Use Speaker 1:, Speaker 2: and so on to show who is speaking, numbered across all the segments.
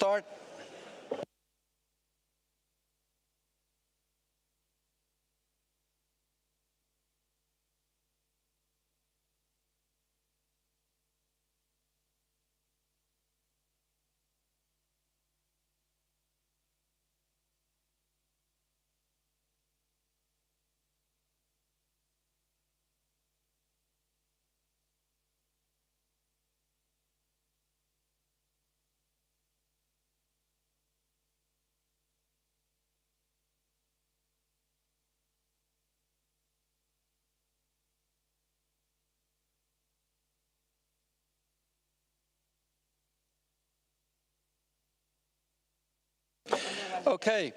Speaker 1: start. Okay,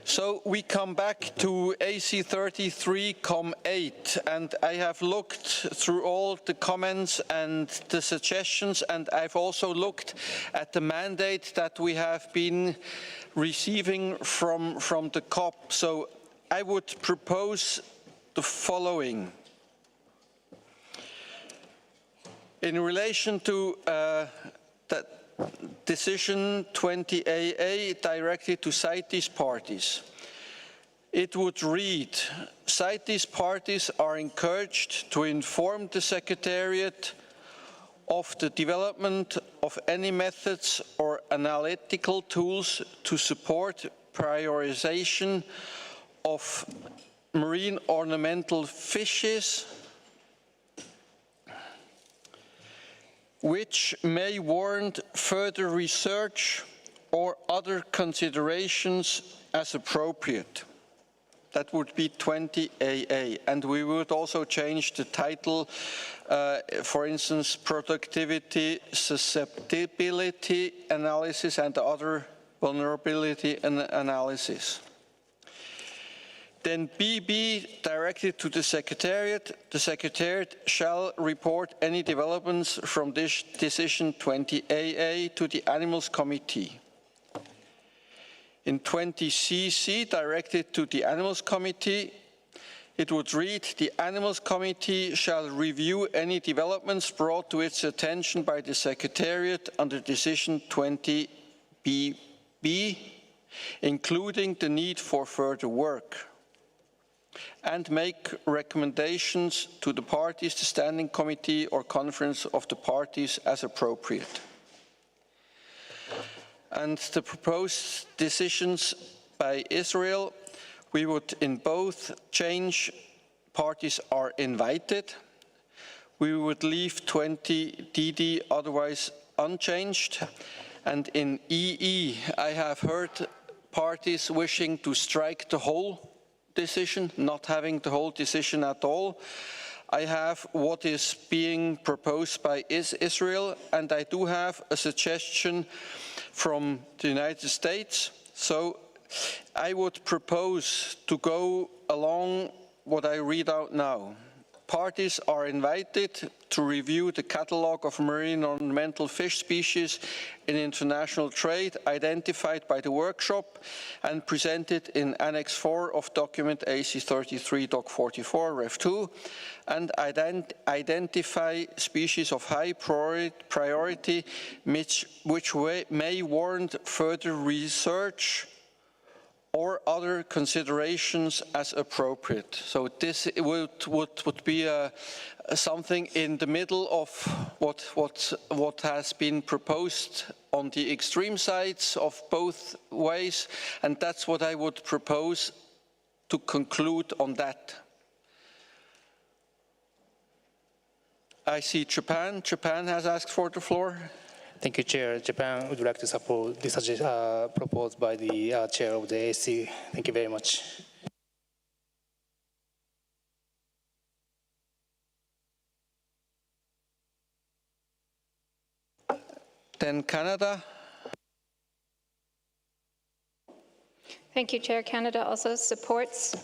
Speaker 1: so we come back to AC 33.8, and I have looked through all the comments and the suggestions, and I've also looked at the mandate that we have been receiving from the COP. So I would propose the following. In relation to that Decision 20AA directed to CITES parties, it would read, CITES parties are encouraged to inform the Secretariat of the development of any methods or analytical tools to support prioritization of marine ornamental fishes which may warrant further research or other considerations as appropriate. That would be 20AA. And we would also change the title, for instance, productivity, susceptibility analysis and other vulnerability analysis. Then BB, directed to the Secretariat shall report any developments from this Decision 20AA to the Animals Committee. In 20CC, directed to the Animals Committee, it would read, the Animals Committee shall review any developments brought to its attention by the Secretariat under Decision 20BB, including the need for further work, and make recommendations to the parties, the Standing Committee or Conference of the Parties as appropriate. And the proposed decisions by Israel, we would in both change parties are invited. We would leave 20 DD otherwise unchanged. And in EE, I have heard parties wishing to strike the whole decision, not having the whole decision at all. I have what is being proposed by Israel, and I do have a suggestion from the United States. So I would propose to go along what I read out now. Parties are invited to review the catalogue of marine ornamental fish species in international trade identified by the workshop and presented in Annex 4 of document AC 33 Doc 44 Ref 2 and identify species of high priority which may warrant further research or other considerations as appropriate. So this would be something in the middle of what has been proposed on the extreme sides of both ways, and that's what I would propose to conclude on that. I see Japan. Japan has asked for the floor.
Speaker 2: Thank you, Chair. Japan would like to support the proposed by the Chair of the AC. Thank you very much.
Speaker 1: Then Canada.
Speaker 3: Thank you, Chair. Canada also supports.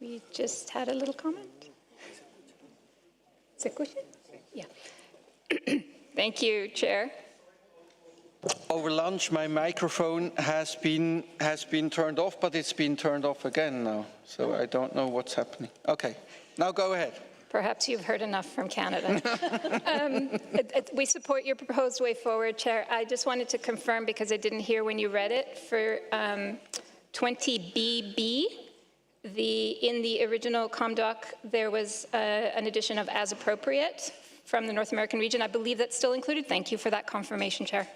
Speaker 3: We just had a little comment. Is it a question? Yeah. Thank you, Chair.
Speaker 1: Over lunch, my microphone has been turned off, but it's been turned off again now. So I don't know what's happening. Okay, now go ahead.
Speaker 3: Perhaps you've heard enough from Canada. We support your proposed way forward, Chair. I just wanted to confirm, because I didn't hear when you read it, for 20BB, in the original ComDoc, there was an addition of as appropriate from the North American region. I believe that's still included. Thank you for that confirmation, Chair.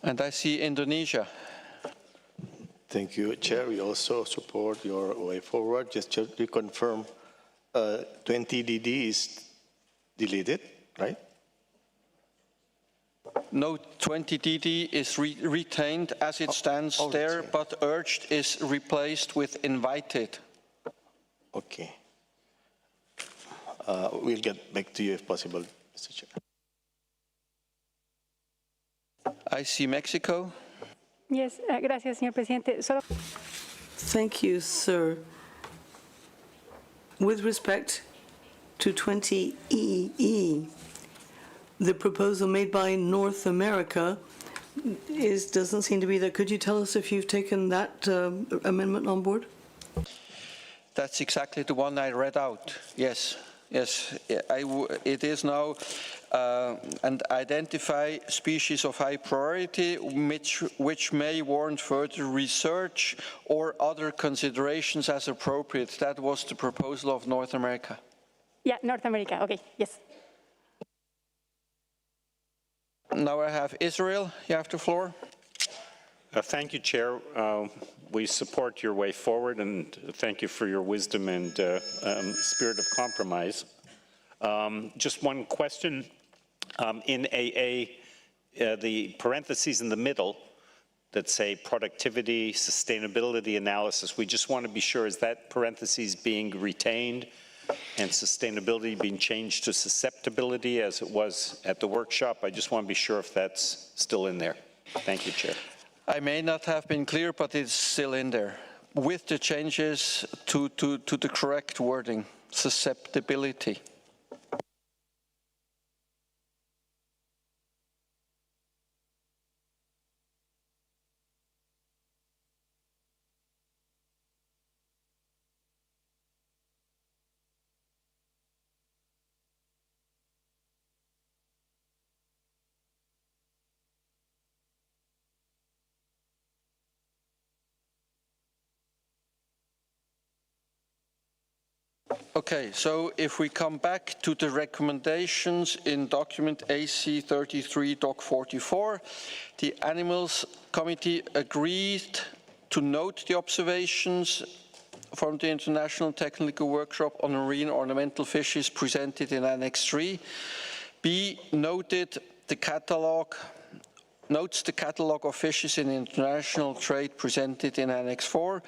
Speaker 1: And I see Indonesia.
Speaker 4: Thank you, Chair. We also support your way forward. Just to reconfirm, 20DD is deleted, right?
Speaker 1: No, 20DD is retained as it stands there, but urged is replaced with invited.
Speaker 4: Okay. We'll get back to you if possible, Mr. Chair.
Speaker 1: I see Mexico.
Speaker 5: Yes, gracias, señor presidente.
Speaker 6: Thank you, sir. With respect to 20EE, the proposal made by North America doesn't seem to be there. Could you tell us if you've taken that amendment on board?
Speaker 1: That's exactly the one I read out. Yes, yes. It is now and identify species of high priority which may warrant further research or other considerations as appropriate. That was the proposal of North America.
Speaker 5: Yeah, North America. Okay, yes.
Speaker 1: Now I have Israel. You have the floor.
Speaker 7: Thank you, Chair. We support your way forward, and thank you for your wisdom and spirit of compromise. Just one question. In AA, the parentheses in the middle that say productivity, sustainability analysis, we just want to be sure, is that parentheses being retained and sustainability being changed to susceptibility as it was at the workshop? I just want to be sure if that's still in there. Thank you, Chair.
Speaker 1: I may not have been clear, but it's still in there, with the changes to the correct wording, susceptibility. Okay, so if we come back to the recommendations in document AC33 Doc 44, the Animals Committee agreed to note the observations from the International Technical Workshop on Marine Ornamental Fishes presented in Annex 3. B, notes the catalogue of fishes in international trade presented in Annex 4,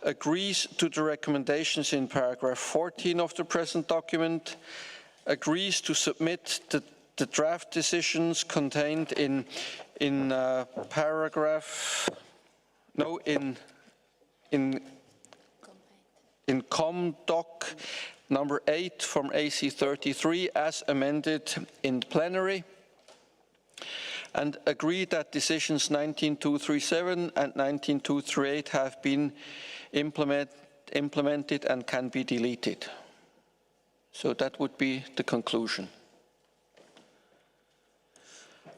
Speaker 1: agrees to the recommendations in paragraph 14 of the present document, agrees to submit the draft decisions contained in ComDoc number 8 from AC33 as amended in plenary, and agree that decisions 19237 and 19238 have been implemented and can be deleted. So that would be the conclusion.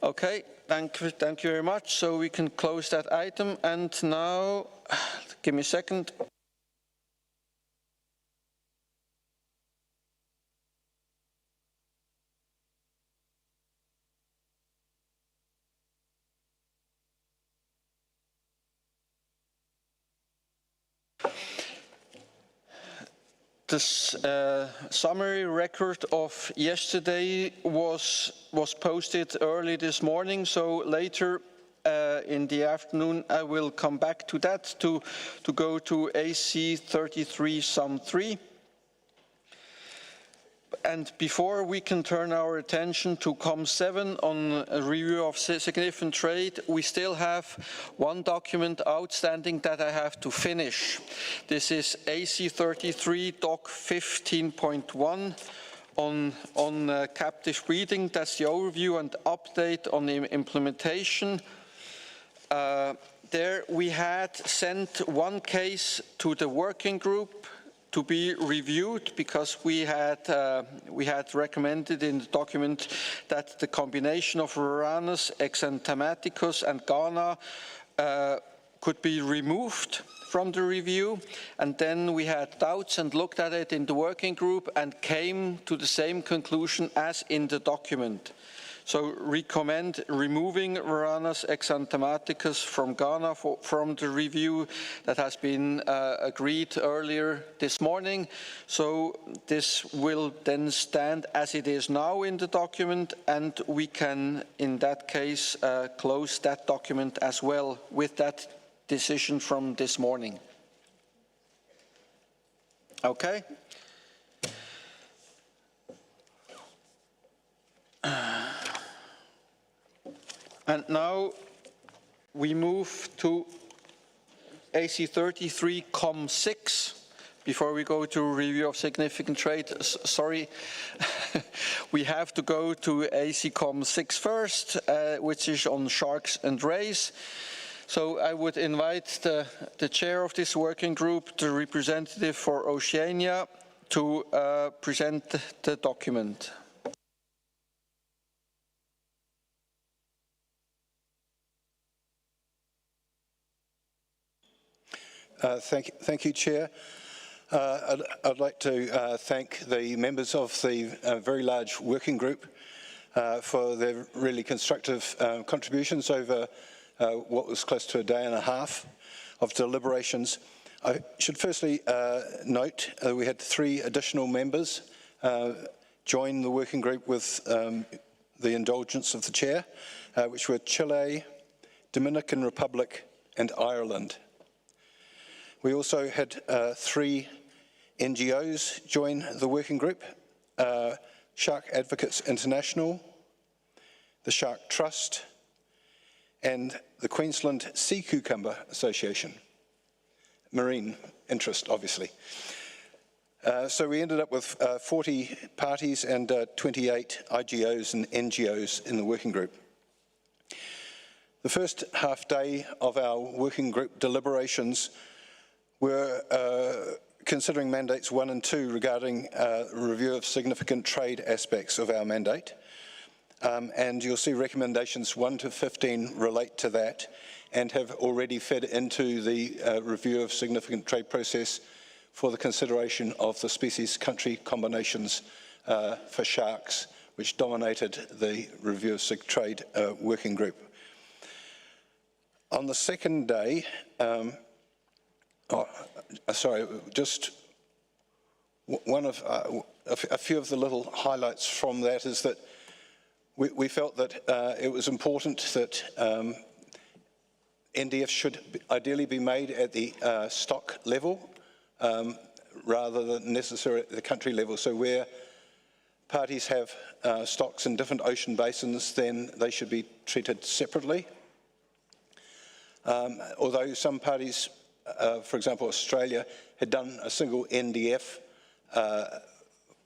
Speaker 1: Okay, thank you very much. So we can close that item, and now, give me a second. This summary record of yesterday was posted early this morning, so later in the afternoon I will come back to that to go to AC33 Sum 3. And before we can turn our attention to COM7 on a review of significant trade, we still have one document outstanding that I have to finish. This is AC33 Doc 15.1 on captive breeding. That's the overview and update on the implementation. There we had sent one case to the working group to be reviewed because we had recommended in the document that the combination of Varanus, Exanthematicus and Ghana could be removed from the review, and then we had doubts and looked at it in the working group and came to the same conclusion as in the document. So recommend removing Varanus exanthematicus from Ghana from the review that has been agreed earlier this morning. So this will then stand as it is now in the document, and we can in that case close that document as well with that decision from this morning. Okay. And now we move to AC 33 COM6. Before we go to review of significant trade, sorry, we have to go to AC COM6 first, which is on sharks and rays. So I would invite the chair of this working group, the representative for Oceania, to present the document.
Speaker 8: Thank you, Chair. I'd like to thank the members of the very large working group for their really constructive contributions over what was close to a day and a half of deliberations. I should firstly note we had 3 additional members join the working group with the indulgence of the Chair, which were Chile, Dominican Republic and Ireland. We also had 3 NGOs join the working group, Shark Advocates International, the Shark Trust, and the Queensland Sea Cucumber Association, marine interest, obviously. So we ended up with 40 parties and 28 IGOs and NGOs in the working group. The first half day of our working group deliberations were considering mandates 1 and 2 regarding review of significant trade aspects of our mandate. And you'll see recommendations 1 to 15 relate to that and have already fed into the review of significant trade process for the consideration of the species country combinations for sharks, which dominated the review of sig trade working group. On the second day, just one of a few of the little highlights from that is that we felt that it was important that NDF should ideally be made at the stock level rather than necessarily at the country level. So where parties have stocks in different ocean basins, then they should be treated separately. Although some parties, for example Australia, had done a single NDF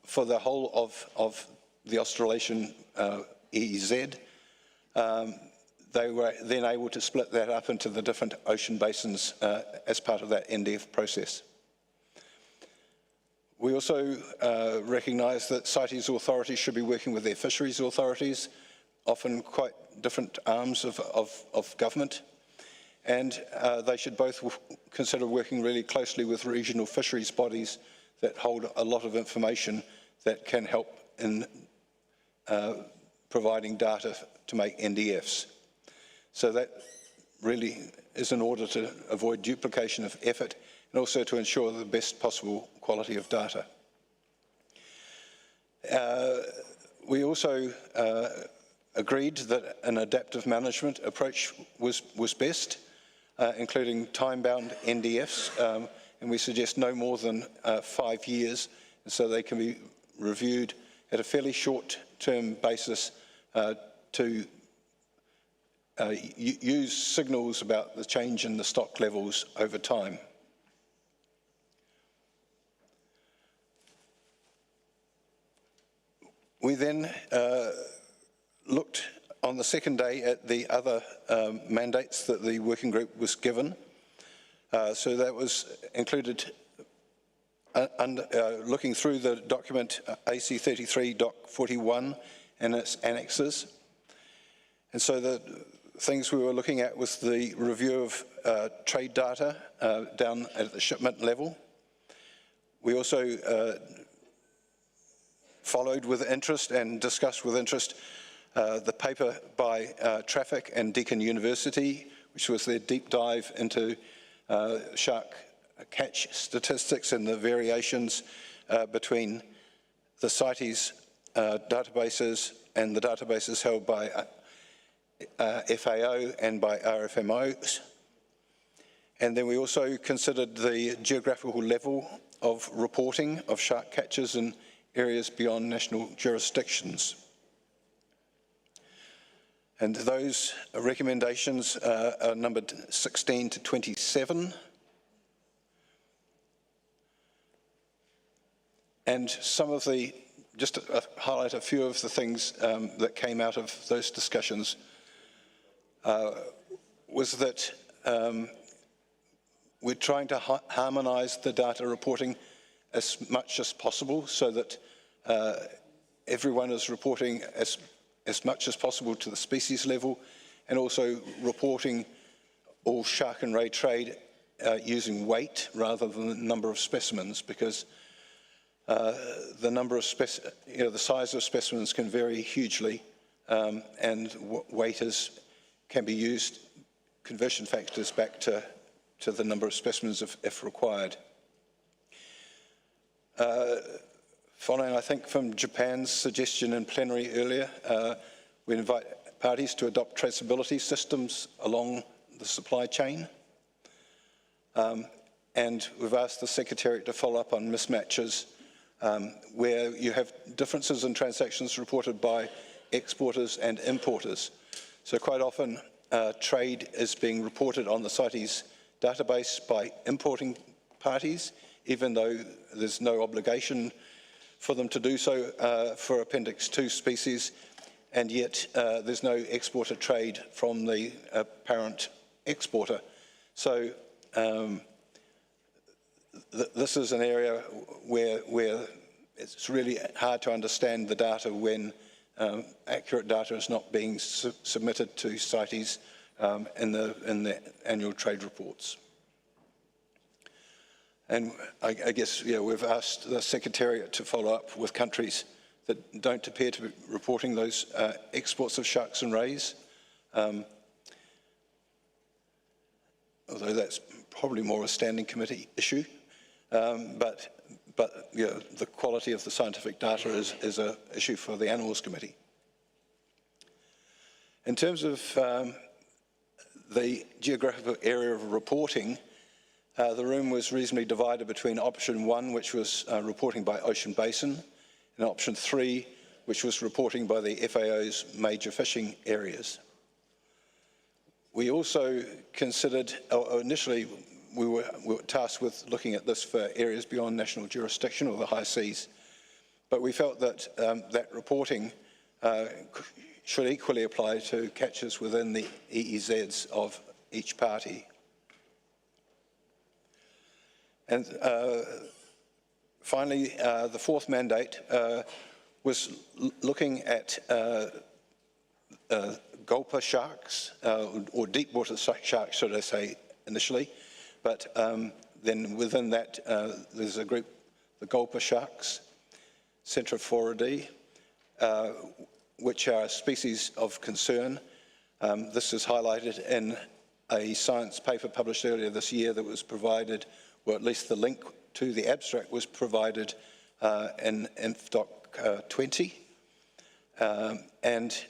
Speaker 8: for the whole of the Australasian EEZ, they were then able to split that up into the different ocean basins as part of that NDF process. We also recognise that CITES authorities should be working with their fisheries authorities, often quite different arms of government, and they should both consider working really closely with regional fisheries bodies that hold a lot of information that can help in providing data to make NDFs. So that really is in order to avoid duplication of effort and also to ensure the best possible quality of data. We also agreed that an adaptive management approach was best, including time-bound NDFs, and we suggest no more than 5 years, so they can be reviewed at a fairly short-term basis to use signals about the change in the stock levels over time. We then looked on the second day at the other mandates that the working group was given. So that was included looking through the document AC33 Doc 41 and its annexes. And so the things we were looking at was the review of trade data down at the shipment level. We also followed with interest and discussed with interest the paper by Traffic and Deakin University, which was their deep dive into shark catch statistics and the variations between the CITES databases and the databases held by FAO and by RFMOs. And then we also considered the geographical level of reporting of shark catches in areas beyond national jurisdictions. And those recommendations are numbered 16 to 27. And some of the, just to highlight a few of the things that came out of those discussions was that we're trying to harmonise the data reporting as much as possible so that everyone is reporting as much as possible to the species level, and also reporting all shark and ray trade using weight rather than the number of specimens, because the number of the size of specimens can vary hugely, and weight can be used, conversion factors back to the number of specimens if required. Following, I think, from Japan's suggestion in plenary earlier, we invite parties to adopt traceability systems along the supply chain. And we've asked the Secretariat to follow up on mismatches where you have differences in transactions reported by exporters and importers. So quite often, trade is being reported on the CITES database by importing parties, even though there's no obligation for them to do so for Appendix 2 species, and yet there's no exporter trade from the parent exporter. So this is an area where it's really hard to understand the data when accurate data is not being submitted to CITES in the annual trade reports. And I guess, we've asked the Secretariat to follow up with countries that don't appear to be reporting those exports of sharks and rays, although that's probably more a standing committee issue. But the quality of the scientific data is an issue for the Animals Committee. In terms of the geographical area of reporting, the room was reasonably divided between option 1, which was reporting by ocean basin, and option 3, which was reporting by the FAO's major fishing areas. We also considered, initially we were tasked with looking at this for areas beyond national jurisdiction or the high seas, but we felt that that reporting should equally apply to catches within the EEZs of each party. And finally, the fourth mandate was looking at gulper sharks, or deep water sharks, should I say, initially. But then within that, there's a group, the gulper sharks, Centrophoridae, which are a species of concern. This is highlighted in a science paper published earlier this year that was provided, or at least the link to the abstract was provided in InfDoc 20. And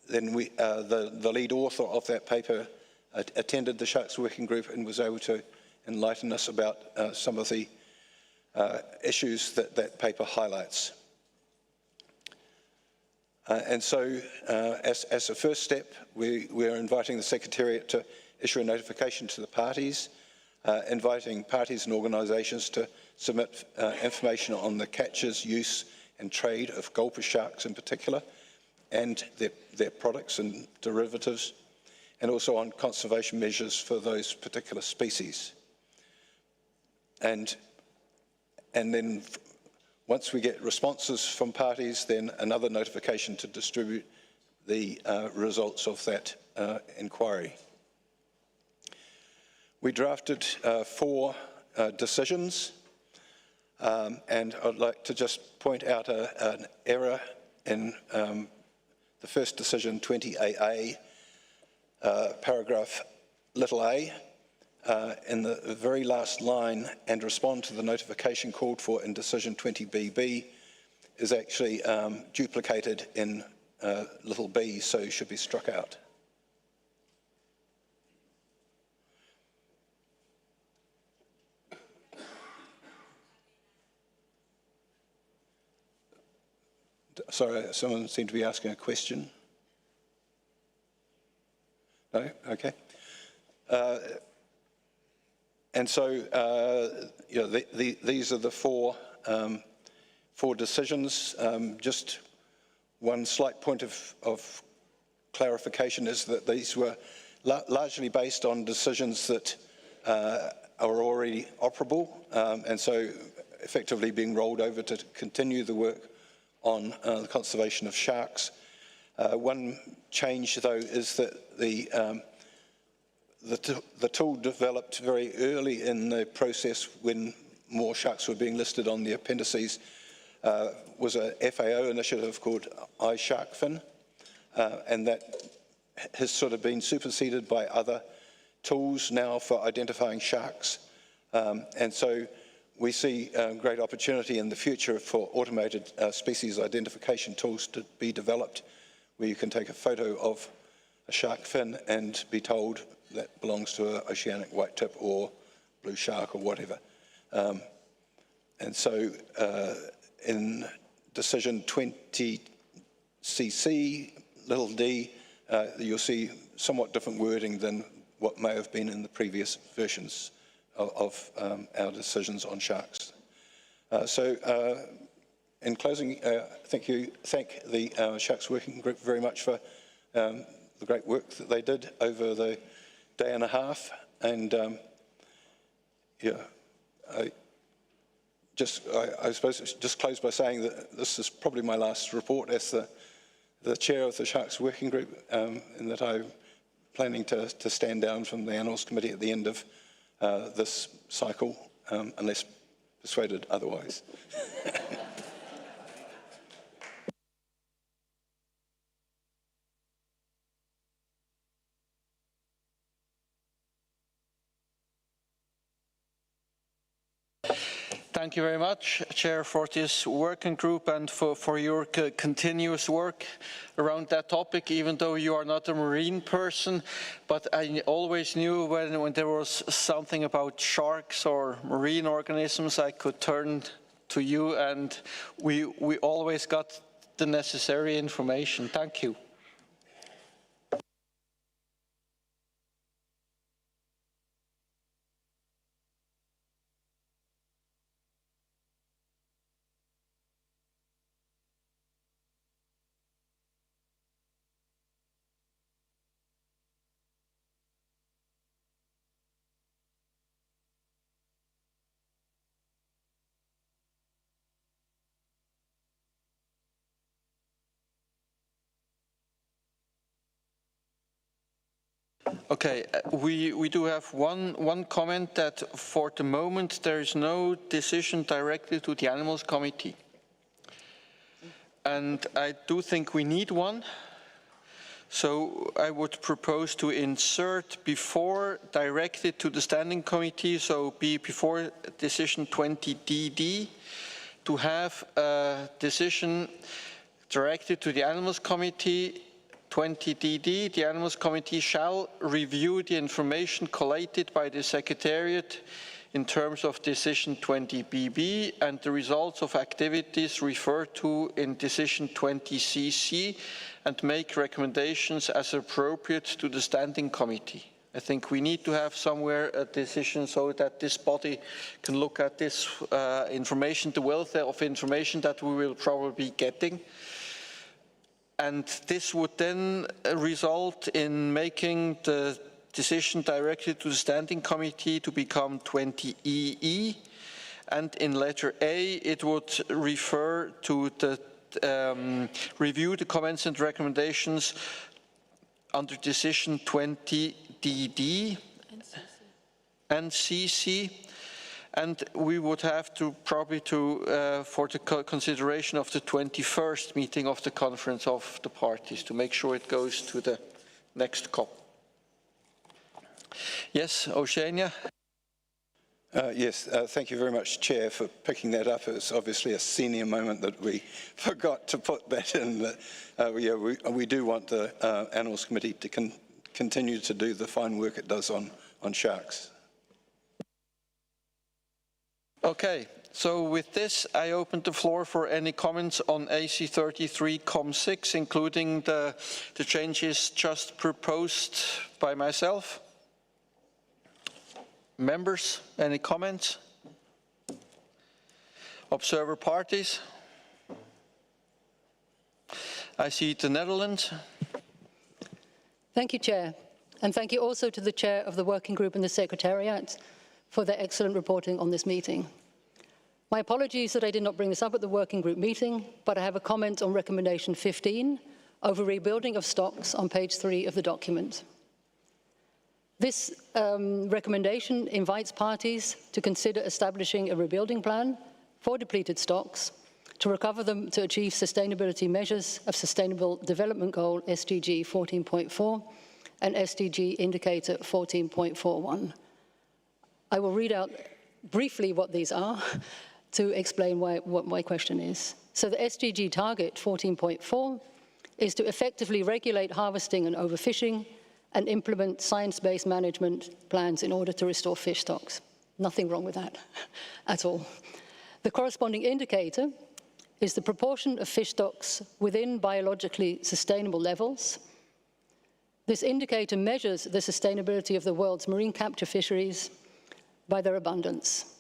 Speaker 8: then the lead author of that paper attended the Sharks Working Group and was able to enlighten us about some of the issues that that paper highlights. And so, as a first step, we're inviting the Secretariat to issue a notification to the parties, inviting parties and organisations to submit information on the catches, use and trade of gulper sharks in particular, and their products and derivatives, and also on conservation measures for those particular species. And then once we get responses from parties, then another notification to distribute the results of that inquiry. We drafted 4 decisions, and I'd like to just point out an error in the first decision, 20AA, paragraph little a, in the very last line, and respond to the notification called for in decision 20BB, is actually duplicated in little b, so should be struck out. Sorry, someone seemed to be asking a question. No? Okay. And so, you know, these are the 4 decisions. Just one slight point of clarification is that these were largely based on decisions that are already operable, and so effectively being rolled over to continue the work on the conservation of sharks. One change, though, is that the tool developed very early in the process when more sharks were being listed on the appendices was a FAO initiative called iSharkFin, and that has sort of been superseded by other tools now for identifying sharks. And so we see great opportunity in the future for automated species identification tools to be developed, where you can take a photo of a shark fin and be told that belongs to an oceanic whitetip or blue shark or whatever. And so in decision 20CC, little d, you'll see somewhat different wording than what may have been in the previous versions of our decisions on sharks. In closing, thank the Sharks Working Group very much for the great work that they did over the day and a half, and yeah, I suppose just close by saying that this is probably my last report as the chair of the Sharks Working Group, in that I'm planning to stand down from the Animals Committee at the end of this cycle, unless persuaded otherwise.
Speaker 1: Thank you very much, Chair, for this working group and for your continuous work around that topic, even though you are not a marine person. But I always knew when there was something about sharks or marine organisms, I could turn to you, and we always got the necessary information. Thank you. Okay, we do have one comment that for the moment there is no decision directly to the Animals Committee. And I do think we need one. So I would propose to insert before directed to the Standing Committee, so be before decision 20DD, to have a decision directed to the Animals Committee 20DD. The Animals Committee shall review the information collated by the Secretariat in terms of decision 20BB and the results of activities referred to in decision 20CC and make recommendations as appropriate to the Standing Committee. I think we need to have somewhere a decision so that this body can look at this information, the wealth of information that we will probably be getting. And this would then result in making the decision directly to the Standing Committee to become 20EE. And in letter A, it would refer to the review the comments and recommendations under decision 20DD and CC. And we would have to probably for the consideration of the 21st meeting of the Conference of the Parties to make sure it goes to the next COP. Yes, Oceania?
Speaker 8: Yes, thank you very much, Chair, for picking that up. It was obviously a senior moment that we forgot to put that in. Yeah, we do want the Animals Committee to continue to do the fine work it does on sharks.
Speaker 1: Okay, so with this, I open the floor for any comments on AC 33 COM6, including the changes just proposed by myself. Members, any comments? Observer parties? I see the Netherlands.
Speaker 9: Thank you, Chair. And thank you also to the Chair of the Working Group and the Secretariat for their excellent reporting on this meeting. My apologies that I did not bring this up at the Working Group meeting, but I have a comment on Recommendation 15 over rebuilding of stocks on page 3 of the document. This recommendation invites parties to consider establishing a rebuilding plan for depleted stocks to recover them to achieve sustainability measures of Sustainable Development Goal SDG 14.4 and SDG Indicator 14.41. I will read out briefly what these are to explain what my question is. So the SDG target 14.4 is to effectively regulate harvesting and overfishing and implement science-based management plans in order to restore fish stocks. Nothing wrong with that at all. The corresponding indicator is the proportion of fish stocks within biologically sustainable levels. This indicator measures the sustainability of the world's marine capture fisheries by their abundance.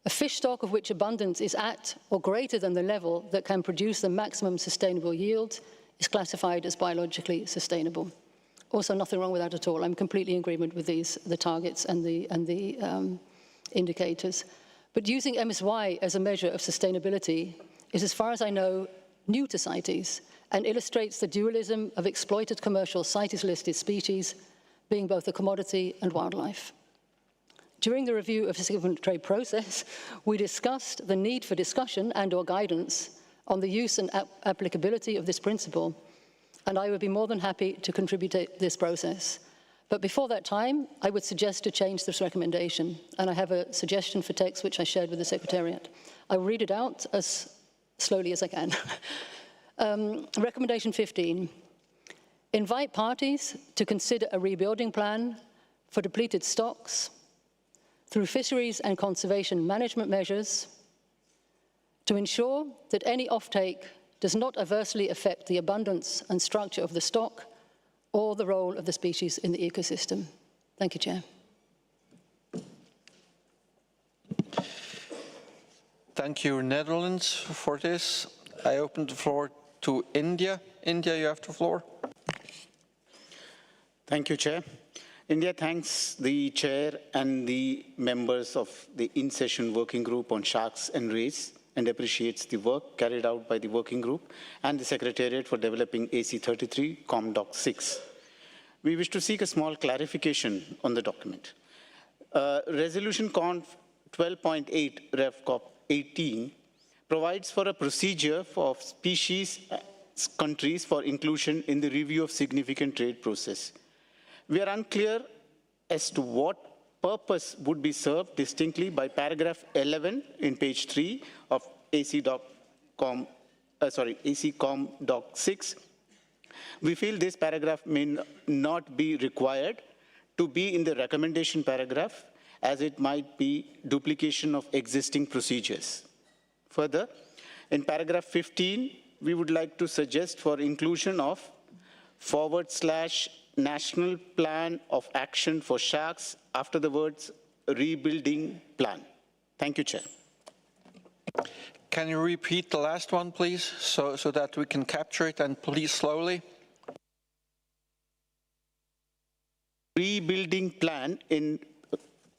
Speaker 9: A fish stock of which abundance is at or greater than the level that can produce the maximum sustainable yield is classified as biologically sustainable. Also, nothing wrong with that at all. I'm completely in agreement with the targets and the indicators. But using MSY as a measure of sustainability is, as far as I know, new to CITES and illustrates the dualism of exploited commercial CITES-listed species being both a commodity and wildlife. During the review of the significant trade process, we discussed the need for discussion and/or guidance on the use and applicability of this principle, and I would be more than happy to contribute to this process. But before that time, I would suggest to change this recommendation, and I have a suggestion for text which I shared with the Secretariat. I will read it out as slowly as I can. Recommendation 15, invite parties to consider a rebuilding plan for depleted stocks through fisheries and conservation management measures to ensure that any offtake does not adversely affect the abundance and structure of the stock or the role of the species in the ecosystem. Thank you, Chair.
Speaker 1: Thank you, Netherlands, for this. I open the floor to India. India, you have the floor.
Speaker 10: Thank you, Chair. India thanks the Chair and the members of the in-session working group on sharks and rays and appreciates the work carried out by the working group and the Secretariat for developing AC 33 ComDoc 6. We wish to seek a small clarification on the document. Resolution Conf 12.8 Rev Cop 18 provides for a procedure for species countries for inclusion in the review of significant trade process. We are unclear as to what purpose would be served distinctly by paragraph 11 in page 3 of AC Com Doc 6. We feel this paragraph may not be required to be in the recommendation paragraph, as it might be duplication of existing procedures. Further, in paragraph 15, we would like to suggest for inclusion of / national plan of action for sharks after the words rebuilding plan. Thank you, Chair.
Speaker 1: Can you repeat the last one, please, so that we can capture it, and please slowly?
Speaker 10: Rebuilding plan in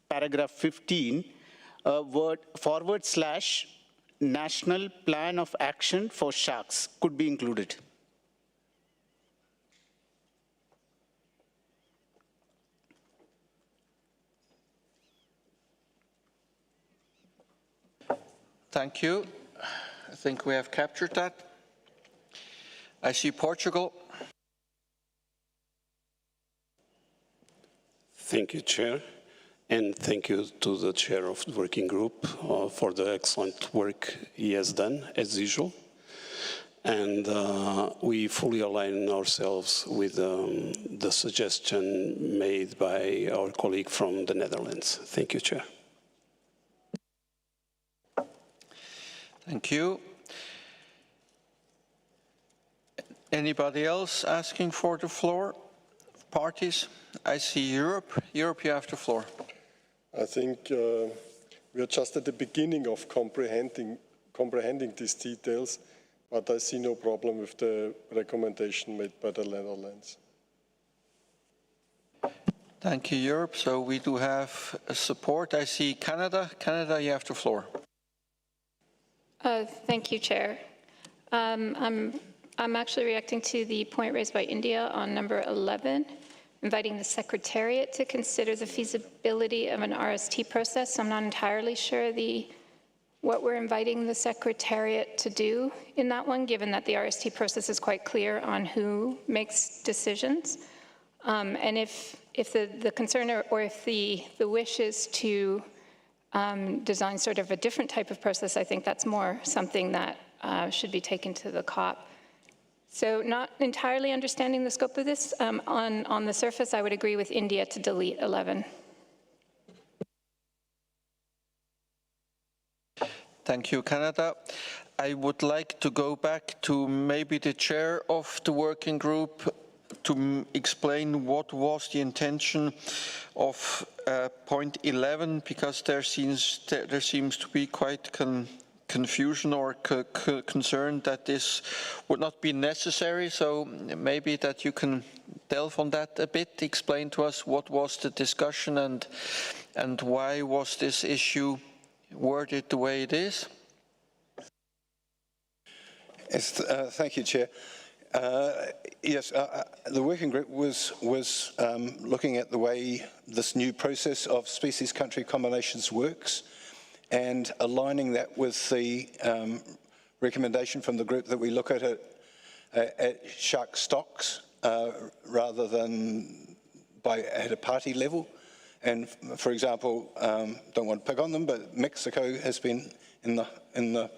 Speaker 10: paragraph 15, word / national plan of action for sharks could be included.
Speaker 1: Thank you. I think we have captured that. I see Portugal.
Speaker 11: Thank you, Chair, and thank you to the Chair of the Working Group for the excellent work he has done, as usual. And we fully align ourselves with the suggestion made by our colleague from the Netherlands. Thank you, Chair.
Speaker 1: Thank you. Anybody else asking for the floor? Parties? I see Europe. Europe, you have the floor.
Speaker 12: I think we are just at the beginning of comprehending these details, but I see no problem with the recommendation made by the Netherlands.
Speaker 1: Thank you, Europe. So we do have support. I see Canada. Canada, you have the floor.
Speaker 3: Thank you, Chair. I'm actually reacting to the point raised by India on number 11, inviting the Secretariat to consider the feasibility of an RST process. I'm not entirely sure what we're inviting the Secretariat to do in that one, given that the RST process is quite clear on who makes decisions. And if the concern or if the wish is to design sort of a different type of process, I think that's more something that should be taken to the COP. So not entirely understanding the scope of this. On the surface, I would agree with India to delete 11.
Speaker 1: Thank you, Canada. I would like to go back to maybe the chair of the working group to explain what was the intention of point 11, because there seems to be quite confusion or concern that this would not be necessary. So maybe that you can delve on that a bit, explain to us what was the discussion and why was this issue worded the way it is?
Speaker 8: Yes, thank you, Chair. Yes, the working group was looking at the way this new process of species country combinations works and aligning that with the recommendation from the group that we look at it at shark stocks rather than at a party level. And for example, don't want to pick on them, but Mexico has been in the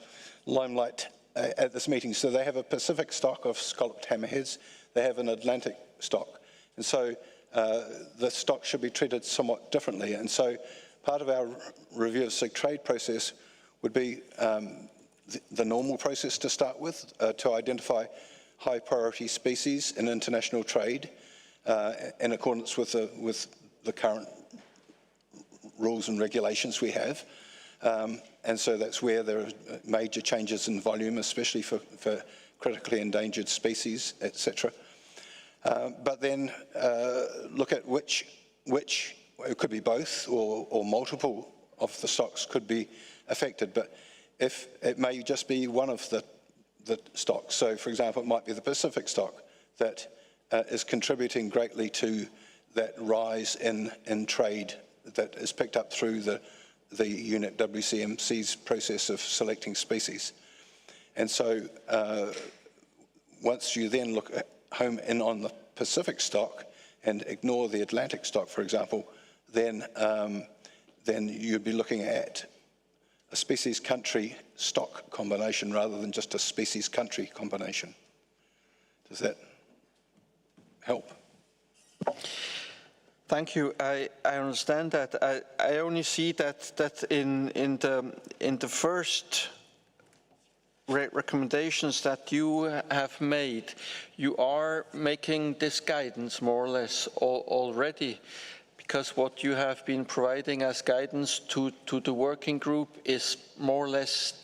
Speaker 8: limelight at this meeting. So they have a Pacific stock of scalloped hammerheads, they have an Atlantic stock. And so the stock should be treated somewhat differently. And so part of our review of sig trade process would be the normal process to start with, to identify high priority species in international trade in accordance with the current rules and regulations we have. And so that's where there are major changes in volume, especially for critically endangered species, etc. But then look at which it could be both or multiple of the stocks could be affected. But if it may just be one of the stocks. So for example, it might be the Pacific stock that is contributing greatly to that rise in trade that is picked up through the UNEP WCMC's process of selecting species. And so once you then home in on the Pacific stock and ignore the Atlantic stock, for example, then you'd be looking at a species country stock combination rather than just a species country combination. Does that help?
Speaker 1: Thank you. I understand that. I only see that in the first recommendations that you have made, you are making this guidance more or less already, because what you have been providing as guidance to the working group is more or less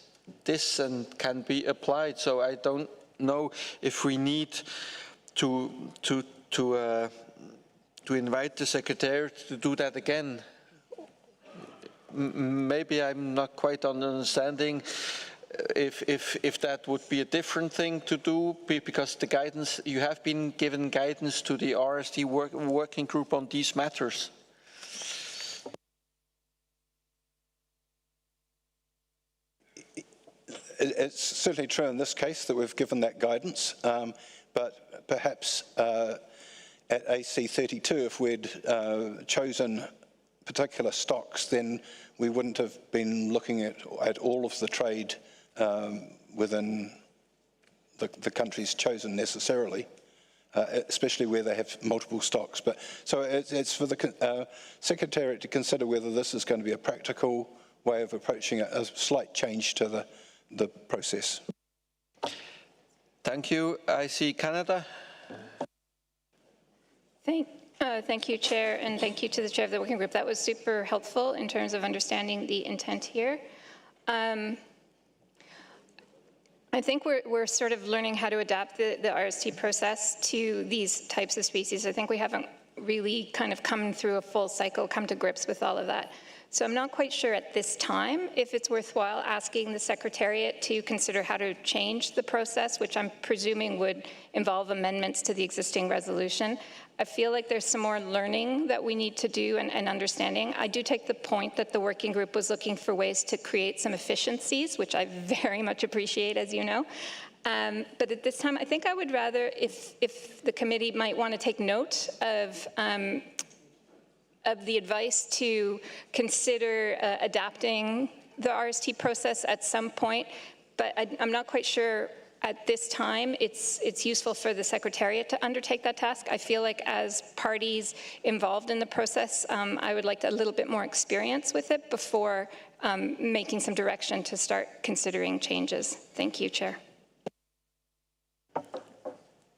Speaker 1: this and can be applied. So I don't know if we need to invite the Secretariat to do that again. Maybe I'm not quite understanding if that would be a different thing to do, because the guidance, you have been given guidance to the RST working group on these matters.
Speaker 8: It's certainly true in this case that we've given that guidance, but perhaps at AC32, if we'd chosen particular stocks, then we wouldn't have been looking at all of the trade within the countries chosen necessarily, especially where they have multiple stocks. But so it's for the Secretariat to consider whether this is going to be a practical way of approaching a slight change to the process.
Speaker 1: Thank you. I see Canada.
Speaker 3: Thank you, Chair, and thank you to the Chair of the Working Group. That was super helpful in terms of understanding the intent here. I think we're sort of learning how to adapt the RST process to these types of species. I think we haven't really kind of come through a full cycle, come to grips with all of that. So I'm not quite sure at this time if it's worthwhile asking the Secretariat to consider how to change the process, which I'm presuming would involve amendments to the existing resolution. I feel like there's some more learning that we need to do and understanding. I do take the point that the working group was looking for ways to create some efficiencies, which I very much appreciate, as you know. But at this time, I think I would rather, if the committee might want to take note of the advice to consider adapting the RST process at some point, but I'm not quite sure at this time it's useful for the Secretariat to undertake that task. I feel like as parties involved in the process, I would like a little bit more experience with it before making some direction to start considering changes. Thank you, Chair.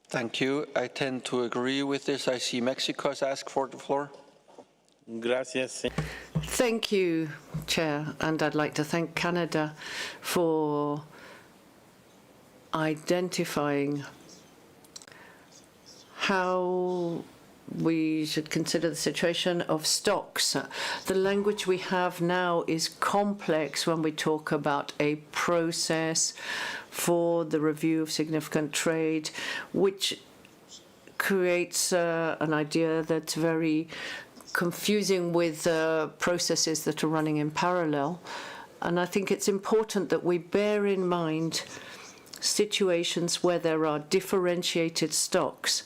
Speaker 1: Thank you. I tend to agree with this. I see Mexico has asked for the floor.
Speaker 13: Gracias.
Speaker 6: Thank you, Chair, and I'd like to thank Canada for identifying how we should consider the situation of stocks. The language we have now is complex when we talk about a process for the review of significant trade, which creates an idea that's very confusing with processes that are running in parallel. And I think it's important that we bear in mind situations where there are differentiated stocks,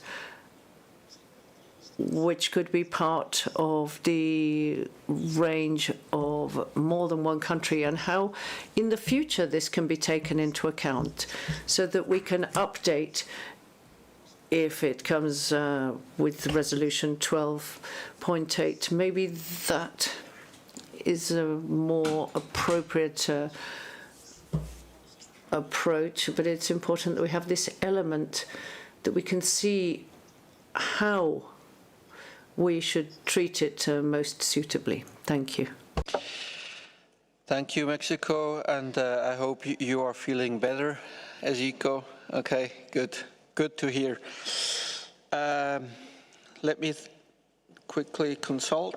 Speaker 6: which could be part of the range of more than one country, and how in the future this can be taken into account so that we can update if it comes with resolution 12.8. Maybe that is a more appropriate approach, but it's important that we have this element that we can see how we should treat it most suitably. Thank you.
Speaker 1: Thank you, Mexico, and I hope you are feeling better, Ezekiel. Okay, good. Good to hear. Let me quickly consult.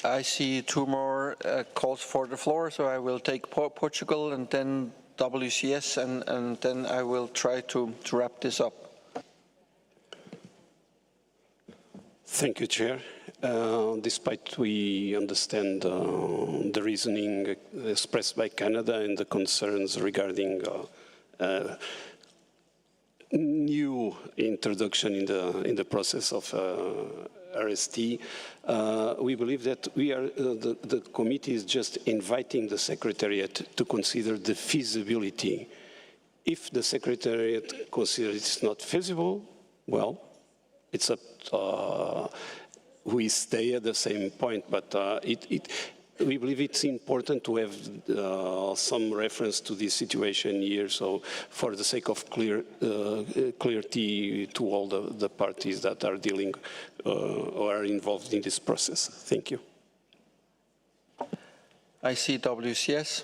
Speaker 1: I see two more calls for the floor, so I will take Portugal and then WCS, and then I will try to wrap this up.
Speaker 11: Thank you, Chair. Despite we understand the reasoning expressed by Canada and the concerns regarding new introduction in the process of RST, we believe that the committee is just inviting the Secretariat to consider the feasibility. If the Secretariat considers it's not feasible, well, it's up. We stay at the same point, but we believe it's important to have some reference to this situation here. So, for the sake of clarity to all the parties that are dealing or are involved in this process. Thank you.
Speaker 1: I see WCS.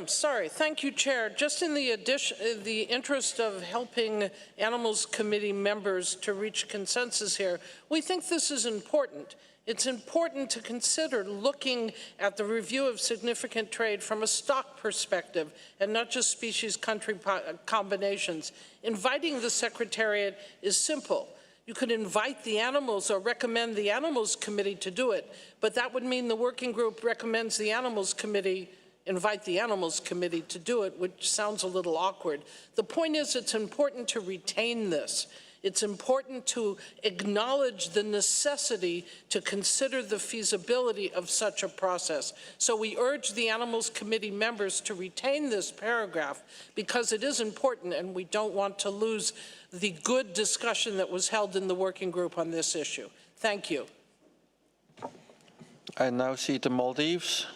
Speaker 14: Sorry, thank you, Chair. Just in the interest of helping Animals Committee members to reach consensus here, we think this is important. It's important to consider looking at the review of significant trade from a stock perspective and not just species-country combinations. Inviting the Secretariat is simple. You could invite the animals or recommend the Animals Committee to do it, but that would mean the working group recommends the Animals Committee invite the Animals Committee to do it, which sounds a little awkward. The point is it's important to retain this. It's important to acknowledge the necessity to consider the feasibility of such a process. So we urge the Animals Committee members to retain this paragraph because it is important and we don't want to lose the good discussion that was held in the working group on this issue. Thank you.
Speaker 1: I now see the Maldives.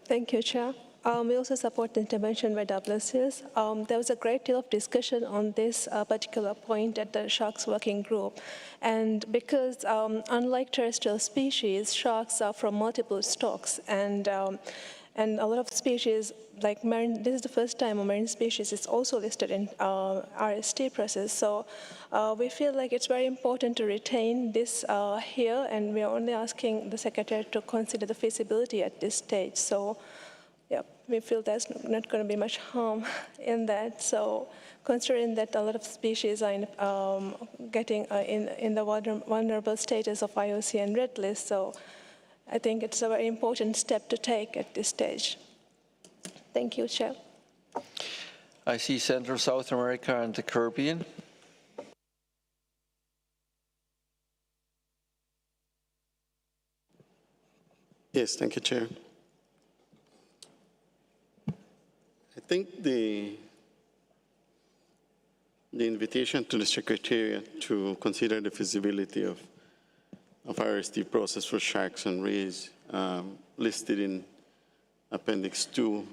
Speaker 15: Thank you, Chair. We also support the intervention by WCS. There was a great deal of discussion on this particular point at the sharks working group. And because unlike terrestrial species, sharks are from multiple stocks. And a lot of species, like marine, this is the first time a marine species is also listed in RST process. So we feel like it's very important to retain this here, and we are only asking the Secretary to consider the feasibility at this stage. So yeah, we feel there's not going to be much harm in that. So considering that a lot of species are getting in the vulnerable status of IUCN Red List, so I think it's a very important step to take at this stage. Thank you, Chair.
Speaker 1: I see Central South America and the Caribbean.
Speaker 13: Yes, thank you, Chair. I think the invitation to the Secretariat to consider the feasibility of RST process for sharks and rays listed in Appendix 2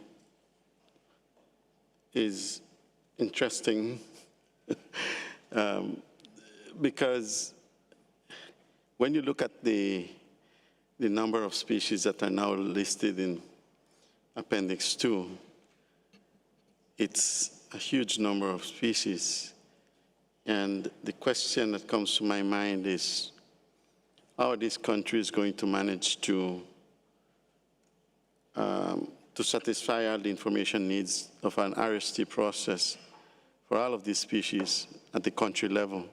Speaker 13: is interesting because when you look at the number of species that are now listed in Appendix 2, it's a huge number of species. And the question that comes to my mind is, how are these countries going to manage to satisfy all the information needs of an RST process for all of these species at the country level?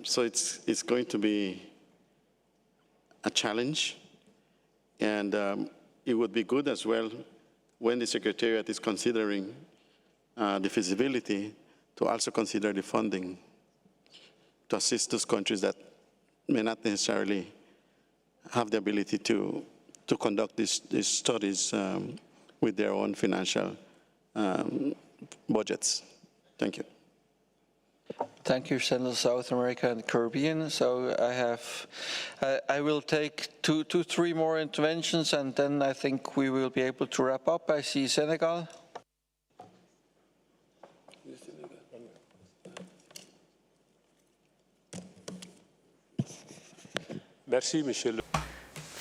Speaker 13: So it's going to be a challenge, and it would be good as well when the Secretariat is considering the feasibility to also consider the funding to assist those countries that may not necessarily have the ability to conduct these studies with their own financial budgets. Thank you.
Speaker 1: Thank you, Central South America and Caribbean. So I will take three more interventions, and then I think we will be able to wrap up. I see Senegal.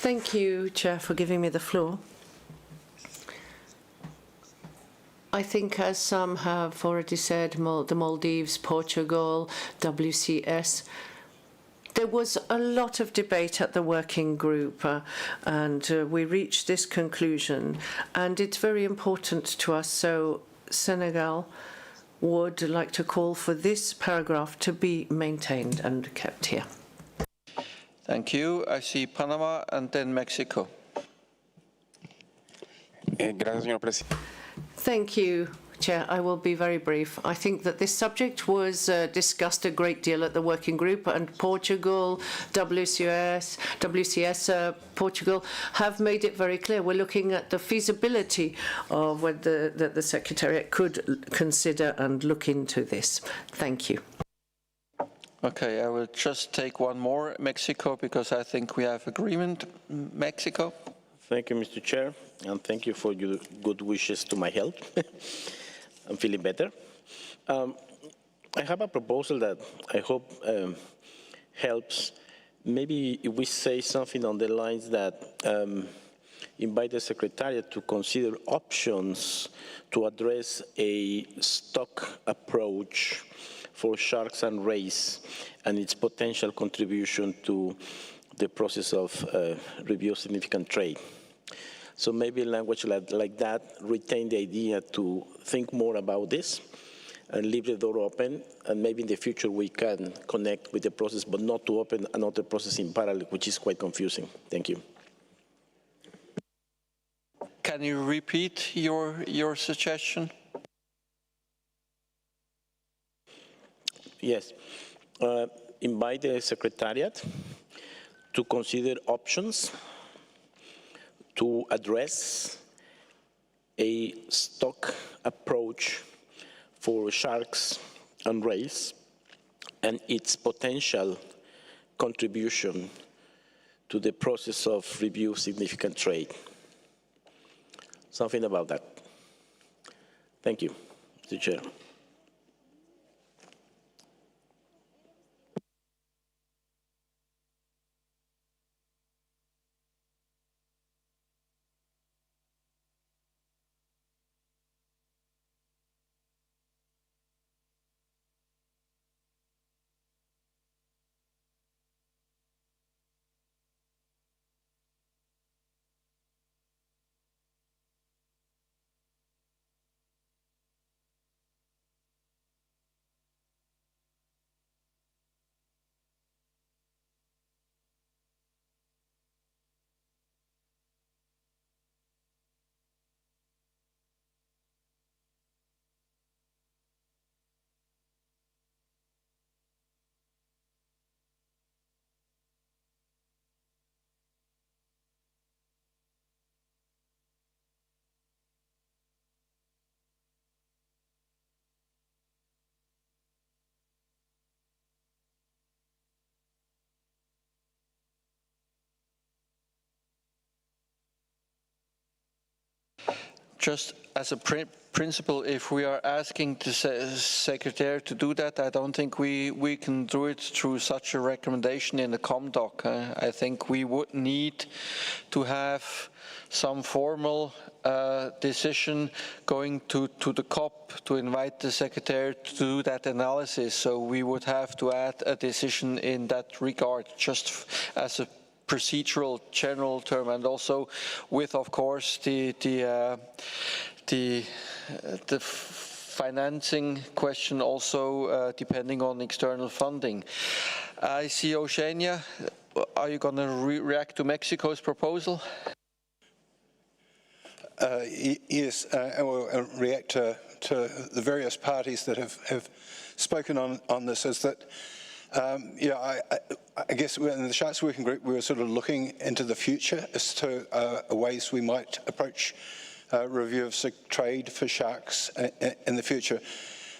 Speaker 16: Thank you, Chair, for giving me the floor. I think, as some have already said, the Maldives, Portugal, WCS, There was a lot of debate at the working group, and we reached this conclusion, and it's very important to us. So Senegal would like to call for this paragraph to be maintained and kept here.
Speaker 1: Thank you. I see Panama and then Mexico.
Speaker 16: Thank you, Chair. I will be very brief. I think that this subject was discussed a great deal at the working group, and Portugal, WCS, Portugal have made it very clear. We're looking at the feasibility of whether the Secretariat could consider and look into this. Thank you.
Speaker 1: Okay, I will just take one more, Mexico, because I think we have agreement. Mexico.
Speaker 17: Thank you, Mr. Chair, and thank you for your good wishes to my health. I'm feeling better. I have a proposal that I hope helps. Maybe if we say something on the lines that invite the Secretariat to consider options to address a stock approach for sharks and rays and its potential contribution to the process of review of significant trade. So maybe language like that, retain the idea to think more about this and leave the door open, and maybe in the future we can connect with the process, but not to open another process in parallel, which is quite confusing. Thank you.
Speaker 1: Can you repeat your suggestion?
Speaker 17: Yes. Invite the Secretariat to consider options to address a stock approach for sharks and rays and its potential contribution to the process of review of significant trade. Something about that. Thank you, Mr. Chair.
Speaker 1: Just as a principle, if we are asking the Secretary to do that, I don't think we can do it through such a recommendation in the ComDoc. I think we would need to have some formal decision going to the COP to invite the Secretary to do that analysis. So we would have to add a decision in that regard, just as a procedural general term, and also with, of course, the financing question also depending on external funding. I see Oceania. Are you going to react to Mexico's proposal?
Speaker 8: Yes, I will react to the various parties that have spoken on this. Is that I guess in the Sharks Working Group we were sort of looking into the future as to ways we might approach review of trade for sharks in the future,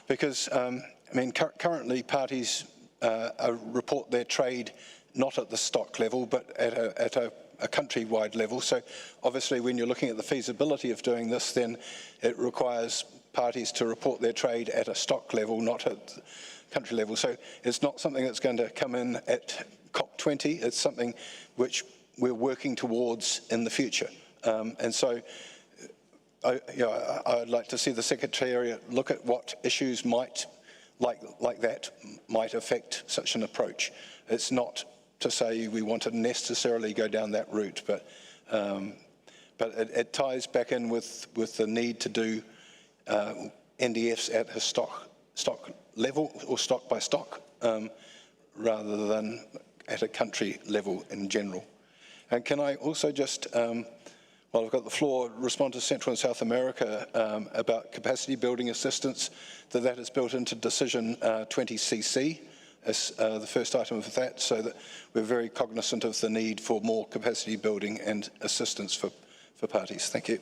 Speaker 8: because I mean currently parties report their trade not at the stock level but at a country-wide level. So obviously when you're looking at the feasibility of doing this, then it requires parties to report their trade at a stock level, not at country level. So it's not something that's going to come in at COP20. It's something which we're working towards in the future. And so I'd like to see the Secretariat look at what issues might like that might affect such an approach. It's not to say we want to necessarily go down that route, but it ties back in with the need to do NDFs at a stock level or stock by stock rather than at a country level in general. And can I also just, while I've got the floor, respond to Central and South America about capacity building assistance, that is built into decision 20CC as the first item of that, so that we're very cognizant of the need for more capacity building and assistance for parties. Thank you.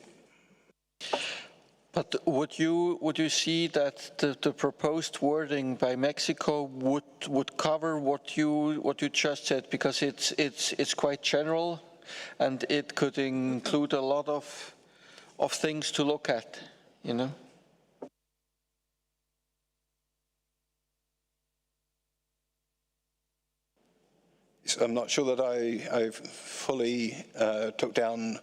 Speaker 1: But would you see that the proposed wording by Mexico would cover what you just said, because it's quite general and it could include a lot of things to look at, you know?
Speaker 8: I'm not sure that I fully took down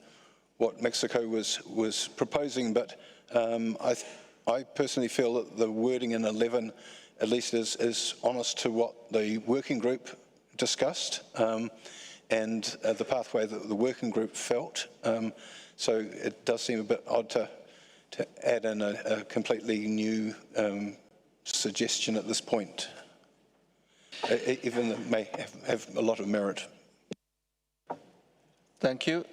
Speaker 8: what Mexico was proposing, but I personally feel that the wording in 11 at least is honest to what the working group discussed and the pathway that the working group felt. So it does seem a bit odd to add in a completely new suggestion at this point, even though it may have a lot of merit.
Speaker 1: Thank you.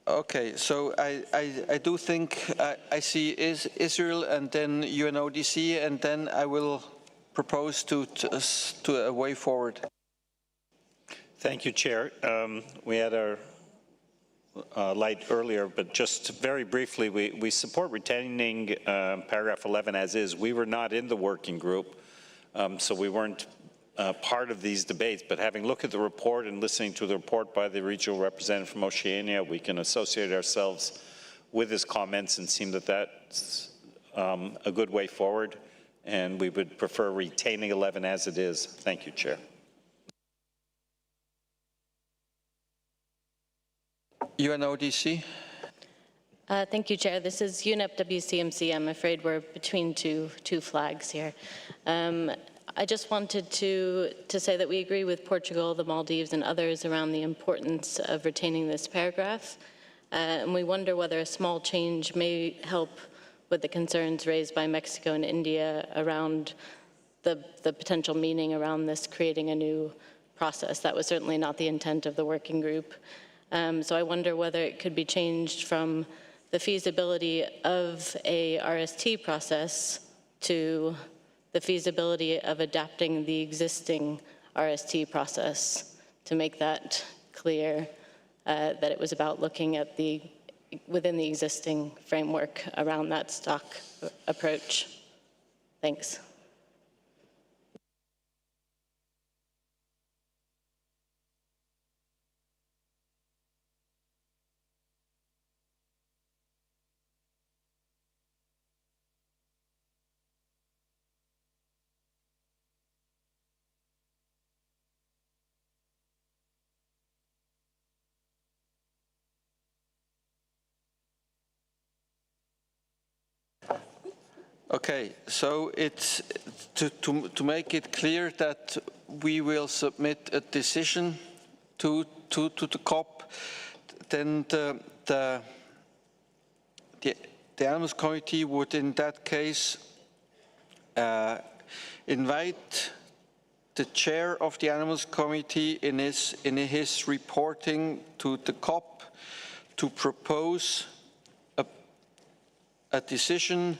Speaker 1: Okay, so I do think I see Israel and then UNODC, and then I will propose to a way forward.
Speaker 7: Thank you, Chair. We had our light earlier, but just very briefly, we support retaining paragraph 11 as is. We were not in the working group, so we weren't part of these debates, but having looked at the report and listening to the report by the regional representative from Oceania, we can associate ourselves with his comments and seem that that's a good way forward, and we would prefer retaining 11 as it is. Thank you, Chair.
Speaker 1: UNODC.
Speaker 18: Thank you, Chair. This is UNEP WCMC. I'm afraid we're between two flags here. I just wanted to say that we agree with Portugal, the Maldives, and others around the importance of retaining this paragraph. And we wonder whether a small change may help with the concerns raised by Mexico and India around the potential meaning around this creating a new process. That was certainly not the intent of the working group. So I wonder whether it could be changed from the feasibility of a RST process to the feasibility of adapting the existing RST process, to make that clear, that it was about looking at within the existing framework around that stock approach. Thanks.
Speaker 1: Okay, so it's to make it clear that we will submit a decision to the COP, then the Animals Committee would in that case invite the chair of the Animals Committee in his reporting to the COP to propose a decision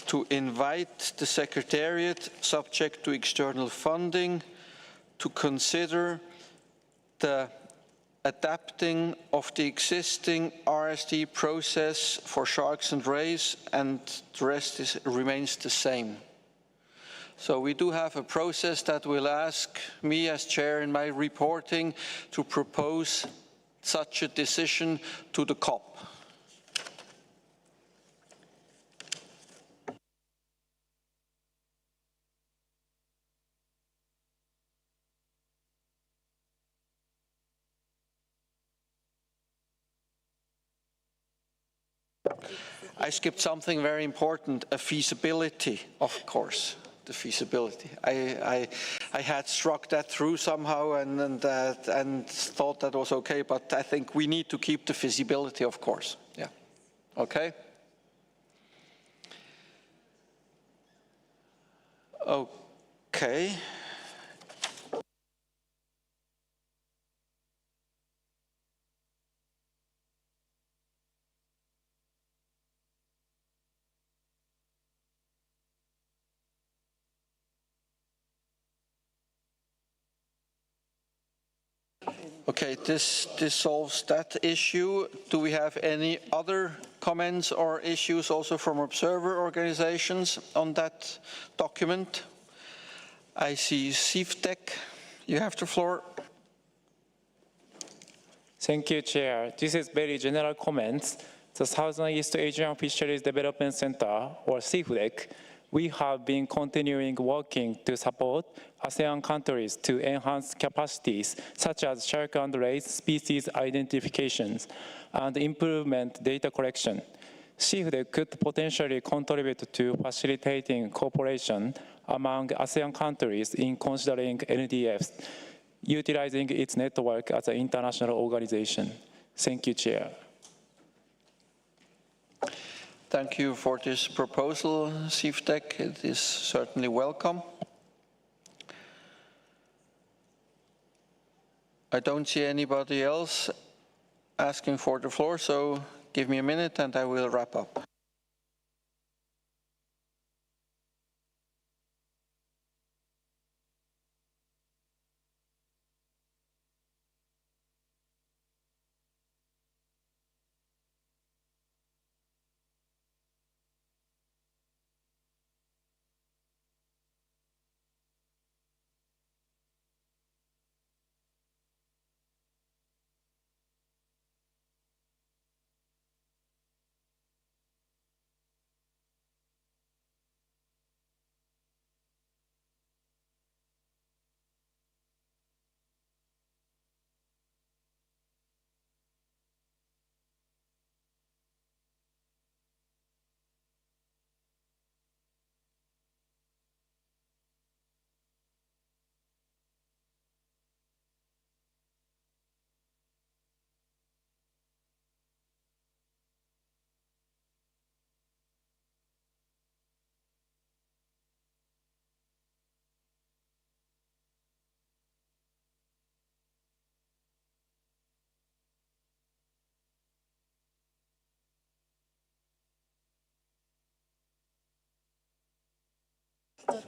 Speaker 1: to invite the Secretariat, subject to external funding, to consider the adapting of the existing RSD process for sharks and rays, and the rest remains the same. So we do have a process that will ask me as chair in my reporting to propose such a decision to the COP. I skipped something very important, a feasibility, of course, the feasibility. I had struck that through somehow and thought that was okay, but I think we need to keep the feasibility, of course. Yeah. Okay. Okay. Okay, this solves that issue. Do we have any other comments or issues also from observer organizations on that document? I see CITES. You have the floor.
Speaker 19: Thank you, Chair. This is very general comments. The Southeast Asian Fisheries Development Center, or CITES, we have been continuing working to support ASEAN countries to enhance capacities such as shark and ray species identifications and improvement data collection. CITES could potentially contribute to facilitating cooperation among ASEAN countries in considering NDFs, utilizing its network as an international organization. Thank you, Chair.
Speaker 1: Thank you for this proposal, CITES. It is certainly welcome. I don't see anybody else asking for the floor, so give me a minute and I will wrap up.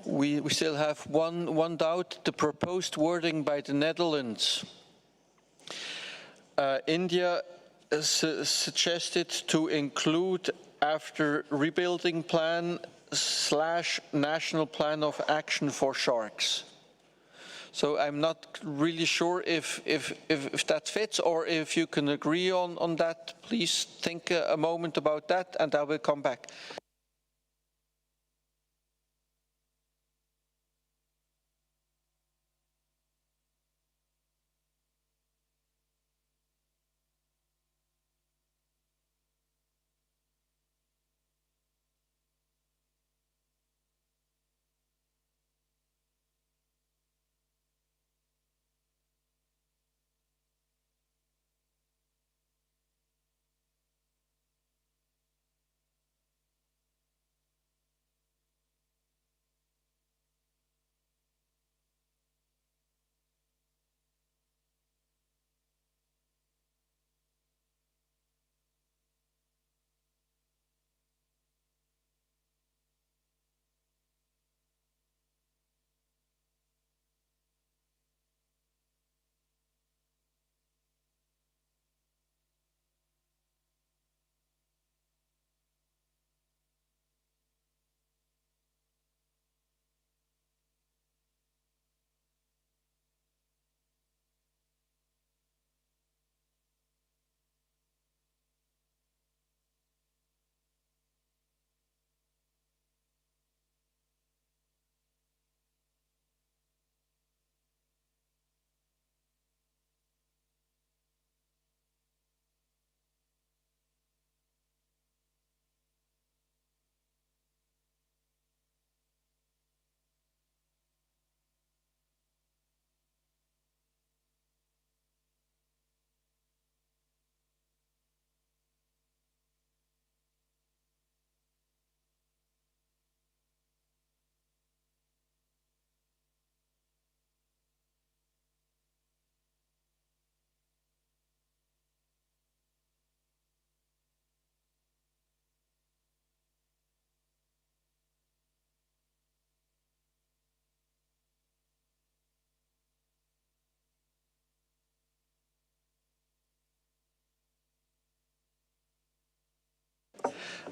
Speaker 1: We still have one doubt, the proposed wording by the Netherlands. India suggested to include after rebuilding plan / national plan of action for sharks. So I'm not really sure if that fits, or if you can agree on that. Please think a moment about that, and I will come back.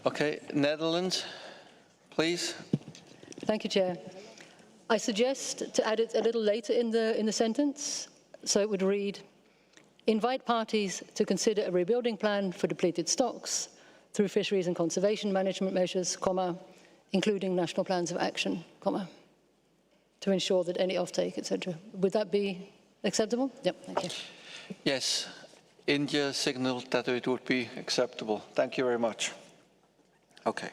Speaker 1: Okay, Netherlands, please.
Speaker 9: Thank you, Chair. I suggest to add it a little later in the sentence, so it would read, invite parties to consider a rebuilding plan for depleted stocks through fisheries and conservation management measures, comma, including national plans of action, comma, to ensure that any offtake, etc. Would that be acceptable? Yep, thank you.
Speaker 1: Yes, India signaled that it would be acceptable. Thank you very much. Okay.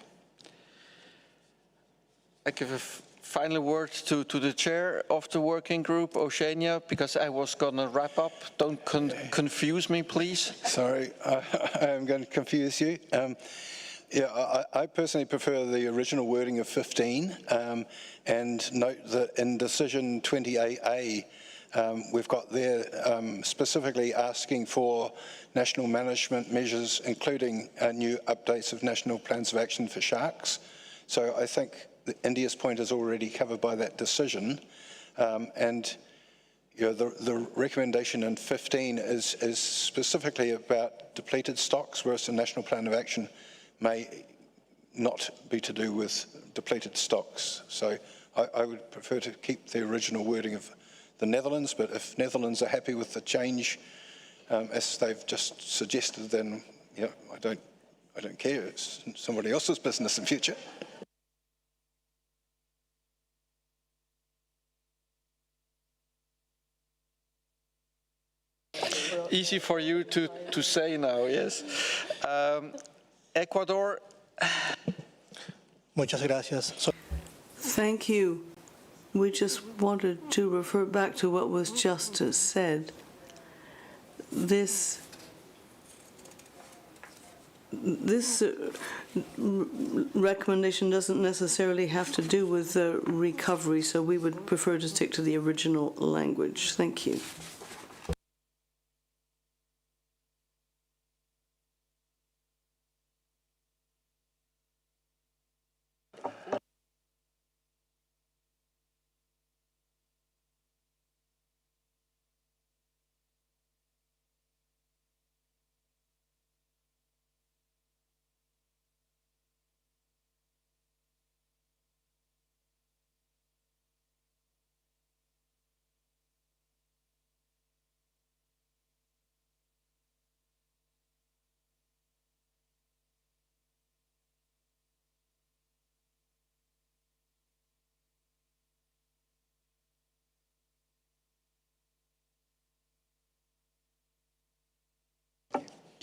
Speaker 1: I give a final word to the chair of the working group, Oceania, because I was going to wrap up. Don't confuse me, please.
Speaker 8: Sorry, I am going to confuse you. I personally prefer the original wording of 15, and note that in decision 20AA, we've got there specifically asking for national management measures, including new updates of national plans of action for sharks. So I think India's point is already covered by that decision, and the recommendation in 15 is specifically about depleted stocks, whereas the national plan of action may not be to do with depleted stocks. So I would prefer to keep the original wording of the Netherlands, but if Netherlands are happy with the change as they've just suggested, then I don't care. It's somebody else's business in future.
Speaker 1: Easy for you to say now, yes. Ecuador.
Speaker 20: Muchas gracias.
Speaker 6: Thank you. We just wanted to refer back to what was just said. This recommendation doesn't necessarily have to do with the recovery, so we would prefer to stick to the original language. Thank you.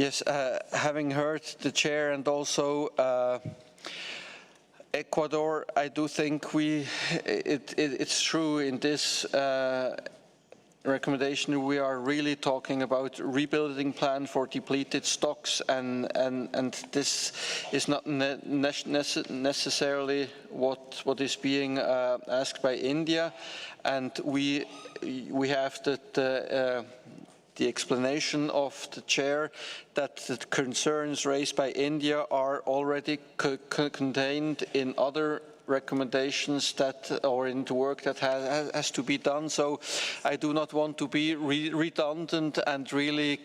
Speaker 1: Yes, having heard the chair and also Ecuador, I do think it's true in this recommendation we are really talking about rebuilding plan for depleted stocks, and this is not necessarily what is being asked by India, and we have the explanation of the chair that the concerns raised by India are already contained in other recommendations that, or in the work that has to be done. So I do not want to be redundant and really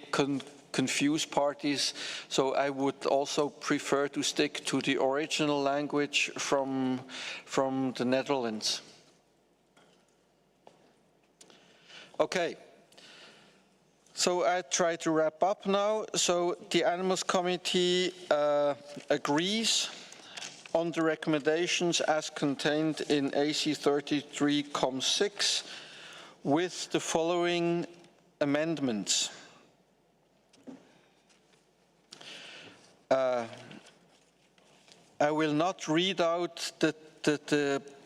Speaker 1: confuse parties. So I would also prefer to stick to the original language from the Netherlands. Okay. So I try to wrap up now. So the Animals Committee agrees on the recommendations as contained in AC 33.6 with the following amendments. I will not read out the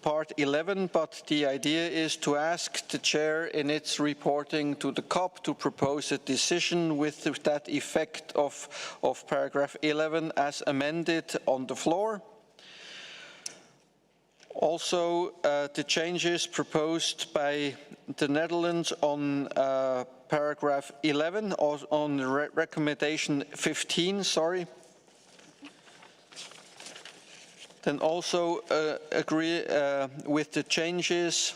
Speaker 1: part 11, but the idea is to ask the chair in its reporting to the COP to propose a decision with that effect of paragraph 11 as amended on the floor. Also, the changes proposed by the Netherlands on paragraph 11, or on recommendation 15, sorry. Then also agree with the changes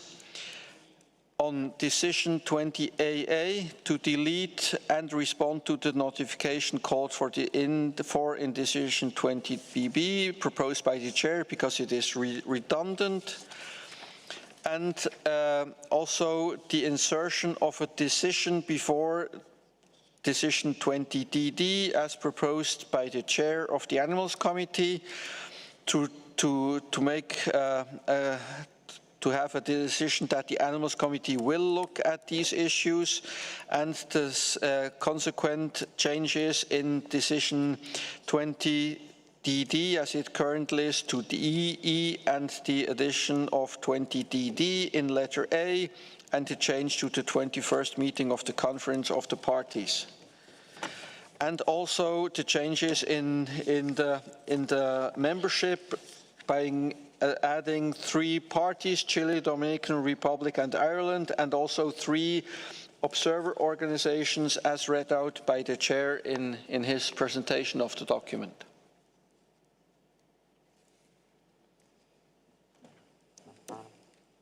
Speaker 1: on decision 20AA to delete and respond to the notification called for in decision 20BB proposed by the chair because it is redundant. And also the insertion of a decision before decision 20DD as proposed by the chair of the Animals Committee to have a decision that the Animals Committee will look at these issues, and the consequent changes in decision 20DD as it currently is to DE and the addition of 20DD in letter A and the change to the 21st meeting of the Conference of the Parties. And also the changes in the membership by adding 3 parties, Chile, Dominican Republic and Ireland, and also 3 observer organizations as read out by the chair in his presentation of the document.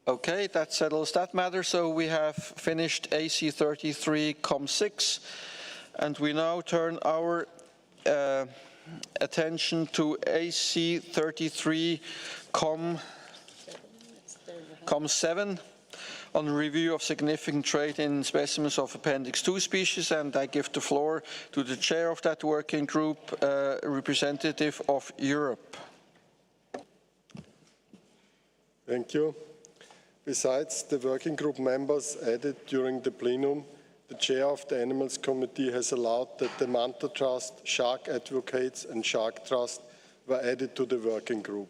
Speaker 1: Okay, that settles that matter. So we have finished AC 33.6. And we now turn our attention to AC 33.7 on review of significant trade in specimens of Appendix 2 species, and I give the floor to the chair of that working group, representative of Europe.
Speaker 12: Thank you. Besides the working group members added during the plenum, the chair of the Animals Committee has allowed that the Manta Trust, Shark Advocates and Shark Trust were added to the working group.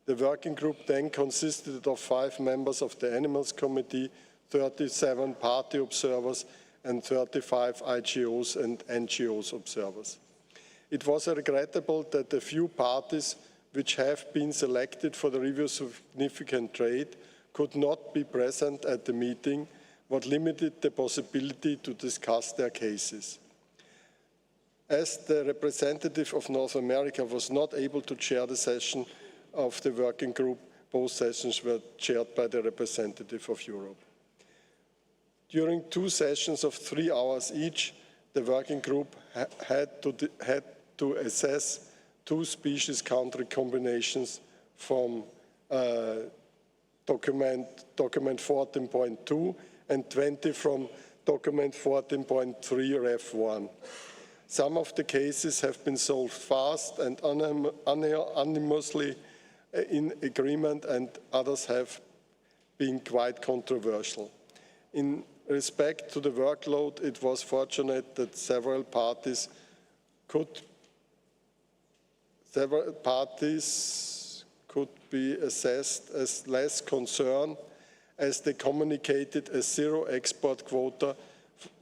Speaker 12: The working group then consisted of 5 members of the Animals Committee, 37 party observers and 35 IGOs and NGOs observers. It was regrettable that a few parties which have been selected for the review of significant trade could not be present at the meeting, what limited the possibility to discuss their cases. As the representative of North America was not able to chair the session of the working group, both sessions were chaired by the representative of Europe. During 2 sessions of 3 hours each, the working group had to assess 2 species country combinations from document 14.2 and 20 from document 14.3 Ref 1. Some of the cases have been solved fast and unanimously in agreement, and others have been quite controversial. In respect to the workload, it was fortunate that several parties several parties could be assessed as less concerned as they communicated a zero export quota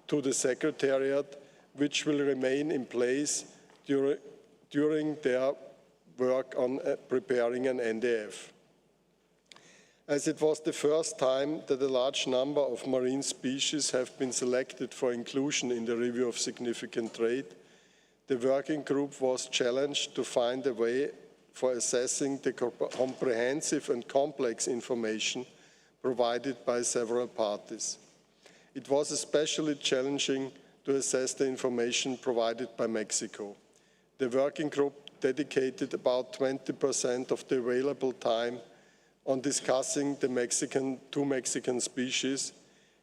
Speaker 12: to the Secretariat, which will remain in place during their work on preparing an NDF. As it was the first time that a large number of marine species have been selected for inclusion in the review of significant trade, the working group was challenged to find a way for assessing the comprehensive and complex information provided by several parties. It was especially challenging to assess the information provided by Mexico. The working group dedicated about 20% of the available time on discussing the two Mexican species,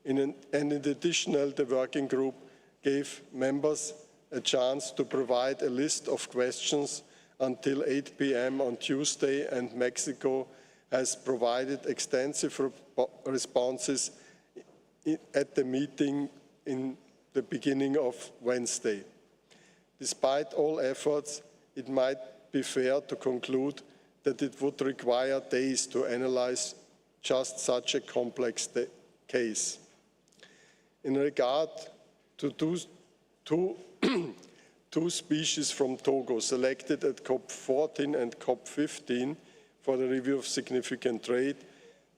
Speaker 12: and in addition, the working group gave members a chance to provide a list of questions until 8 p.m. on Tuesday, and Mexico has provided extensive responses at the meeting in the beginning of Wednesday. Despite all efforts, it might be fair to conclude that it would require days to analyze just such a complex case. In regard to two species from Togo selected at COP14 and COP15 for the review of significant trade,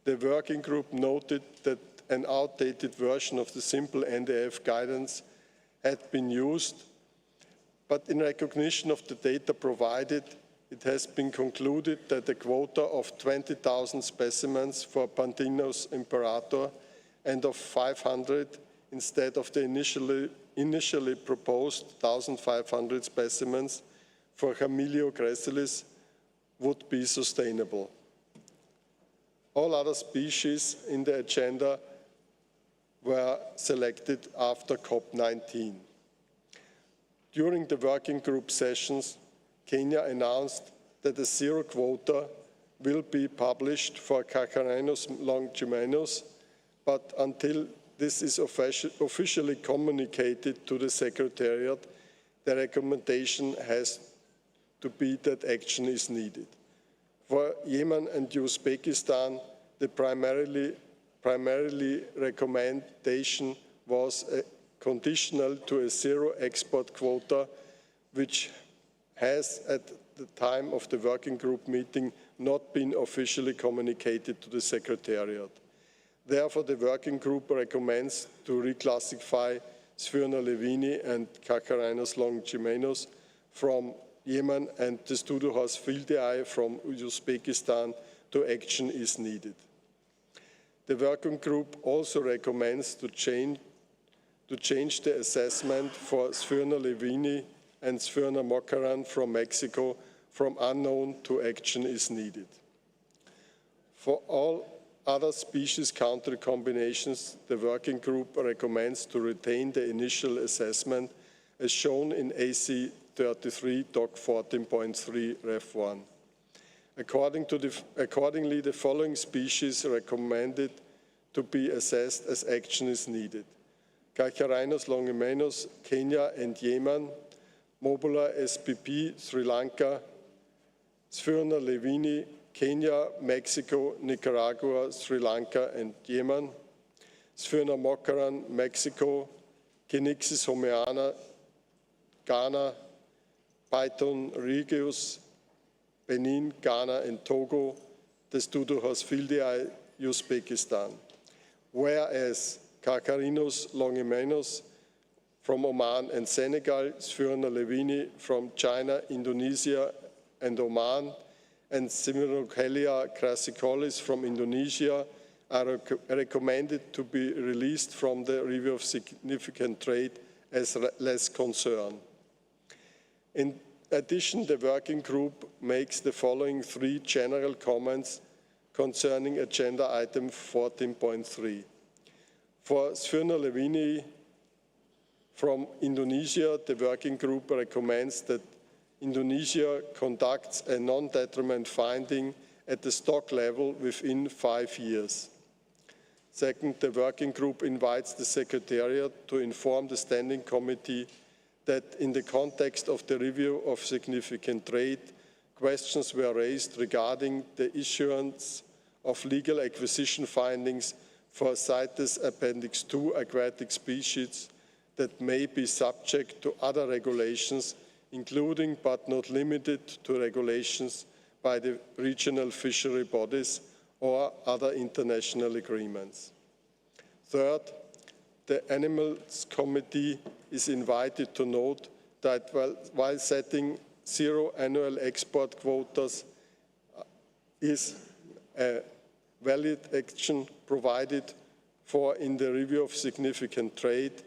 Speaker 12: the working group noted that an outdated version of the simple NDF guidance had been used, but in recognition of the data provided, it has been concluded that a quota of 20,000 specimens for Pandinus imperator and of 500 instead of the initially proposed 1,500 specimens for Chameleon gracilis would be sustainable. All other species in the agenda were selected after COP19. During the working group sessions, Kenya announced that a zero quota will be published for Cacharhinus longimanus, but until this is officially communicated to the Secretariat, the recommendation has to be that action is needed. For Yemen and Uzbekistan, the primarily recommendation was conditional to a zero export quota, which has, at the time of the working group meeting, not been officially communicated to the Secretariat. Therefore, the working group recommends to reclassify Sphyrna levini and Cacharhinus longimanus from Yemen and the Studehouse fieldii from Uzbekistan to action is needed. The working group also recommends to change the assessment for Sphyrna levini and Sphyrna mocaran from Mexico from unknown to action is needed. For all other species country combinations, the working group recommends to retain the initial assessment as shown in AC 33 Doc 14.3 Ref 1. Accordingly, the following species recommended to be assessed as action is needed: Cacharhinus longimanus, Kenya and Yemen; Mobula spp, Sri Lanka; Sphyrna levini, Kenya, Mexico, Nicaragua, Sri Lanka and Yemen; Sphyrna mocaran, Mexico; Kinixis homeana, Ghana; Python regius, Benin, Ghana and Togo; the Studehouse fieldii, Uzbekistan. Whereas Cacharhinus longimanus from Oman and Senegal, Sphyrna levini from China, Indonesia and Oman, and Siminocalia crassicolis from Indonesia are recommended to be released from the review of significant trade as less concern. In addition, the working group makes the following three general comments concerning agenda item 14.3. For Sphyrna levini from Indonesia, the working group recommends that Indonesia conducts a non-detriment finding at the stock level within 5 years. Second, the working group invites the Secretariat to inform the Standing Committee that in the context of the review of significant trade, questions were raised regarding the issuance of legal acquisition findings for CITES Appendix 2 aquatic species that may be subject to other regulations, including but not limited to regulations by the regional fishery bodies or other international agreements. Third, the Animals Committee is invited to note that while setting 0 annual export quotas is a valid action provided for in the review of significant trade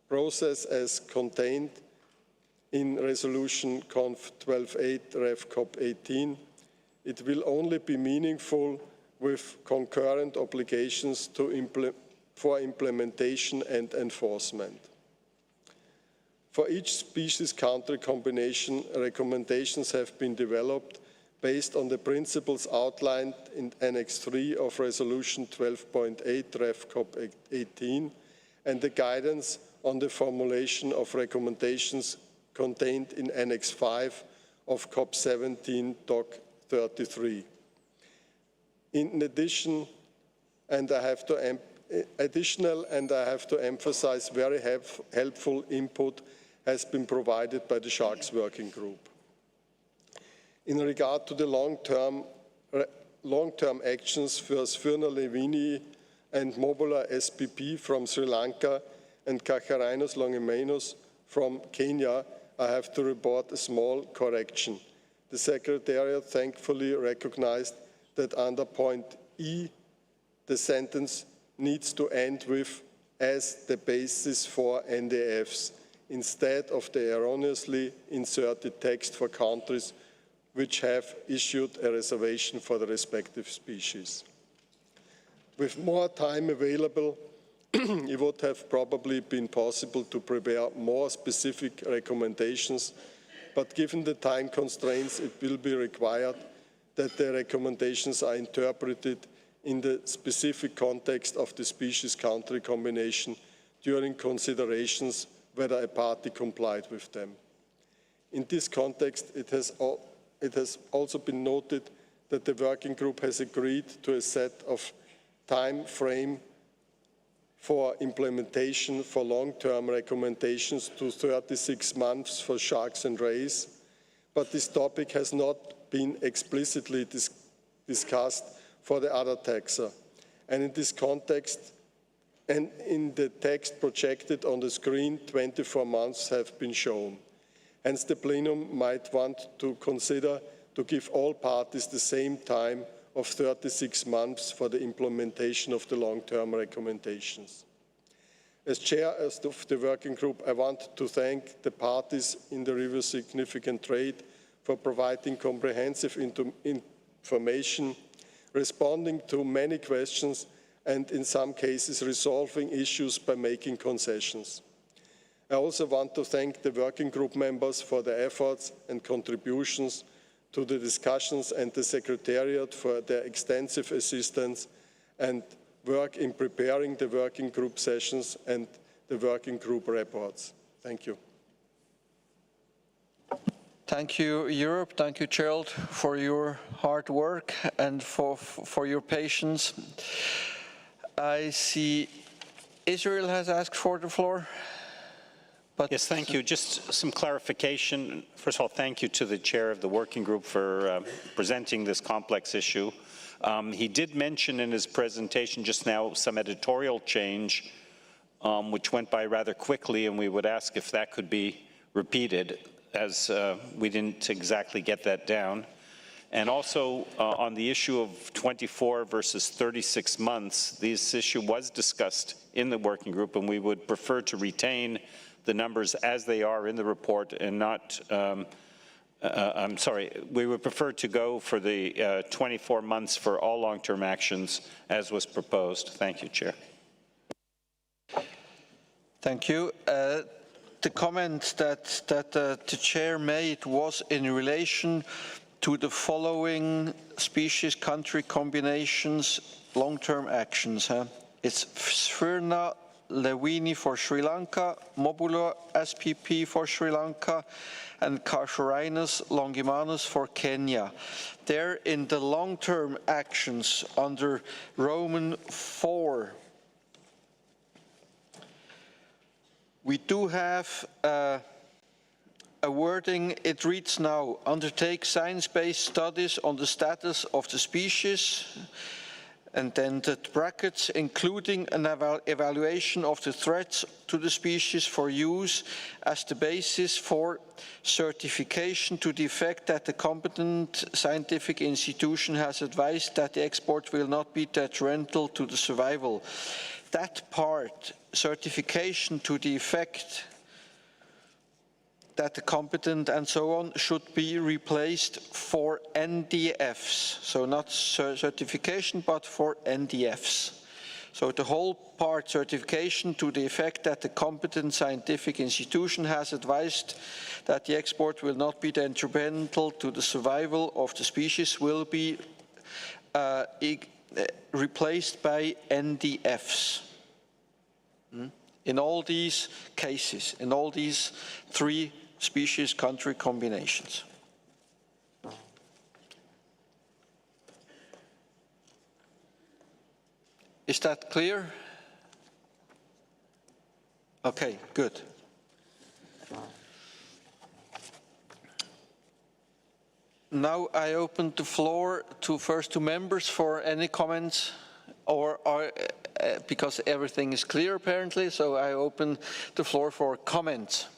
Speaker 12: process as contained in Resolution Conf 12.8 Rev COP 18, it will only be meaningful with concurrent obligations for implementation and enforcement. For each species country combination, recommendations have been developed based on the principles outlined in Annex 3 of Resolution 12.8 Rev COP 18 and the guidance on the formulation of recommendations contained in Annex 5 of COP 17 Doc 33. In addition, and I have to emphasize, very helpful input has been provided by the Sharks Working Group. In regard to the long-term actions for Sphyrna levini and Mobola spp from Sri Lanka and Cacharhinus longimanus from Kenya, I have to report a small correction. The Secretariat thankfully recognized that under point E, the sentence needs to end with "as the basis for NDFs" instead of the erroneously inserted text for countries which have issued a reservation for the respective species. With more time available, it would have probably been possible to prepare more specific recommendations, but given the time constraints, it will be required that the recommendations are interpreted in the specific context of the species country combination during considerations whether a party complied with them. In this context, it has also been noted that the working group has agreed to a set of time frame for implementation for long-term recommendations to 36 months for sharks and rays, but this topic has not been explicitly discussed for the other taxa. And in this context, and in the text projected on the screen, 24 months have been shown. Hence, the plenum might want to consider to give all parties the same time of 36 months for the implementation of the long-term recommendations. As chair of the working group, I want to thank the parties in the review significant trade for providing comprehensive information, responding to many questions, and in some cases resolving issues by making concessions. I also want to thank the working group members for their efforts and contributions to the discussions and the Secretariat for their extensive assistance and work in preparing the working group sessions and the working group reports. Thank you.
Speaker 1: Thank you, Europe. Thank you, Gerald, for your hard work and for your patience. I see Israel has asked for the floor. But
Speaker 7: yes, thank you. Just some clarification. First of all, thank you to the chair of the working group for presenting this complex issue. He did mention in his presentation just now some editorial change, which went by rather quickly, and we would ask if that could be repeated, as we didn't exactly get that down. And also on the issue of 24 versus 36 months, this issue was discussed in the working group, and we would prefer to retain the numbers as they are in the report and not, we would prefer to go for the 24 months for all long-term actions as was proposed. Thank you, Chair.
Speaker 1: Thank you. The comment that the chair made was in relation to the following species country combinations long-term actions. It's Sphyrna Lewini for Sri Lanka, Mobulo SPP for Sri Lanka, and Carshorinus longimanus for Kenya. They're in the long-term actions under Roman 4. We do have a wording. It reads now, undertake science-based studies on the status of the species, and then the brackets, including an evaluation of the threats to the species for use as the basis for certification to the effect that the competent scientific institution has advised that the export will not be detrimental to the survival. That part, certification to the effect that the competent and so on, should be replaced for NDFs. So not certification, but for NDFs. So the whole part, certification to the effect that the competent scientific institution has advised that the export will not be detrimental to the survival of the species, will be replaced by NDFs. In all these cases, in all these 3 species country combinations. Is that clear? Okay, good. Now I open the floor first to members for any comments, or because everything is clear apparently, so I open the floor for comments.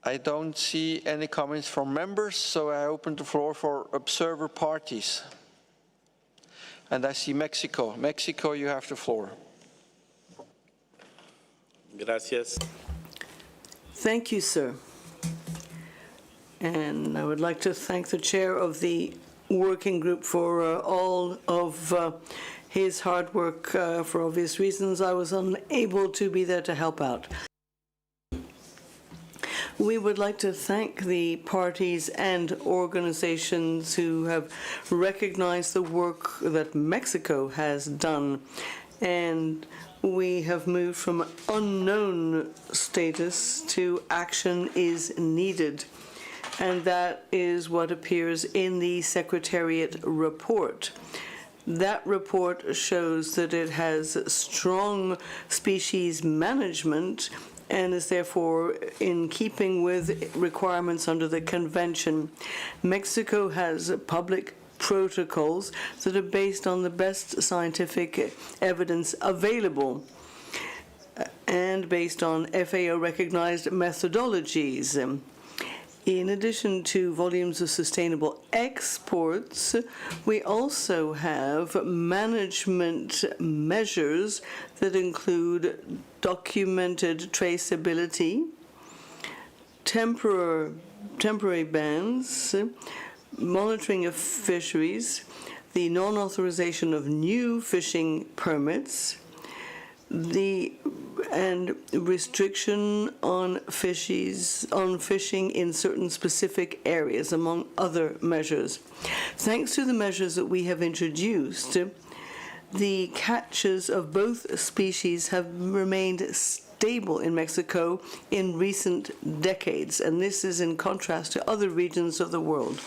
Speaker 1: I don't see any comments from members, so I open the floor for observer parties. And I see Mexico. Mexico, you have the floor.
Speaker 17: Gracias.
Speaker 6: Thank you, sir. And I would like to thank the chair of the working group for all of his hard work. For obvious reasons, I was unable to be there to help out. We would like to thank the parties and organizations who have recognized the work that Mexico has done. And we have moved from unknown status to action is needed. And that is what appears in the Secretariat report. That report shows that it has strong species management and is therefore in keeping with requirements under the convention. Mexico has public protocols that are based on the best scientific evidence available and based on FAO-recognized methodologies. In addition to volumes of sustainable exports, we also have management measures that include documented traceability, temporary bans, monitoring of fisheries, the non-authorization of new fishing permits, and restriction on fishing in certain specific areas, among other measures. Thanks to the measures that we have introduced, the catches of both species have remained stable in Mexico in recent decades, and this is in contrast to other regions of the world.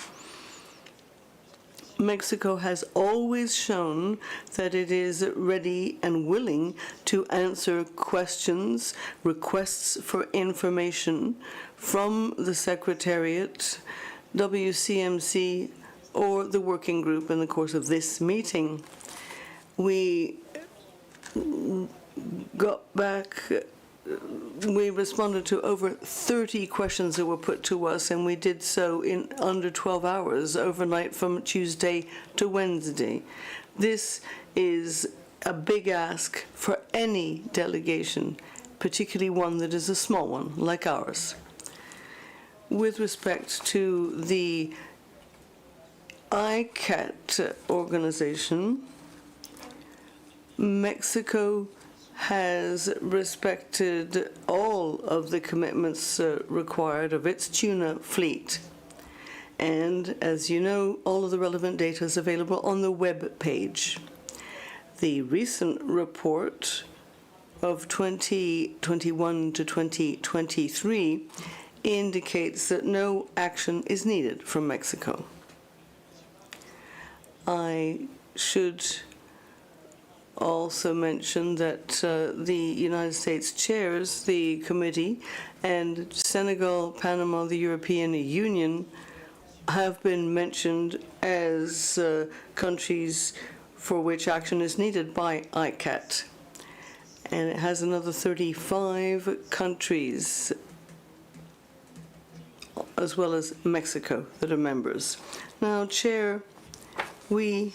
Speaker 6: Mexico has always shown that it is ready and willing to answer questions, requests for information from the Secretariat, WCMC, or the working group in the course of this meeting. We responded to over 30 questions that were put to us, and we did so in under 12 hours overnight from Tuesday to Wednesday. This is a big ask for any delegation, particularly one that is a small one like ours. With respect to the ICAT organization, Mexico has respected all of the commitments required of its tuna fleet. And as you know, all of the relevant data is available on the web page. The recent report of 2021 to 2023 indicates that no action is needed from Mexico. I should also mention that the United States chairs the committee, and Senegal, Panama, the European Union have been mentioned as countries for which action is needed by ICAT. And it has another 35 countries, as well as Mexico, that are members. Now, Chair, we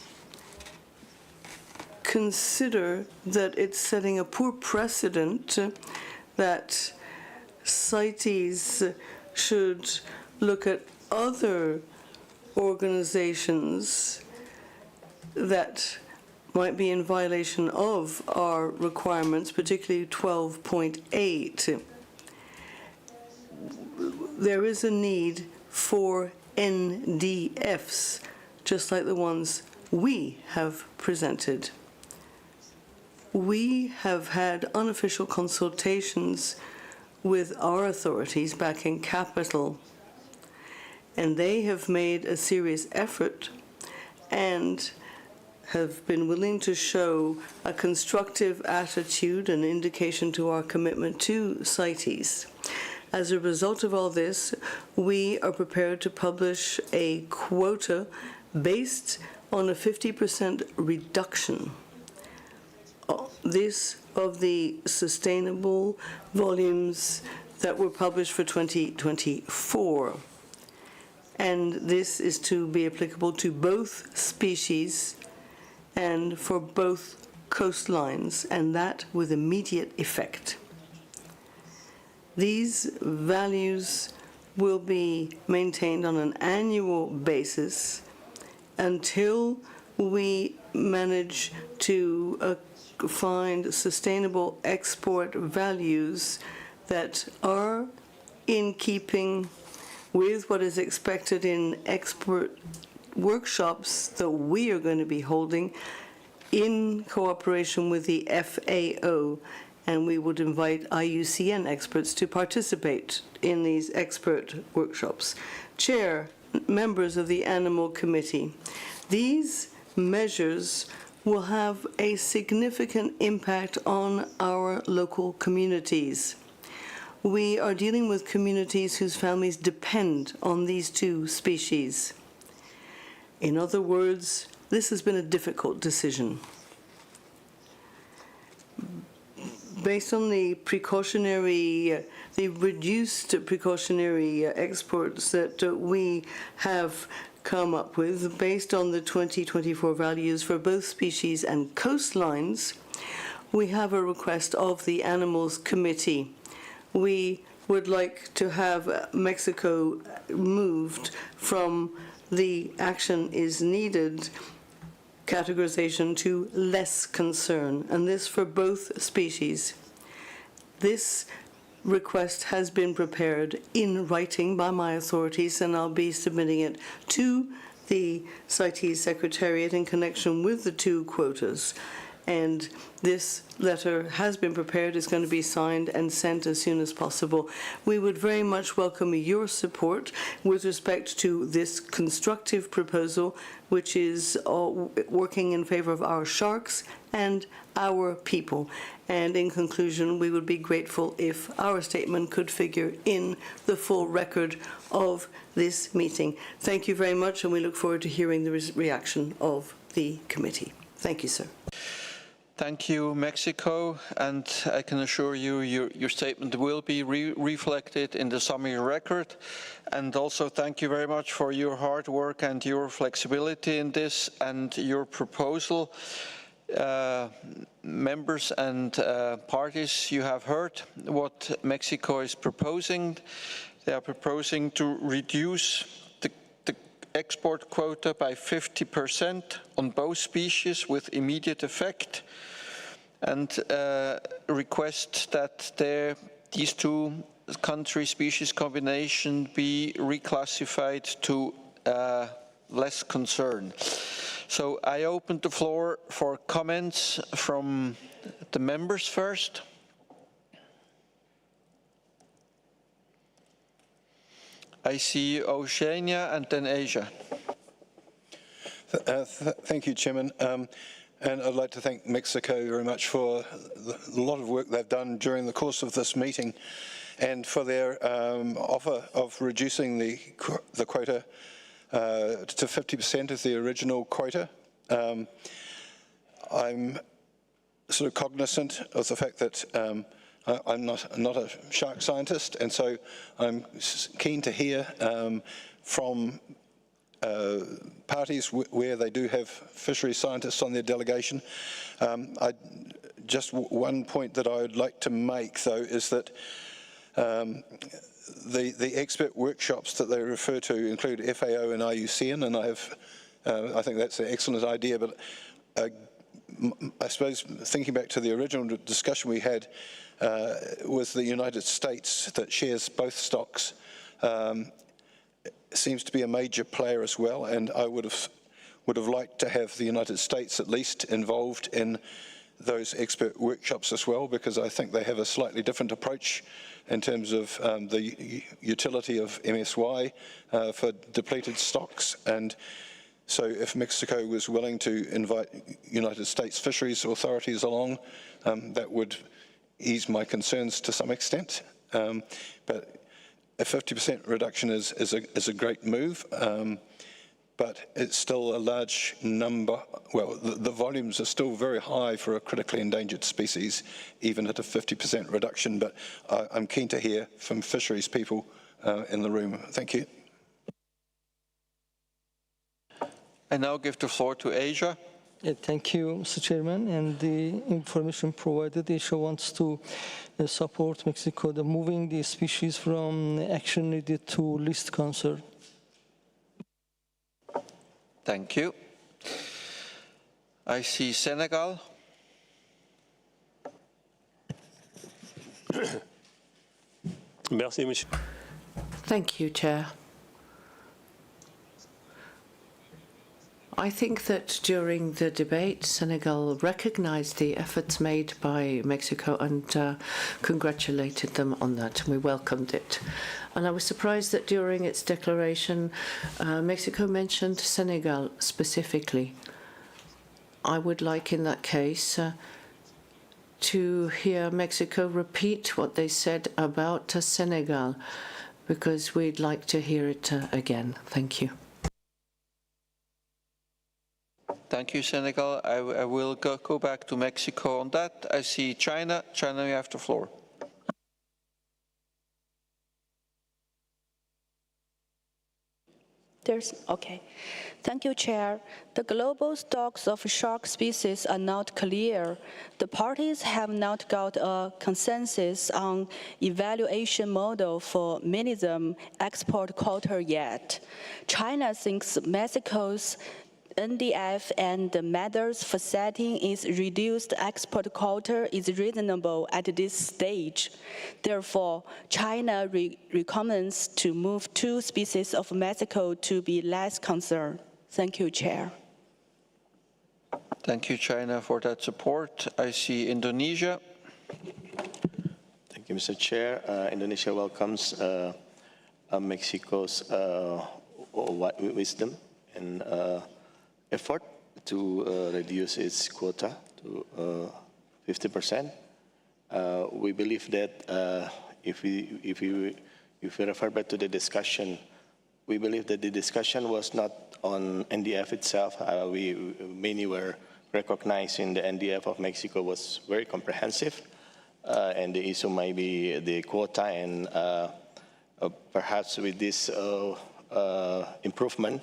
Speaker 6: consider that it's setting a poor precedent that CITES should look at other organizations that might be in violation of our requirements, particularly 12.8. There is a need for NDFs, just like the ones we have presented. We have had unofficial consultations with our authorities back in Capital, and they have made a serious effort and have been willing to show a constructive attitude and indication to our commitment to CITES. As a result of all this, we are prepared to publish a quota based on a 50% reduction. This of the sustainable volumes that were published for 2024. And this is to be applicable to both species and for both coastlines, and that with immediate effect. These values will be maintained on an annual basis until we manage to find sustainable export values that are in keeping with what is expected in export workshops that we are going to be holding in cooperation with the FAO, and we would invite IUCN experts to participate in these expert workshops. Chair, members of the Animal Committee, these measures will have a significant impact on our local communities. We are dealing with communities whose families depend on these two species. In other words, this has been a difficult decision. Based on the reduced precautionary exports that we have come up with, based on the 2024 values for both species and coastlines, we have a request of the Animals Committee. We would like to have Mexico moved from the action is needed categorization to less concern, and this for both species. This request has been prepared in writing by my authorities, and I'll be submitting it to the CITES Secretariat in connection with the two quotas. And this letter has been prepared, is going to be signed and sent as soon as possible. We would very much welcome your support with respect to this constructive proposal, which is working in favor of our sharks and our people. And in conclusion, we would be grateful if our statement could figure in the full record of this meeting. Thank you very much, and we look forward to hearing the reaction of the committee. Thank you, sir.
Speaker 1: Thank you, Mexico, and I can assure you your statement will be reflected in the summary record. And also thank you very much for your hard work and your flexibility in this and your proposal. Members and parties, you have heard what Mexico is proposing. They are proposing to reduce the export quota by 50% on both species with immediate effect, and request that these two country species combination be reclassified to less concern. So I open the floor for comments from the members first. I see Oceania and then Asia.
Speaker 8: Thank you, Chairman. And I'd like to thank Mexico very much for a lot of work they've done during the course of this meeting and for their offer of reducing the quota to 50% of the original quota. I'm sort of cognizant of the fact that I'm not a shark scientist, and so I'm keen to hear from parties where they do have fisheries scientists on their delegation. Just one point that I would like to make, though, is that the expert workshops that they refer to include FAO and IUCN, and I think that's an excellent idea, but I suppose thinking back to the original discussion we had with the United States that shares both stocks, seems to be a major player as well, and I would have liked to have the United States at least involved in those expert workshops as well, because I think they have a slightly different approach in terms of the utility of MSY for depleted stocks. And so if Mexico was willing to invite United States fisheries authorities along, that would ease my concerns to some extent. But a 50% reduction is a great move, but it's still a large number. Well, the volumes are still very high for a critically endangered species, even at a 50% reduction, but I'm keen to hear from fisheries people in the room. Thank you.
Speaker 1: I now give the floor to Asia.
Speaker 20: Thank you, Mr. Chairman. And the information provided, Asia wants to support Mexico, moving the species from action needed to least concern.
Speaker 1: Thank you. I see Senegal.
Speaker 21: Merci, monsieur.
Speaker 16: Thank you, Chair. I think that during the debate, Senegal recognized the efforts made by Mexico and congratulated them on that, and we welcomed it. And I was surprised that during its declaration, Mexico mentioned Senegal specifically. I would like, in that case, to hear Mexico repeat what they said about Senegal, because we'd like to hear it again. Thank you.
Speaker 1: Thank you, Senegal. I will go back to Mexico on that. I see China. China, you have the floor.
Speaker 22: Okay. Thank you, Chair. The global stocks of shark species are not clear. The parties have not got a consensus on evaluation model for minimum export quota yet. China thinks Mexico's NDF and the methods for setting its reduced export quota is reasonable at this stage. Therefore, China recommends to move 2 species of Mexico to be less concerned. Thank you, Chair.
Speaker 1: Thank you, China, for that support. I see Indonesia.
Speaker 23: Thank you, Mr. Chair. Indonesia welcomes Mexico's wisdom and effort to reduce its quota to 50%. We believe that if we refer back to the discussion, we believe that the discussion was not on NDF itself. We many were recognizing the NDF of Mexico was very comprehensive, and the issue might be the quota, and perhaps with this improvement,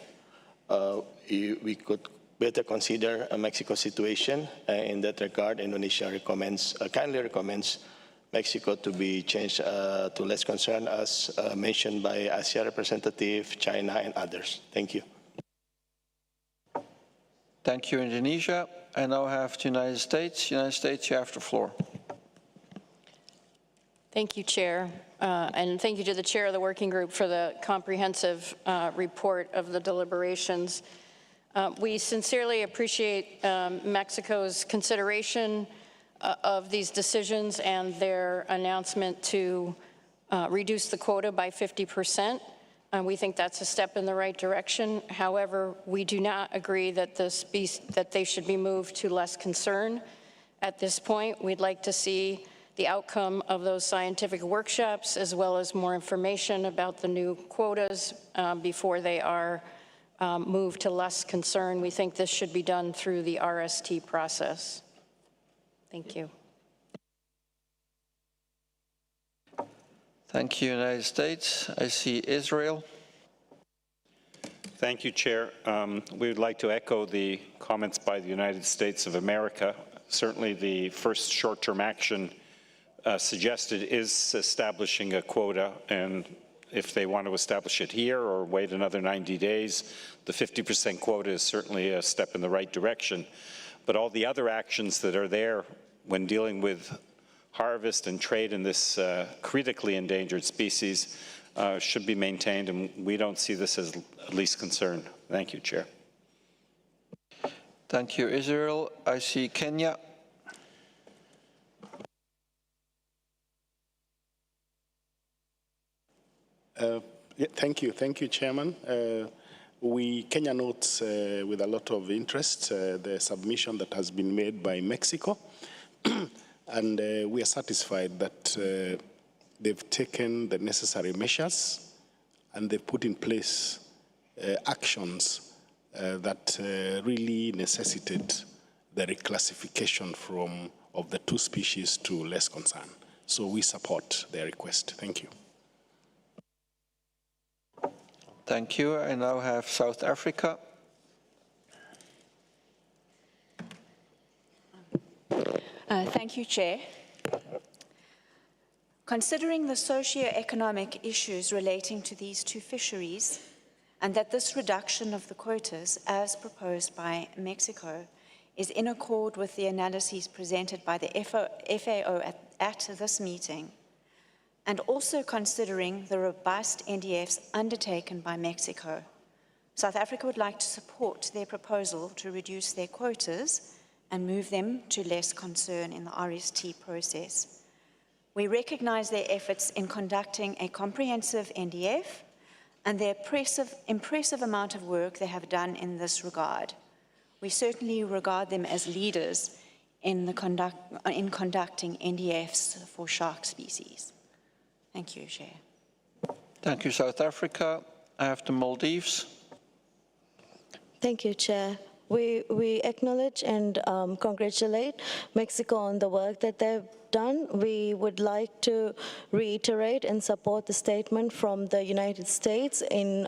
Speaker 23: we could better consider Mexico's situation. In that regard, Indonesia kindly recommends Mexico to be changed to less concern, as mentioned by ASEAN representative, China, and others. Thank you.
Speaker 1: Thank you, Indonesia. I now have the United States. United States, you have the floor.
Speaker 24: Thank you, Chair. And thank you to the Chair of the Working Group for the comprehensive report of the deliberations. We sincerely appreciate Mexico's consideration of these decisions and their announcement to reduce the quota by 50%. We think that's a step in the right direction. However, we do not agree that they should be moved to less concern. At this point, we'd like to see the outcome of those scientific workshops as well as more information about the new quotas before they are moved to less concern. We think this should be done through the RST process. Thank you.
Speaker 1: Thank you, United States. I see Israel.
Speaker 7: Thank you, Chair. We would like to echo the comments by the United States of America. Certainly the first short-term action suggested is establishing a quota, and if they want to establish it here or wait another 90 days, the 50% quota is certainly a step in the right direction. But all the other actions that are there when dealing with harvest and trade in this critically endangered species should be maintained, and we don't see this as least concern. Thank you, Chair.
Speaker 1: Thank you, Israel. I see Kenya.
Speaker 2: Thank you, Chairman. Kenya notes with a lot of interest the submission that has been made by Mexico. And we are satisfied that they've taken the necessary measures and they've put in place actions that really necessitate the reclassification of the two species to less concern. So we support their request. Thank you.
Speaker 1: Thank you. I now have South Africa.
Speaker 4: Thank you, Chair. Considering the socio-economic issues relating to these two fisheries, and that this reduction of the quotas, as proposed by Mexico, is in accord with the analyses presented by the FAO at this meeting, and also considering the robust NDFs undertaken by Mexico, South Africa would like to support their proposal to reduce their quotas and move them to less concern in the RST process. We recognize their efforts in conducting a comprehensive NDF and the impressive amount of work they have done in this regard. We certainly regard them as leaders in conducting NDFs for shark species. Thank you, Chair.
Speaker 1: Thank you, South Africa. I have the Maldives.
Speaker 5: Thank you, Chair. We acknowledge and congratulate Mexico on the work that they've done. We would like to reiterate and support the statement from the United States in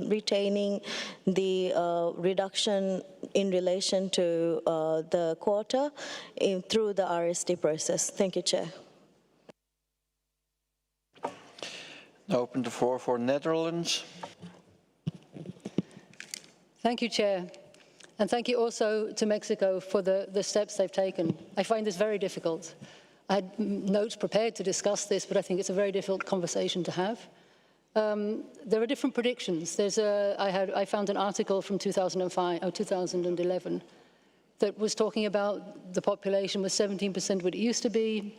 Speaker 5: retaining the reduction in relation to the quota through the RST process. Thank you, Chair.
Speaker 1: Now open the floor for Netherlands.
Speaker 9: Thank you, Chair. And thank you also to Mexico for the steps they've taken. I find this very difficult. I had notes prepared to discuss this, but I think it's a very difficult conversation to have. There are different predictions. I found an article from 2011 that was talking about the population was 17% what it used to be,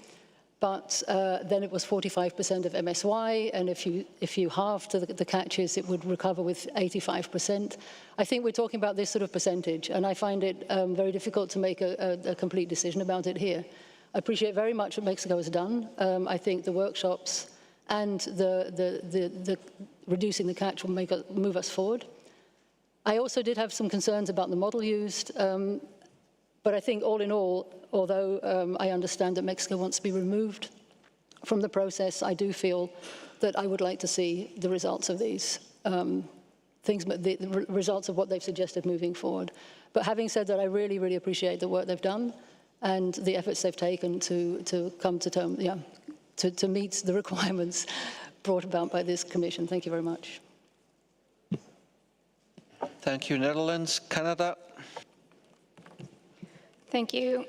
Speaker 9: but then it was 45% of MSY, and if you halved the catches, it would recover with 85%. I think we're talking about this sort of percentage, and I find it very difficult to make a complete decision about it here. I appreciate very much what Mexico has done. I think the workshops and the reducing the catch will move us forward. I also did have some concerns about the model used, but I think all in all, although I understand that Mexico wants to be removed from the process, I do feel that I would like to see the results of these things, the results of what they've suggested moving forward. But having said that, I really, really appreciate the work they've done and the efforts they've taken to come to terms, to meet the requirements brought about by this commission. Thank you very much.
Speaker 1: Thank you, Netherlands. Canada.
Speaker 3: Thank you,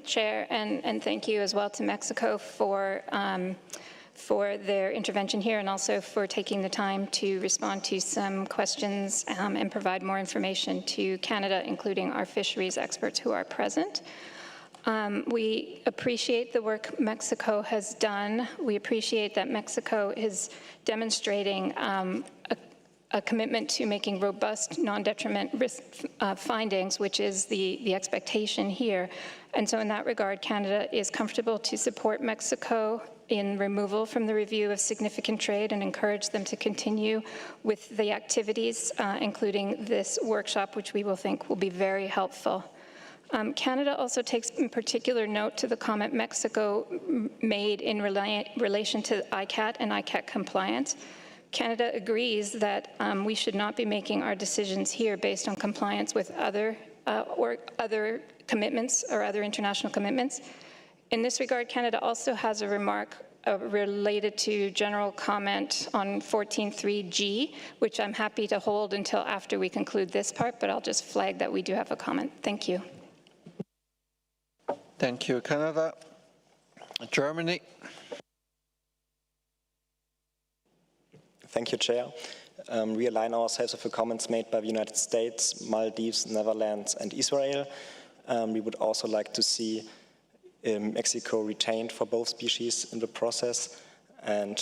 Speaker 3: Chair, and thank you as well to Mexico for for their intervention here and also for taking the time to respond to some questions and provide more information to Canada, including our fisheries experts who are present. We appreciate the work Mexico has done. We appreciate that Mexico is demonstrating a commitment to making robust, non-detriment risk findings, which is the expectation here. And so in that regard, Canada is comfortable to support Mexico in removal from the review of significant trade and encourage them to continue with the activities, including this workshop, which we will think will be very helpful. Canada also takes in particular note to the comment Mexico made in relation to ICCAT and ICCAT compliance. Canada agrees that we should not be making our decisions here based on compliance with other commitments or other international commitments. In this regard, Canada also has a remark related to general comment on 14.3G, which I'm happy to hold until after we conclude this part, but I'll just flag that we do have a comment. Thank you.
Speaker 1: Thank you, Canada. Germany.
Speaker 10: Thank you, Chair. We align ourselves with the comments made by the United States, Maldives, Netherlands, and Israel. We would also like to see Mexico retained for both species in the process, and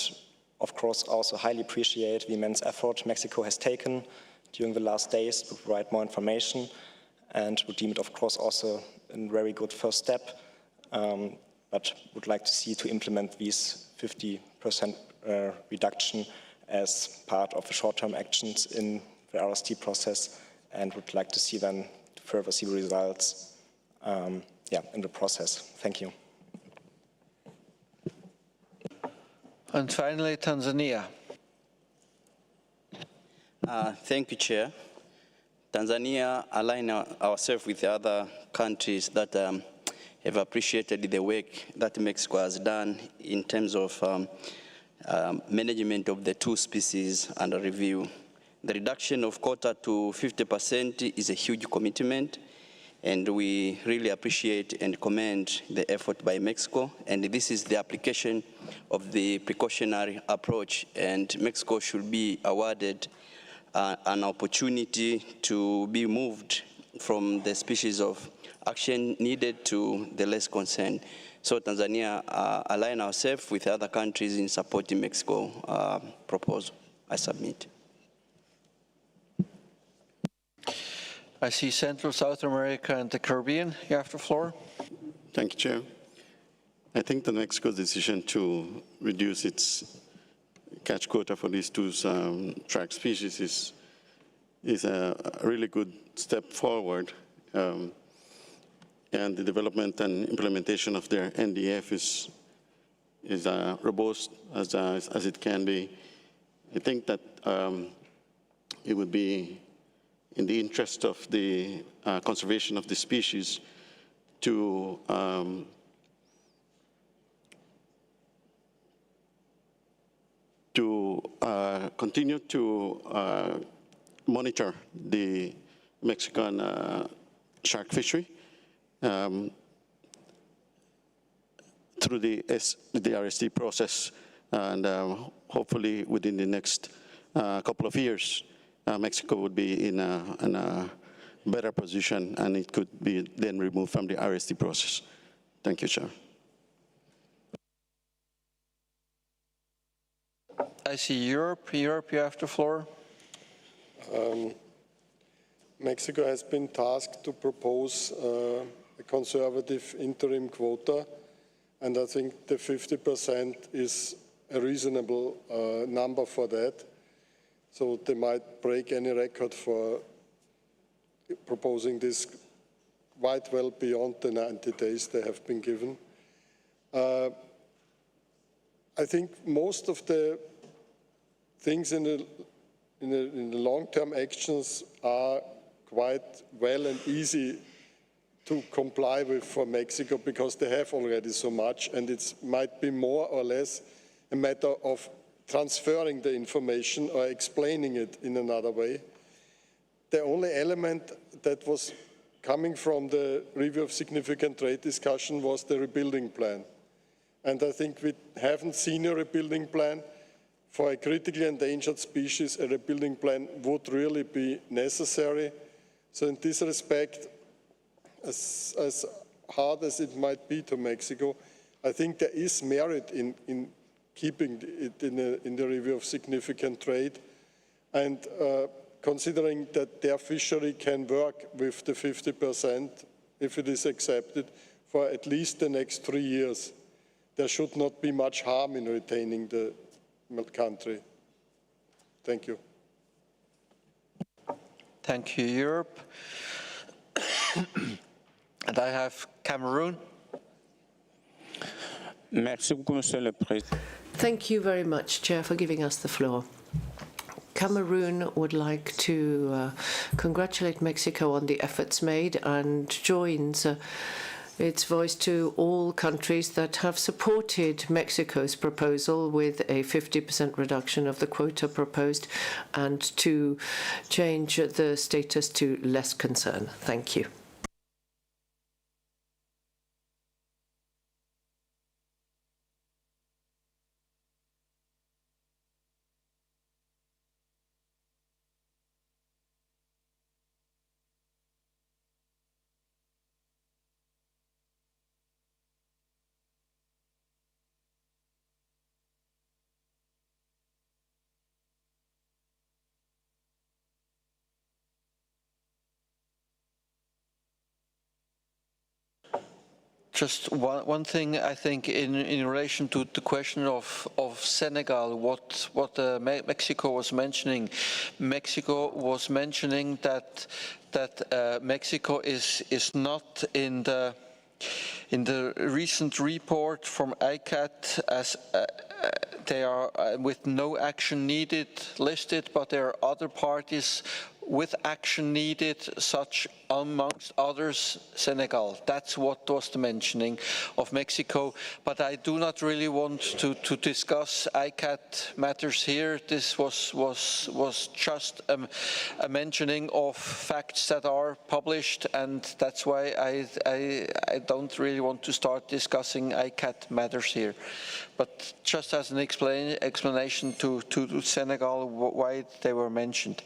Speaker 10: of course also highly appreciate the immense effort Mexico has taken during the last days to provide more information, and would deem it of course also a very good first step, but would like to see to implement these 50% reduction as part of the short-term actions in the RST process, and would like to see then further see the results in the process. Thank you.
Speaker 1: And finally, Tanzania.
Speaker 11: Thank you, Chair. Tanzania align ourselves with the other countries that have appreciated the work that Mexico has done in terms of management of the two species under review. The reduction of quota to 50% is a huge commitment, and we really appreciate and commend the effort by Mexico. And this is the application of the precautionary approach, and Mexico should be awarded an opportunity to be moved from the species of action needed to the less concerned. So Tanzania align ourselves with other countries in supporting Mexico proposal. I submit.
Speaker 1: I see Central, South America, and the Caribbean. You have the floor.
Speaker 13: Thank you, Chair. I think that Mexico's decision to reduce its catch quota for these two shark species is a really good step forward. And the development and implementation of their NDF is robust as it can be. I think that it would be in the interest of the conservation of the species to continue to monitor the Mexican shark fishery through the RST process, and hopefully within the next couple of years, Mexico would be in a better position, and it could be then removed from the RST process. Thank you, Chair.
Speaker 1: I see Europe. Europe, you have the floor.
Speaker 12: Mexico has been tasked to propose a conservative interim quota, and I think the 50% is a reasonable number for that. So they might break any record for proposing this quite well beyond the 90 days they have been given. I think most of the things in the long-term actions are quite well and easy to comply with for Mexico, because they have already so much, and it might be more or less a matter of transferring the information or explaining it in another way. The only element that was coming from the review of significant trade discussion was the rebuilding plan. And I think we haven't seen a rebuilding plan. For a critically endangered species, a rebuilding plan would really be necessary. So in this respect, as hard as it might be to Mexico, I think there is merit in keeping it in the review of significant trade. And considering that their fishery can work with the 50%, if it is accepted, for at least the next 3 years, there should not be much harm in retaining the country. Thank you.
Speaker 1: Thank you, Europe. And I have Cameroon.
Speaker 16: Thank you very much, Chair, for giving us the floor. Cameroon would like to congratulate Mexico on the efforts made and joins its voice to all countries that have supported Mexico's proposal with a 50% reduction of the quota proposed and to change the status to less concern. Thank you.
Speaker 1: Just one thing, I think, in relation to the question of Senegal, what Mexico was mentioning. Mexico was mentioning that Mexico is not in the recent report from ICAT as they are with no action needed listed, but there are other parties with action needed, such amongst others Senegal. That's what was the mentioning of Mexico. But I do not really want to discuss ICAT matters here. This was just a mentioning of facts that are published, and that's why I don't really want to start discussing ICAT matters here. But just as an explanation to Senegal, why they were mentioned.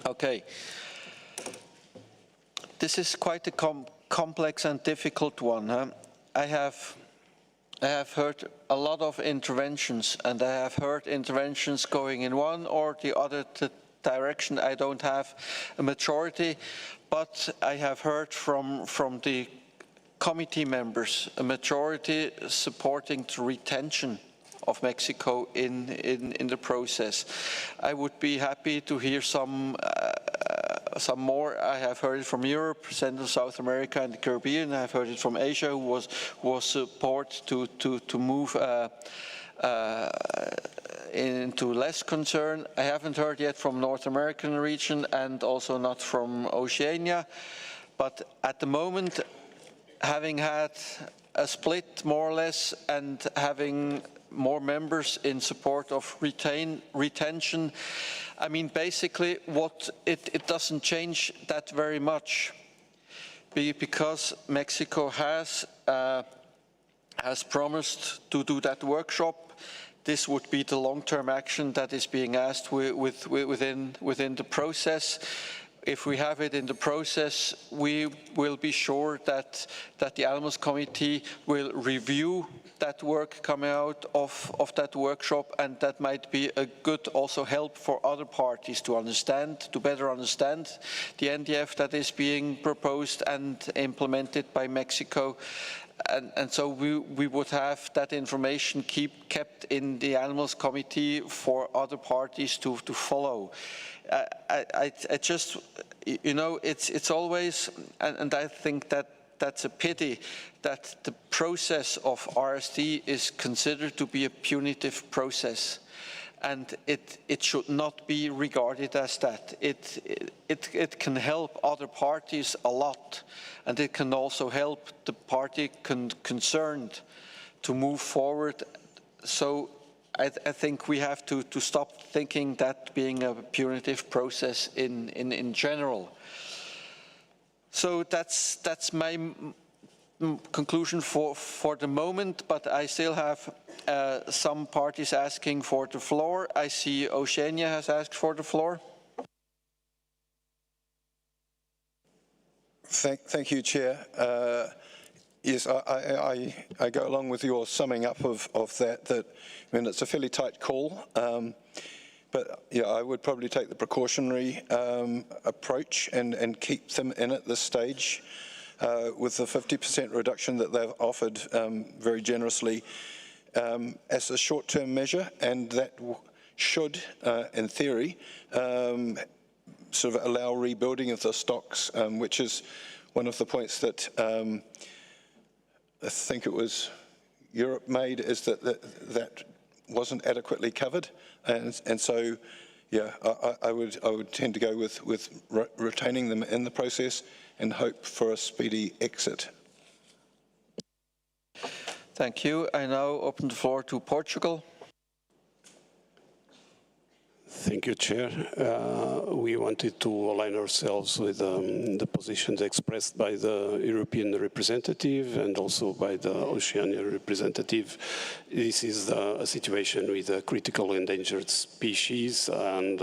Speaker 1: Okay. This is quite a complex and difficult one. Huh? I have heard a lot of interventions, and I have heard interventions going in one or the other direction. I don't have a majority, but I have heard from the committee members a majority supporting the retention of Mexico in the process. I would be happy to hear some more. I have heard it from Europe, Central South America, and the Caribbean. I have heard it from Asia, who was support to move into less concern. I haven't heard yet from North American region and also not from Oceania. But at the moment, having had a split more or less and having more members in support of retention, I mean, basically it doesn't change that very much, because Mexico has promised to do that workshop. This would be the long-term action that is being asked within the process. If we have it in the process, we will be sure that the Alamos Committee will review that work coming out of that workshop, and that might be a good also help for other parties to better understand the NDF that is being proposed and implemented by Mexico. And so we would have that information kept in the Animals Committee for other parties to follow. I just, you know, it's always, and I think that's a pity, that the process of RST is considered to be a punitive process. And it should not be regarded as that. It can help other parties a lot, and it can also help the party concerned to move forward. So I think we have to stop thinking that being a punitive process in general. So that's my conclusion for the moment, but I still have some parties asking for the floor. I see Oceania has asked for the floor.
Speaker 8: Thank you, Chair. Yes, I go along with your summing up of that, I mean, it's a fairly tight call, but yeah, I would probably take the precautionary approach and keep them in at this stage. With the 50% reduction that they've offered very generously as a short-term measure, and that should, in theory, sort of allow rebuilding of the stocks, which is one of the points that I think it was Europe made, is that wasn't adequately covered, and so yeah, I would tend to go with retaining them in the process and hope for a speedy exit.
Speaker 1: Thank you. I now open the floor to Portugal.
Speaker 21: Thank you, Chair. We wanted to align ourselves with the positions expressed by the European representative and also by the Oceania representative. This is a situation with a critical endangered species, and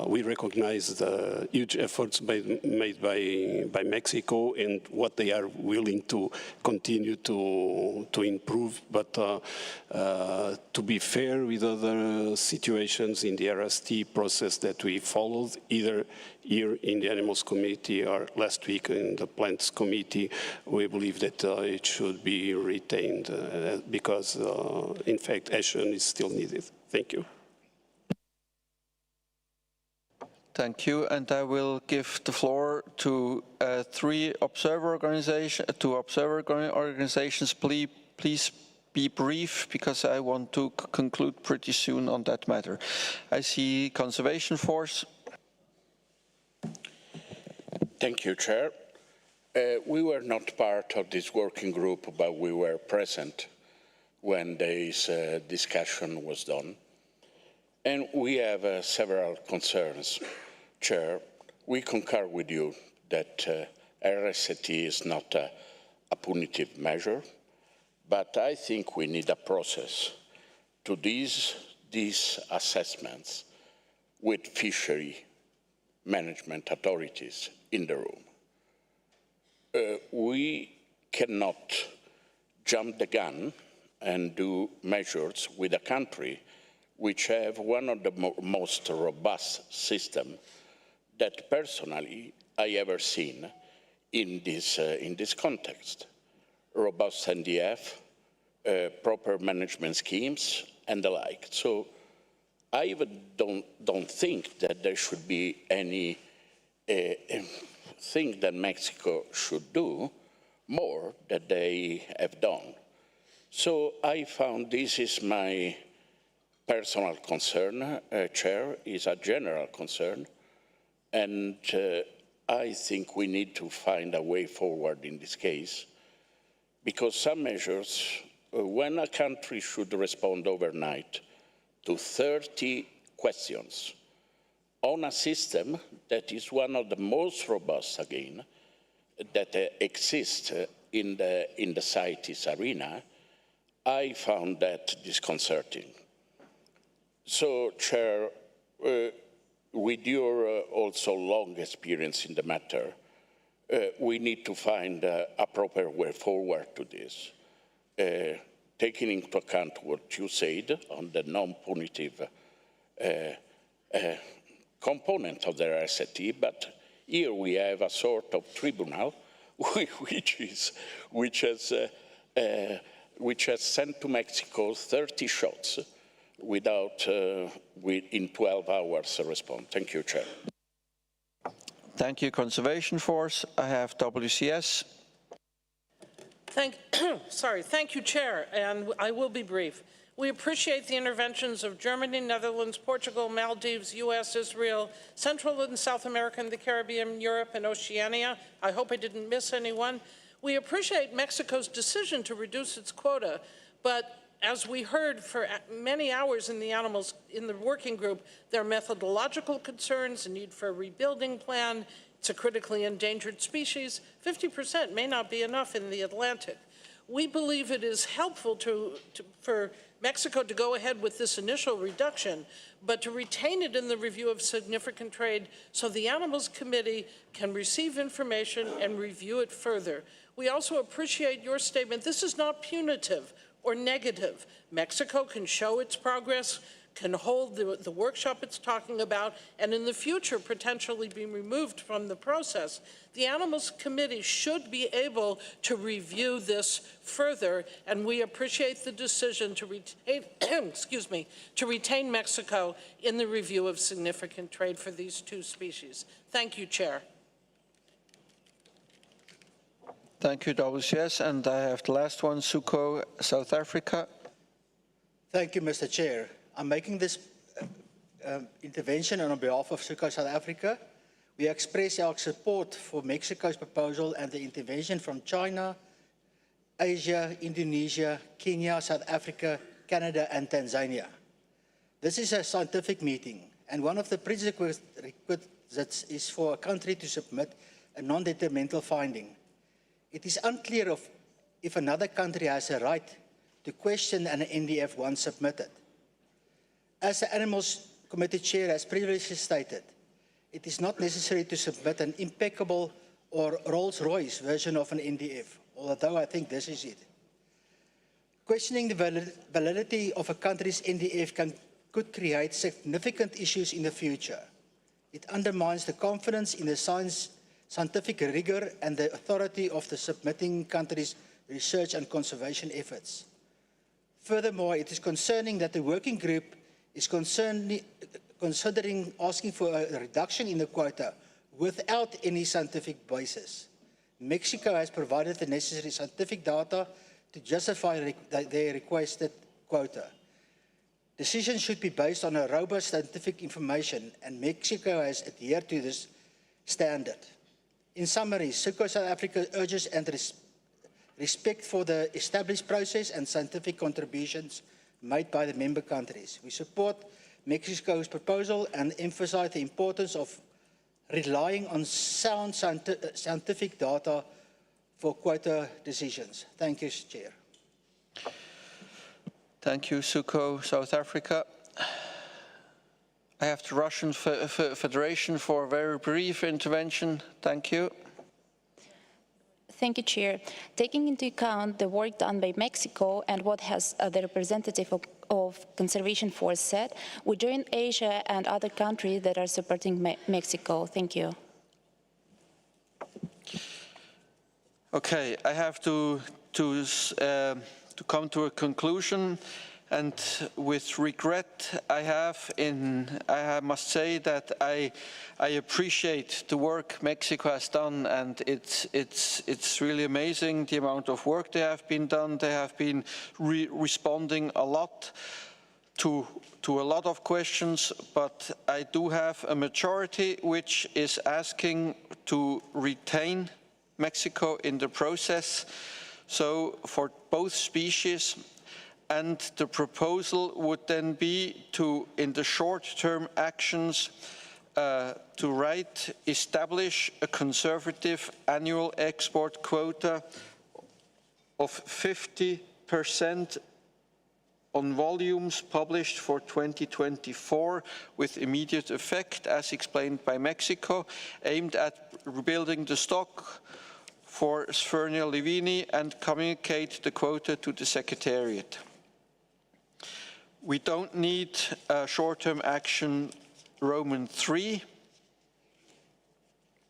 Speaker 21: we recognize the huge efforts made by Mexico and what they are willing to continue to improve. But to be fair with other situations in the RST process that we followed, either here in the Animals Committee or last week in the Plants Committee, we believe that it should be retained because, in fact, action is still needed. Thank you.
Speaker 1: Thank you, and I will give the floor to three observer organizations. Please be brief, because I want to conclude pretty soon on that matter. I see Conservation Force.
Speaker 14: Thank you, Chair. We were not part of this working group, but we were present when this discussion was done. And we have several concerns. Chair, we concur with you that RST is not a punitive measure, but I think we need a process to these assessments with fishery management authorities in the room. We cannot jump the gun and do measures with a country which have one of the most robust systems that personally I ever seen in this context. Robust NDF, proper management schemes, and the like. So I even don't think that there should be any thing that Mexico should do more that they have done. So I found this is my personal concern, Chair, is a general concern, and I think we need to find a way forward in this case, because some measures, when a country should respond overnight to 30 questions on a system that is one of the most robust, again, that exists in the CITES arena, I found that disconcerting. So, Chair, with your also long experience in the matter, we need to find a proper way forward to this, taking into account what you said on the non-punitive component of the RST, but here we have a sort of tribunal which has sent to Mexico 30 shots without, in 12 hours, a response. Thank you, Chair.
Speaker 1: Thank you, Conservation Force. I have WCS.
Speaker 15: Thank you, Chair, and I will be brief. We appreciate the interventions of Germany, Netherlands, Portugal, Maldives, US, Israel, Central and South America, and the Caribbean, Europe, and Oceania. I hope I didn't miss anyone. We appreciate Mexico's decision to reduce its quota, but as we heard for many hours in the working group, there are methodological concerns, a need for a rebuilding plan. It's a critically endangered species. 50% may not be enough in the Atlantic. We believe it is helpful for Mexico to go ahead with this initial reduction, but to retain it in the review of significant trade so the Animals Committee can receive information and review it further. We also appreciate your statement. This is not punitive or negative. Mexico can show its progress, can hold the workshop it's talking about, and in the future potentially be removed from the process. The Animals Committee should be able to review this further, and we appreciate the decision to retain, to retain Mexico in the review of significant trade for these two species. Thank you, Chair.
Speaker 1: Thank you, WCS. And I have the last one, Suko, South Africa.
Speaker 17: Thank you, Mr. Chair. I'm making this intervention on behalf of Suko, South Africa. We express our support for Mexico's proposal and the intervention from China, Asia, Indonesia, Kenya, South Africa, Canada, and Tanzania. This is a scientific meeting, and one of the prerequisites is for a country to submit a non-detrimental finding. It is unclear if another country has a right to question an NDF once submitted. As the Animals Committee Chair has previously stated, it is not necessary to submit an impeccable or Rolls-Royce version of an NDF, although I think this is it. Questioning the validity of a country's NDF could create significant issues in the future. It undermines the confidence in the scientific rigor and the authority of the submitting country's research and conservation efforts. Furthermore, it is concerning that the working group is considering asking for a reduction in the quota without any scientific basis. Mexico has provided the necessary scientific data to justify their requested quota. Decisions should be based on a robust scientific information, and Mexico has adhered to this standard. In summary, Suko South Africa urges respect for the established process and scientific contributions made by the member countries. We support Mexico's proposal and emphasize the importance of relying on sound scientific data for quota decisions. Thank you, Chair.
Speaker 1: Thank you, Suko, South Africa. I have the Russian Federation for a very brief intervention. Thank you.
Speaker 6: Thank you, Chair. Taking into account the work done by Mexico and what has the representative of Conservation Force said, we join Asia and other countries that are supporting Mexico. Thank you.
Speaker 1: Okay, I have to come to a conclusion, and with regret, I must say that I appreciate the work Mexico has done, and it's really amazing the amount of work they have been done. They have been responding a lot to a lot of questions, but I do have a majority which is asking to retain Mexico in the process, so for both species. And the proposal would then be to, in the short-term actions, to establish a conservative annual export quota of 50% on volumes published for 2024 with immediate effect, as explained by Mexico, aimed at rebuilding the stock for Sphyrnia livini and communicate the quota to the Secretariat. We don't need a short-term action Roman 3,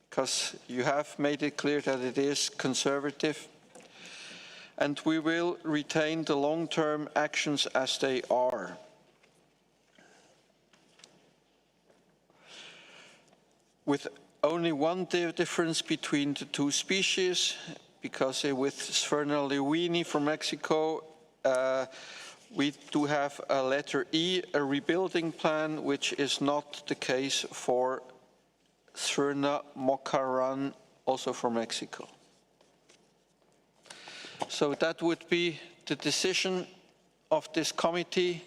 Speaker 1: because you have made it clear that it is conservative. And we will retain the long-term actions as they are. With only one difference between the two species, because with Sphyrnia livini from Mexico, we do have a letter E, a rebuilding plan, which is not the case for Sphyrnia mocaran, also from Mexico. So that would be the decision of this committee,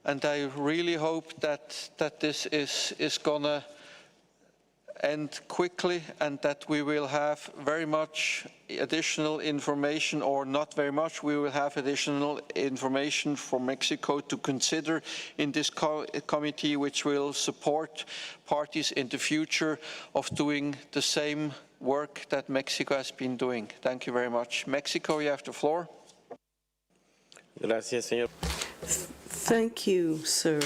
Speaker 1: and I really hope that this is gonna end quickly, and that we will have very much additional information, or not very much, we will have additional information from Mexico to consider in this committee, which will support parties in the future of doing the same work that Mexico has been doing. Thank you very much. Mexico, you have the floor.
Speaker 18: Gracias, señor.
Speaker 16: Thank you, sir.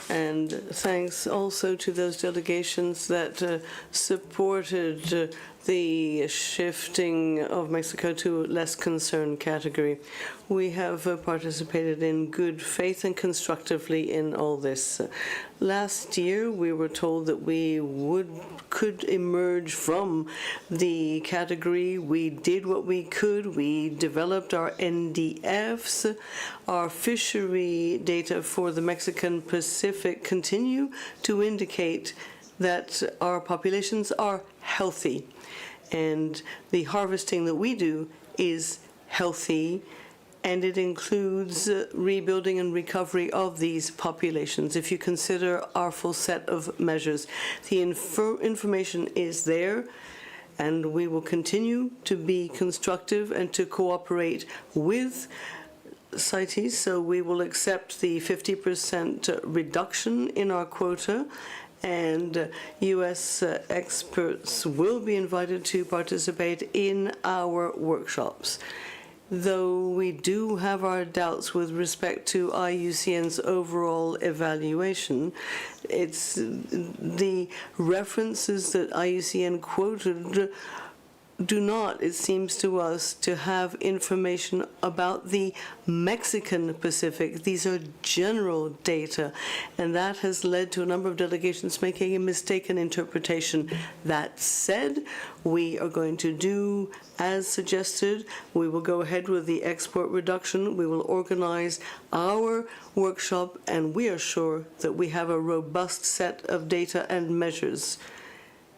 Speaker 16: And thanks also to those delegations that supported the shifting of Mexico to a less concerned category. We have participated in good faith and constructively in all this. Last year, we were told that we could emerge from the category. We did what we could. We developed our NDFs. Our fishery data for the Mexican Pacific continue to indicate that our populations are healthy, and the harvesting that we do is healthy, and it includes rebuilding and recovery of these populations. If you consider our full set of measures, the information is there, and we will continue to be constructive and to cooperate with CITES. So we will accept the 50% reduction in our quota, and U.S. experts will be invited to participate in our workshops. Though we do have our doubts with respect to IUCN's overall evaluation, it's the references that IUCN quoted do not, it seems to us, to have information about the Mexican Pacific. These are general data, and that has led to a number of delegations making a mistaken interpretation. That said, we are going to do as suggested. We will go ahead with the export reduction. We will organize our workshop, and we are sure that we have a robust set of data and measures.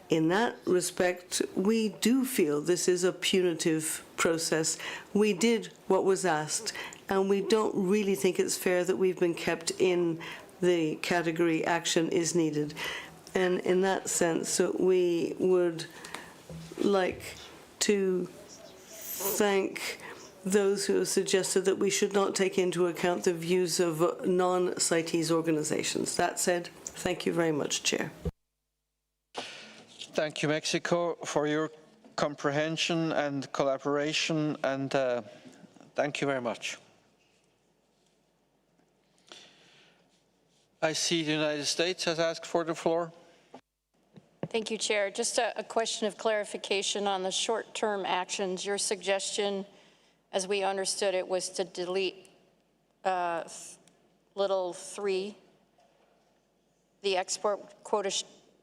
Speaker 16: In that respect, we do feel this is a punitive process. We did what was asked, and we don't really think it's fair that we've been kept in the category action is needed. And in that sense, we would like to thank those who have suggested that we should not take into account the views of non-CITES organizations. That said, Thank you very much, Chair.
Speaker 1: Thank you, Mexico, for your comprehension and collaboration, and thank you very much. I see the United States has asked for the floor.
Speaker 24: Thank you, Chair. Just a question of clarification on the short-term actions. Your suggestion, as we understood it, was to delete little 3. The export quota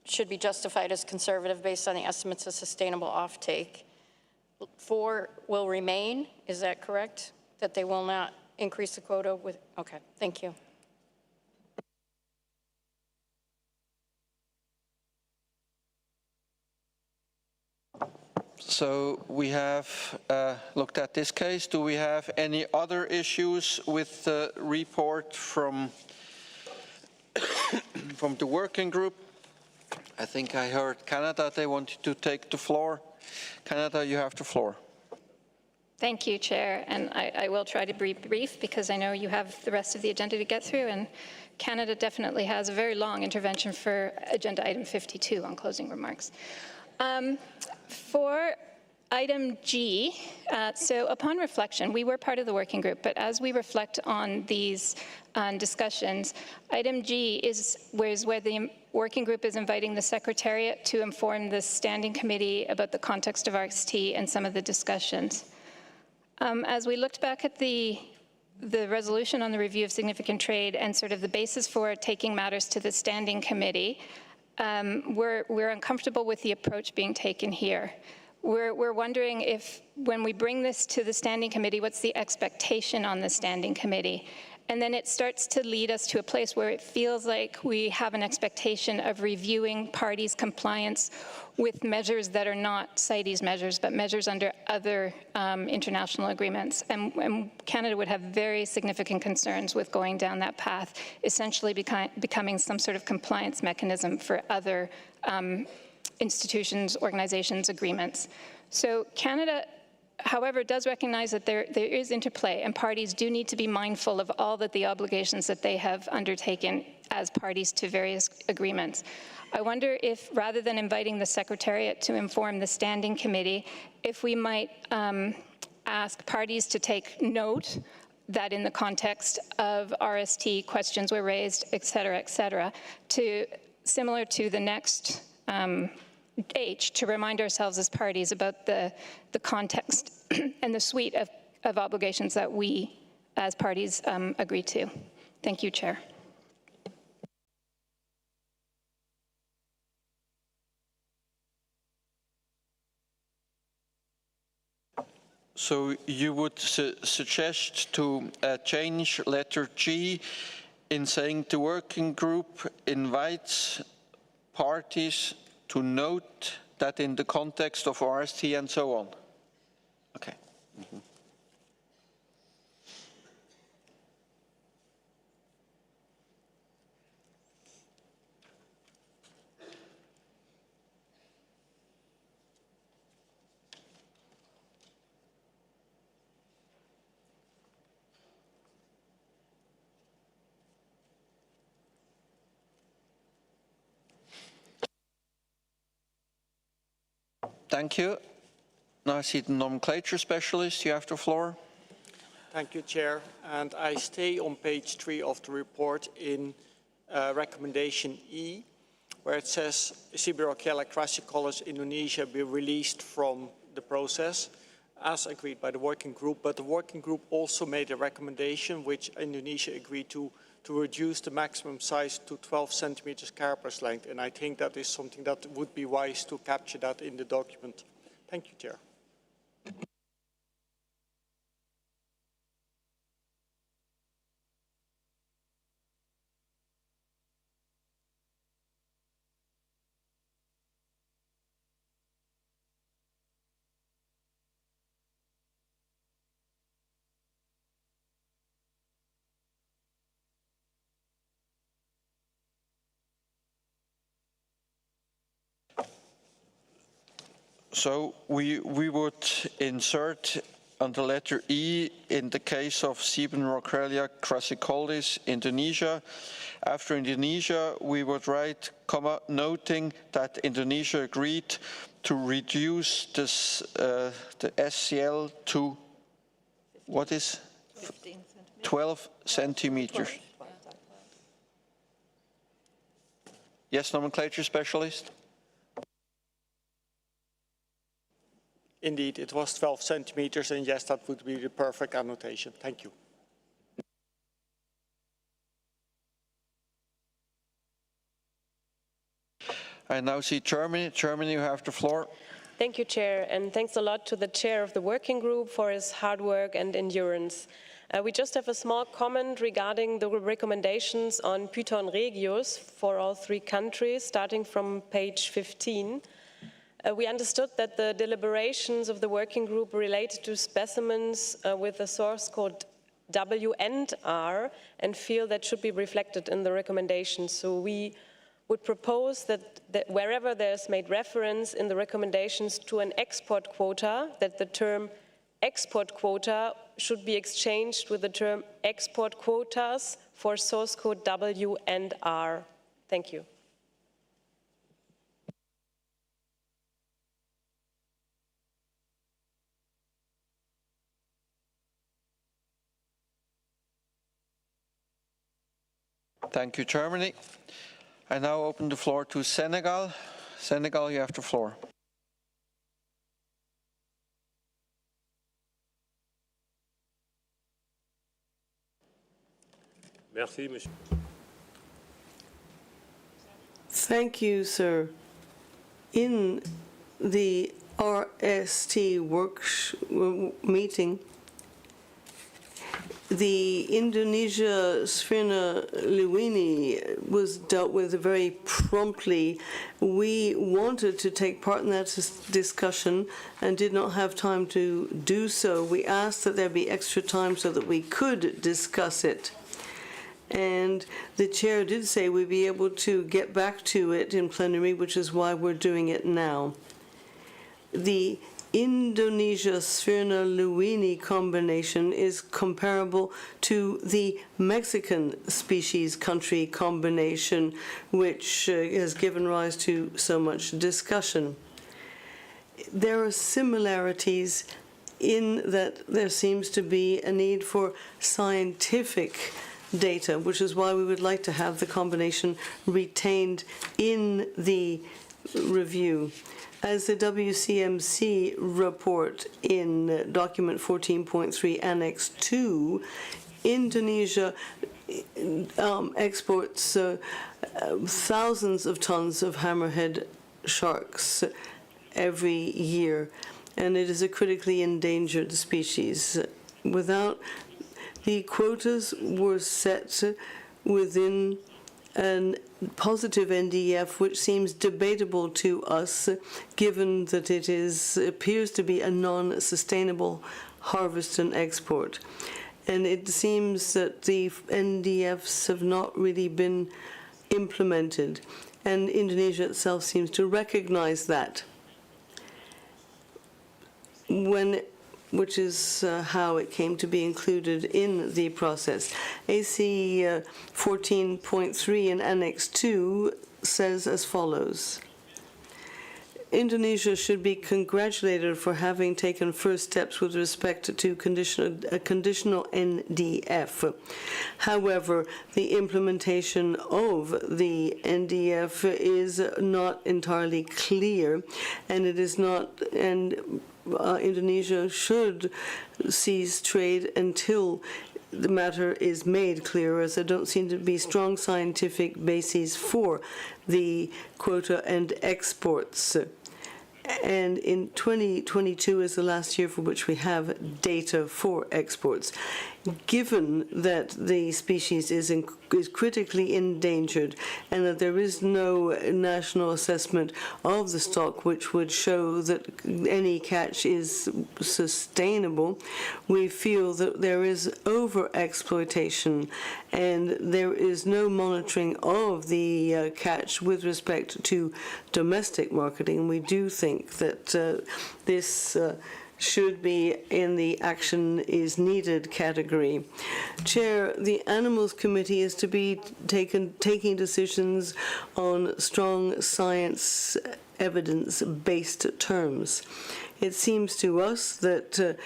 Speaker 24: should be justified as conservative based on the estimates of sustainable offtake. 4 will remain, is that correct? That they will not increase the quota with, okay, thank you.
Speaker 1: So we have looked at this case. Do we have any other issues with the report from the working group? I think I heard Canada, they wanted to take the floor. Canada, you have the floor.
Speaker 3: Thank you, Chair, and I will try to be brief because I know you have the rest of the agenda to get through, and Canada definitely has a very long intervention for agenda item 52 on closing remarks. For item G, so upon reflection, we were part of the working group, but as we reflect on these discussions, item G is where the working group is inviting the Secretariat to inform the Standing Committee about the context of RST and some of the discussions. As we looked back at the resolution on the review of significant trade and sort of the basis for taking matters to the Standing Committee, we're uncomfortable with the approach being taken here. We're wondering if, when we bring this to the Standing Committee, what's the expectation on the Standing Committee? And then it starts to lead us to a place where it feels like we have an expectation of reviewing parties' compliance with measures that are not CITES measures, but measures under other international agreements. And Canada would have very significant concerns with going down that path, essentially becoming some sort of compliance mechanism for other institutions, organizations, agreements. So Canada, however, does recognize that there is interplay, and parties do need to be mindful of all that the obligations that they have undertaken as parties to various agreements. I wonder if, rather than inviting the Secretariat to inform the Standing Committee, if we might ask parties to take note that in the context of RST, questions were raised, et cetera, similar to the next H, to remind ourselves as parties about the context and the suite of obligations that we as parties agree to. Thank you, Chair.
Speaker 1: So you would suggest to change letter G in saying the working group invites parties to note that in the context of RST and so on. Okay. Mm-hmm. Thank you. Now I see the nomenclature specialist. You have the floor.
Speaker 18: Thank you, Chair. And I stay on page 3 of the report in recommendation E, where it says Siberochyla crassicollis Indonesia be released from the process, as agreed by the working group. But the working group also made a recommendation, which Indonesia agreed to reduce the maximum size to 12 centimeters carapace length. And I think that is something that would be wise to capture that in the document. Thank you, Chair.
Speaker 1: So we would insert on the letter E in the case of Siebenrockelia crassicolis, Indonesia. After Indonesia, we would write, comma, noting that Indonesia agreed to reduce this, the SCL to, what is? 12 centimeters. Yes, nomenclature specialist?
Speaker 18: Indeed, it was 12 centimeters, and yes, that would be the perfect annotation. Thank you.
Speaker 1: I now see Germany. Germany, you have the floor.
Speaker 19: Thank you, Chair, and thanks a lot to the Chair of the working group for his hard work and endurance. We just have a small comment regarding the recommendations on Python regius for all 3 countries, starting from page 15. We understood that the deliberations of the working group related to specimens with the source code W and R and feel that should be reflected in the recommendations. So we would propose that wherever there's made reference in the recommendations to an export quota, that the term export quota should be exchanged with the term export quotas for source code W and R. Thank you.
Speaker 1: Thank you, Germany. I now open the floor to Senegal. Senegal, you have the floor.
Speaker 20: Merci, monsieur.
Speaker 22: Thank you, sir. In the RST meeting, the Indonesia Sphyrna Leweni was dealt with very promptly. We wanted to take part in that discussion and did not have time to do so. We asked that there be extra time so that we could discuss it. And the chair did say we'd be able to get back to it in plenary, which is why we're doing it now. The Indonesia Sphyrna Leweni combination is comparable to the Mexican species country combination, which has given rise to so much discussion. There are similarities in that there seems to be a need for scientific data, which is why we would like to have the combination retained in the review. As the WCMC report in document 14.3 Annex 2, Indonesia exports thousands of tons of hammerhead sharks every year, and it is a critically endangered species. The quotas were set within a positive NDF, which seems debatable to us, given that it appears to be a non-sustainable harvest and export. And it seems that the NDFs have not really been implemented, and Indonesia itself seems to recognize that. Which is how it came to be included in the process. AC 14.3 in Annex 2 says as follows. Indonesia should be congratulated for having taken first steps with respect to a conditional NDF. However, the implementation of the NDF is not entirely clear, and it is not, Indonesia should cease trade until the matter is made clear, as there don't seem to be strong scientific bases for the quota and exports. And in 2022 is the last year for which we have data for exports. Given that the species is critically endangered and that there is no national assessment of the stock which would show that any catch is sustainable, we feel that there is over-exploitation and there is no monitoring of the catch with respect to domestic marketing. We do think that this should be in the action is needed category. Chair, the Animals Committee is to be taking decisions on strong science evidence-based terms. It seems to us that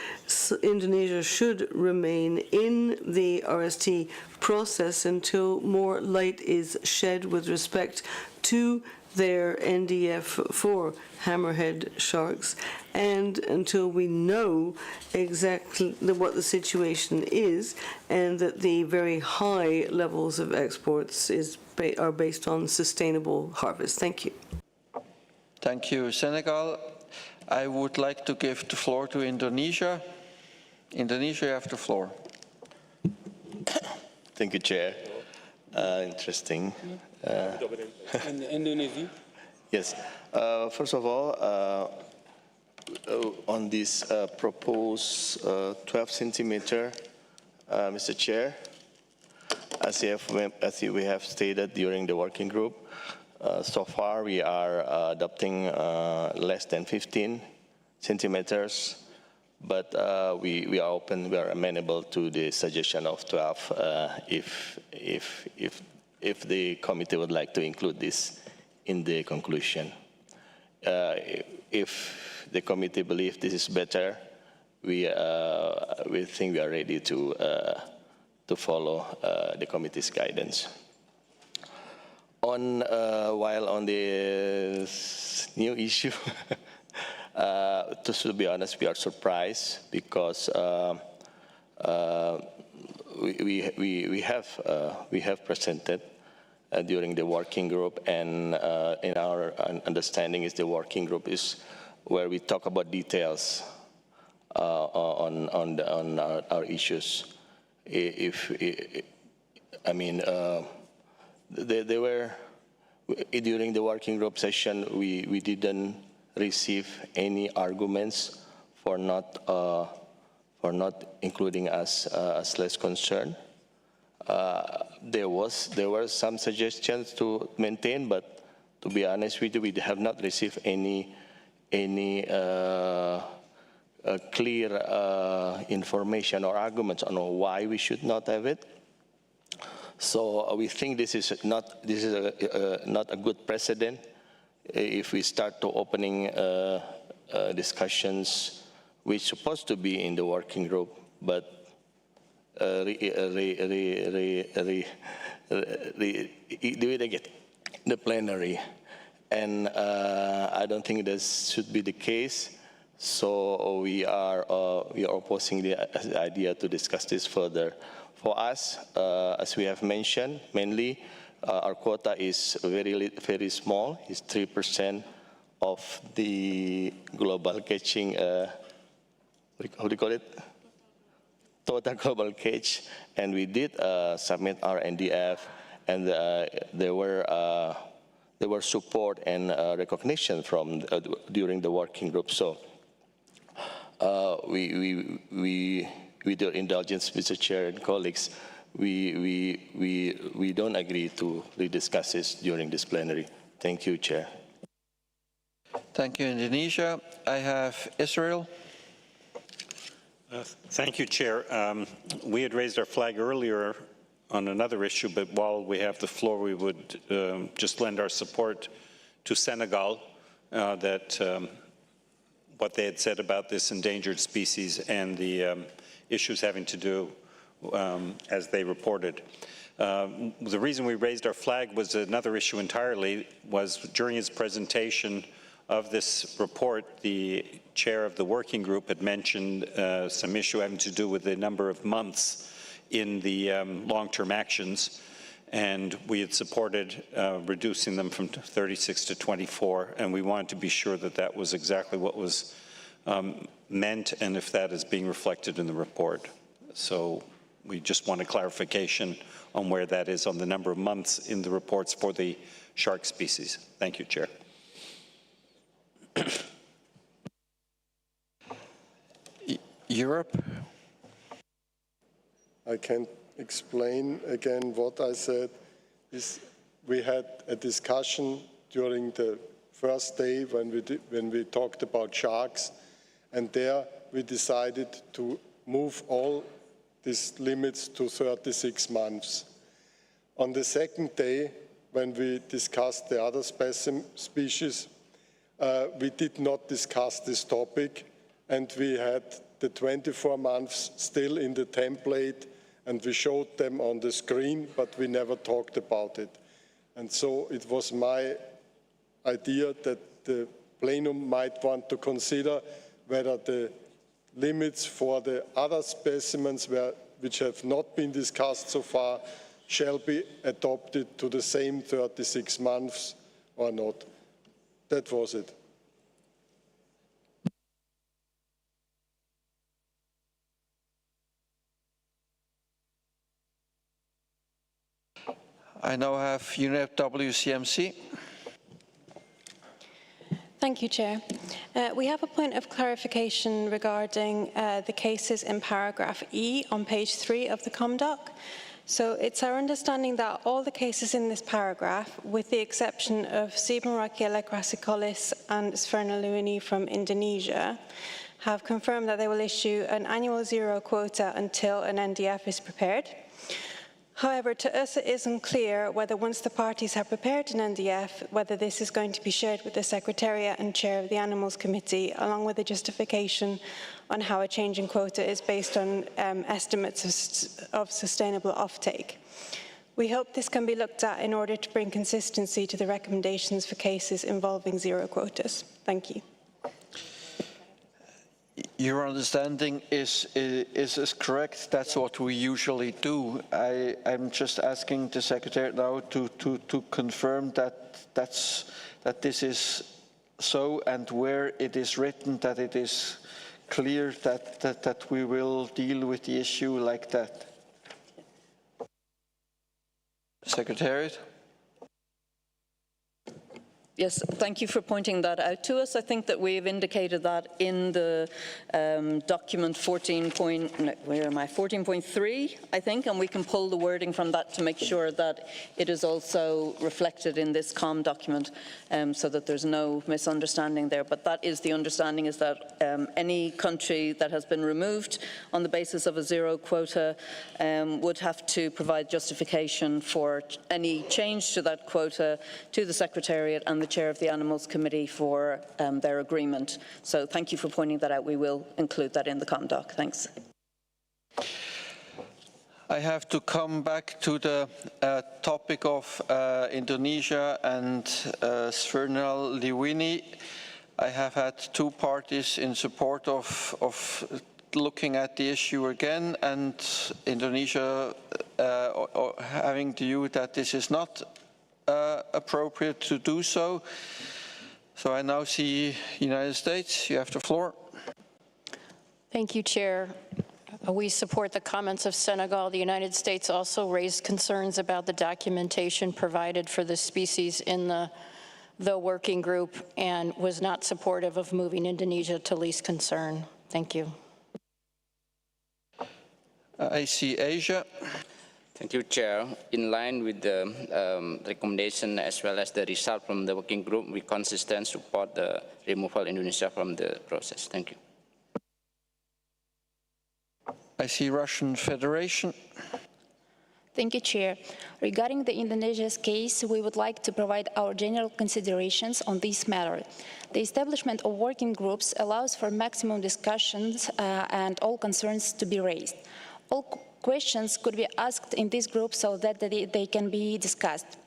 Speaker 22: Indonesia should remain in the RST process until more light is shed with respect to their NDF for hammerhead sharks, and until we know exactly what the situation is, and that the very high levels of exports are based on sustainable harvest. Thank you.
Speaker 1: Thank you, Senegal. I would like to give the floor to Indonesia. Indonesia, you have the floor.
Speaker 2: Thank you, Chair. Interesting.
Speaker 7: Indonesia?
Speaker 2: Yes. First of all, on this proposed 12 centimeter, Mr. Chair, as we have stated during the working group, so far we are adopting less than 15 centimeters, but we are open, we are amenable to the suggestion of 12 if the committee would like to include this in the conclusion. If the committee believes this is better, we think we are ready to follow the committee's guidance. While on this new issue, to be honest, we are surprised because we have presented during the working group, and in our understanding is the working group is where we talk about details on our issues. They were during the working group session, we didn't receive any arguments for not including us as less concerned. There were some suggestions to maintain, but to be honest with you, we have not received any clear information or arguments on why we should not have it. So we think this is not a good precedent if we start to opening discussions which supposed to be in the working group, but do it again, the plenary. And I don't think this should be the case. So we are opposing the idea to discuss this further. For us, as we have mentioned, mainly our quota is very small. It's 3% of the global catching. How do you call it? Total global catch, and we did submit our NDF, and there were support and recognition from during the working group. So with your indulgence, Mr. Chair and colleagues, we don't agree to rediscuss this during this plenary. Thank you, Chair.
Speaker 1: Thank you, Indonesia. I have Israel.
Speaker 20: Thank you, Chair. We had raised our flag earlier on another issue, but while we have the floor, we would just lend our support to Senegal that what they had said about this endangered species and the issues having to do as they reported. The reason we raised our flag was another issue entirely, was during his presentation of this report, the chair of the working group had mentioned some issue having to do with the number of months in the long-term actions, and we had supported reducing them from 36 to 24, and we wanted to be sure that that was exactly what was meant and if that is being reflected in the report. So we just want a clarification on where that is on the number of months in the reports for the shark species. Thank you, Chair.
Speaker 1: Europe.
Speaker 12: I can explain again what I said. We had a discussion during the first day when we talked about sharks, and there we decided to move all these limits to 36 months. On the second day, when we discussed the other species, we did not discuss this topic, and we had the 24 months still in the template, and we showed them on the screen, but we never talked about it. And so it was my idea that the plenum might want to consider whether the limits for the other specimens which have not been discussed so far shall be adopted to the same 36 months or not. That was it.
Speaker 1: I now have UNEP WCMC.
Speaker 4: Thank you, Chair. We have a point of clarification regarding the cases in paragraph E on page 3 of the ComDoc. So it's our understanding that all the cases in this paragraph, with the exception of Sibum crassicolis and Sphyrna lewini from Indonesia, have confirmed that they will issue an annual zero quota until an NDF is prepared. However, to us it isn't clear whether once the parties have prepared an NDF, whether this is going to be shared with the Secretariat and Chair of the Animals Committee, along with a justification on how a change in quota is based on estimates of sustainable offtake. We hope this can be looked at in order to bring consistency to the recommendations for cases involving zero quotas. Thank you.
Speaker 1: Your understanding is correct. That's what we usually do. I'm just asking the Secretary now to confirm that this is so, and where it is written that it is clear that we will deal with the issue like that. Secretariat.
Speaker 5: Yes, thank you for pointing that out to us. I think that we've indicated that in the document 14.3, I think, and we can pull the wording from that to make sure that it is also reflected in this COM document so that there's no misunderstanding there. But that is the understanding, is that any country that has been removed on the basis of a zero quota would have to provide justification for any change to that quota to the Secretariat and the Chair of the Animals Committee for their agreement. So thank you for pointing that out. We will include that in the ComDoc. Thanks.
Speaker 1: I have to come back to the topic of Indonesia and Sphyrna lewini. I have had two parties in support of looking at the issue again, and Indonesia having the view that this is not appropriate to do so. So I now see United States. You have the floor.
Speaker 24: Thank you, Chair. We support the comments of Senegal. The United States also raised concerns about the documentation provided for the species in the working group and was not supportive of moving Indonesia to least concern. Thank you.
Speaker 1: I see Asia.
Speaker 7: Thank you, Chair. In line with the recommendation as well as the result from the working group, we consistently support the removal of Indonesia from the process. Thank you.
Speaker 1: I see Russian Federation.
Speaker 6: Thank you, Chair. Regarding the Indonesia's case, we would like to provide our general considerations on this matter. The establishment of working groups allows for maximum discussions and all concerns to be raised. All questions could be asked in this group so that they can be discussed.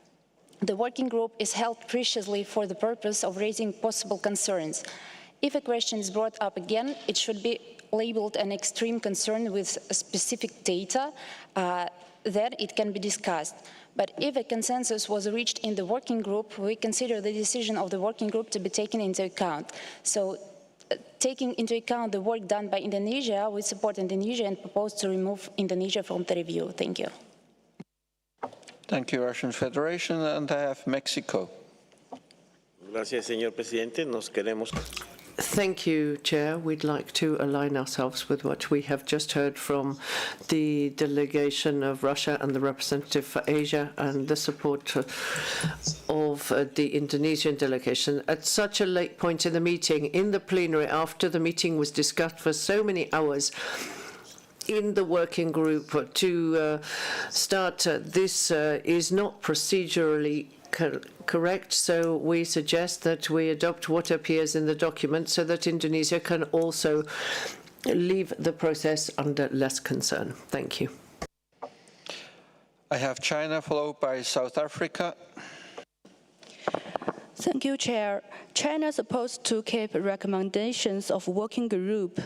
Speaker 6: The working group is held preciously for the purpose of raising possible concerns. If a question is brought up again, it should be labeled an extreme concern with specific data, then it can be discussed. But if a consensus was reached in the working group, we consider the decision of the working group to be taken into account. So, taking into account the work done by Indonesia, we support Indonesia and propose to remove Indonesia from the review. Thank you.
Speaker 1: Thank you, Russian Federation. And I have Mexico.
Speaker 23: Gracias, señor presidente. Nos queremos.
Speaker 16: Thank you, Chair. We'd like to align ourselves with what we have just heard from the delegation of Russia and the representative for Asia and the support of the Indonesian delegation. At such a late point in the meeting, in the plenary, after the meeting was discussed for so many hours, in the working group to start this is not procedurally correct, so we suggest that we adopt what appears in the document so that Indonesia can also leave the process under less concern. Thank you.
Speaker 1: I have China followed by South Africa.
Speaker 9: Thank you, Chair. China is supposed to keep recommendations of working group,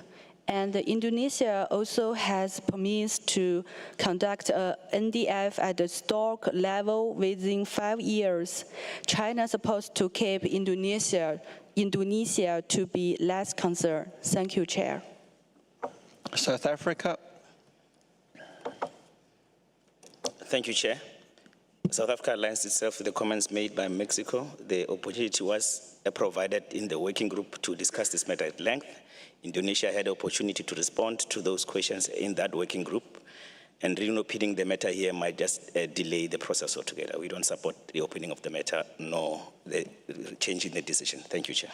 Speaker 9: and Indonesia also has permits to conduct a NDF at the stock level within 5 years. China is supposed to keep Indonesia to be less concerned. Thank you, Chair.
Speaker 1: South Africa.
Speaker 10: Thank you, Chair. South Africa aligns itself with the comments made by Mexico. The opportunity was provided in the working group to discuss this matter at length. Indonesia had the opportunity to respond to those questions in that working group, and reopening the matter here might just delay the process altogether. We don't support the opening of the matter, nor the changing the decision. Thank you, Chair.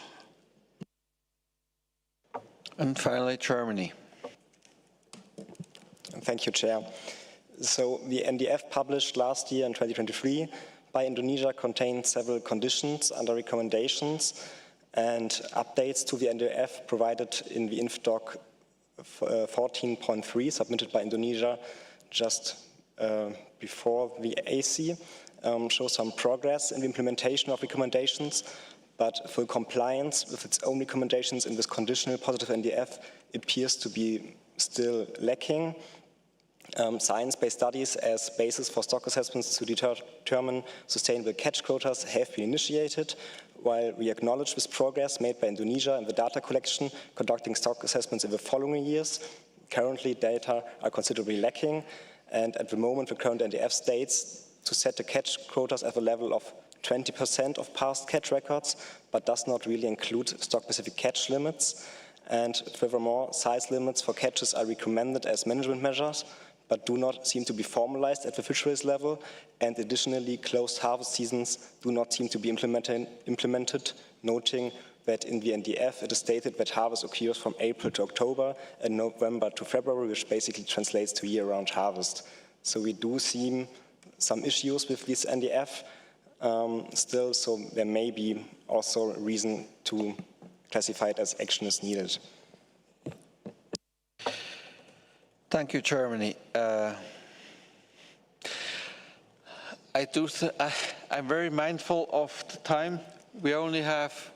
Speaker 1: And finally, Germany.
Speaker 11: Thank you, Chair. So the NDF published last year in 2023 by Indonesia contained several conditions under recommendations and updates to the NDF provided in the INF-Doc 14.3 submitted by Indonesia just before the AC shows some progress in the implementation of recommendations, but full compliance with its own recommendations in this conditional positive NDF appears to be still lacking. Science-based studies as basis for stock assessments to determine sustainable catch quotas have been initiated. While we acknowledge this progress made by Indonesia in the data collection, conducting stock assessments in the following years, currently data are considerably lacking, and at the moment the current NDF states to set the catch quotas at the level of 20% of past catch records, but does not really include stock-specific catch limits. And furthermore, size limits for catches are recommended as management measures, but do not seem to be formalized at the fisheries level, and additionally closed harvest seasons do not seem to be implemented, noting that in the NDF it is stated that harvest occurs from April to October and November to February, which basically translates to year-round harvest. So we do see some issues with this NDF still, so there may be also a reason to classify it as action is needed.
Speaker 1: Thank you, Germany. I'm very mindful of the time. We only have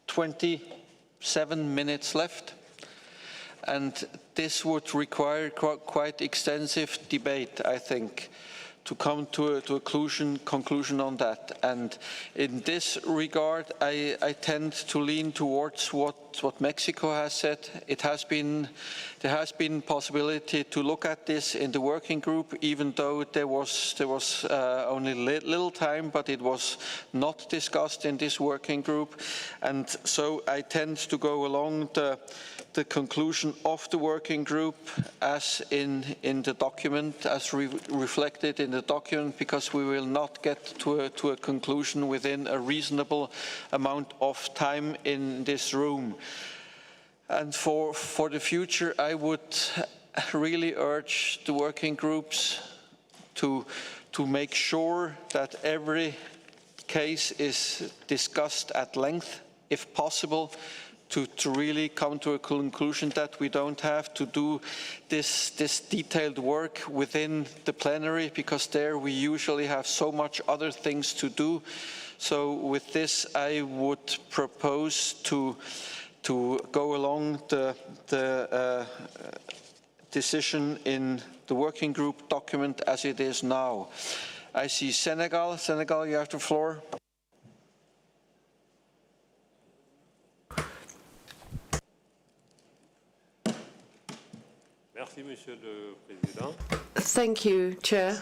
Speaker 1: 27 minutes left, and this would require quite extensive debate, I think, to come to a conclusion on that. And in this regard, I tend to lean towards what Mexico has said. There has been possibility to look at this in the working group, even though there was only little time, but it was not discussed in this working group. And so I tend to go along the conclusion of the working group as in the document, as reflected in the document, because we will not get to a conclusion within a reasonable amount of time in this room. And for the future, I would really urge the working groups to make sure that every case is discussed at length, if possible, to really come to a conclusion that we don't have to do this detailed work within the plenary, because there we usually have so much other things to do. So with this, I would propose to go along the decision in the working group document as it is now. I see Senegal. Senegal, you have the floor.
Speaker 16: Thank you, Chair.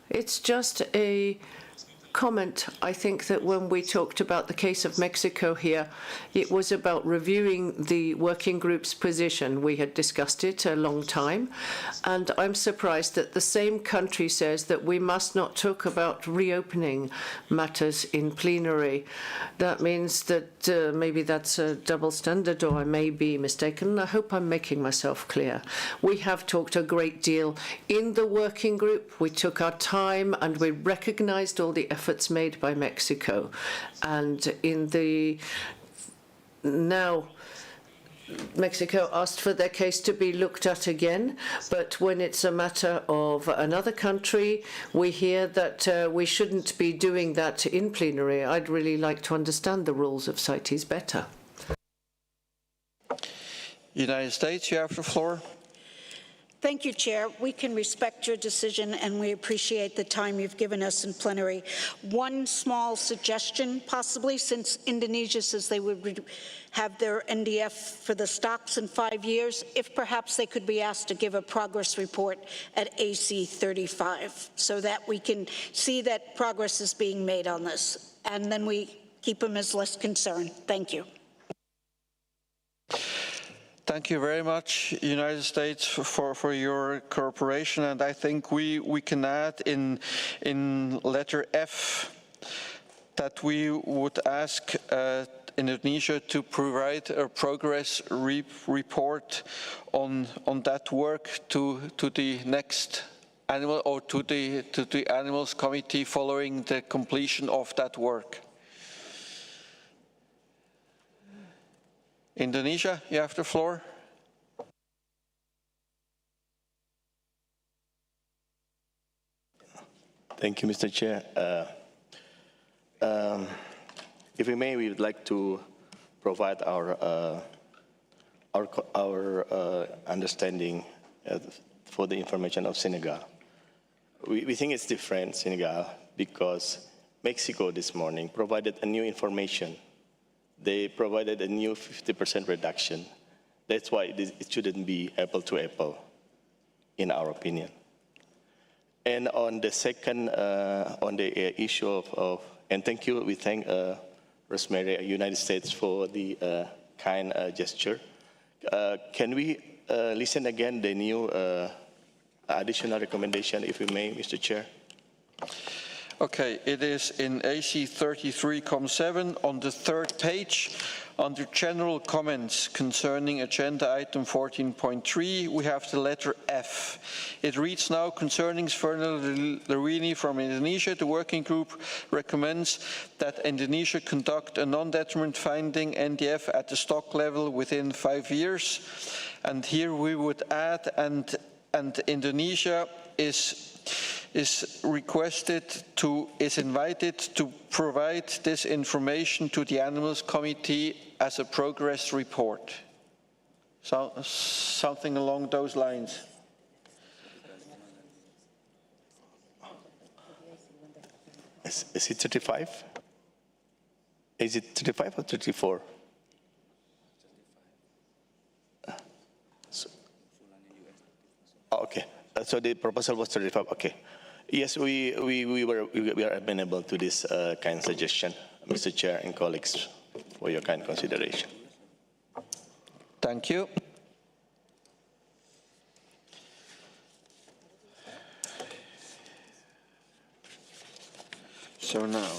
Speaker 16: It's just a comment. I think that when we talked about the case of Mexico here, it was about reviewing the working group's position. We had discussed it a long time, and I'm surprised that the same country says that we must not talk about reopening matters in plenary. That means that maybe that's a double standard, or I may be mistaken. I hope I'm making myself clear. We have talked a great deal in the working group. We took our time and we recognized all the efforts made by Mexico. And now Mexico asked for their case to be looked at again, but when it's a matter of another country, we hear that we shouldn't be doing that in plenary. I'd really like to understand the rules of CITES better.
Speaker 1: United States, you have the floor.
Speaker 8: Thank you, Chair. We can respect your decision, and we appreciate the time you've given us in plenary. One small suggestion, possibly, since Indonesia says they would have their NDF for the stocks in 5 years, if perhaps they could be asked to give a progress report at AC 35, so that we can see that progress is being made on this, and then we keep them as less concerned. Thank you.
Speaker 1: Thank you very much, United States, for your cooperation. And I think we can add in letter F that we would ask Indonesia to provide a progress report on that work to the next animal, or to the animals committee following the completion of that work. Indonesia, you have the floor.
Speaker 2: Thank you, Mr. Chair. If we may, we would like to provide our understanding for the information of Senegal. We think it's different, Senegal, because Mexico this morning provided a new information. They provided a new 50% reduction. That's why it shouldn't be apple to apple, in our opinion. And on the second, on the issue of, and thank you, we thank Rosemary, United States, for the kind gesture. Can we listen again the new additional recommendation, if we may, Mr. Chair?
Speaker 1: Okay, it is in AC 33.7 on the third page. Under general comments concerning agenda item 14.3, we have the letter F. It reads now, concerning Sverna Lerini from Indonesia, the working group recommends that Indonesia conduct a non-determined finding NDF at the stock level within 5 years. And here we would add, and Indonesia is invited to provide this information to the Animals Committee as a progress report. So, something along those lines.
Speaker 2: Is it 35? Is it 35 or 34? Okay. So the proposal was 35. Okay. Yes, we are amenable to this kind of suggestion, Mr. Chair and colleagues, for your kind consideration.
Speaker 1: Thank you. So now.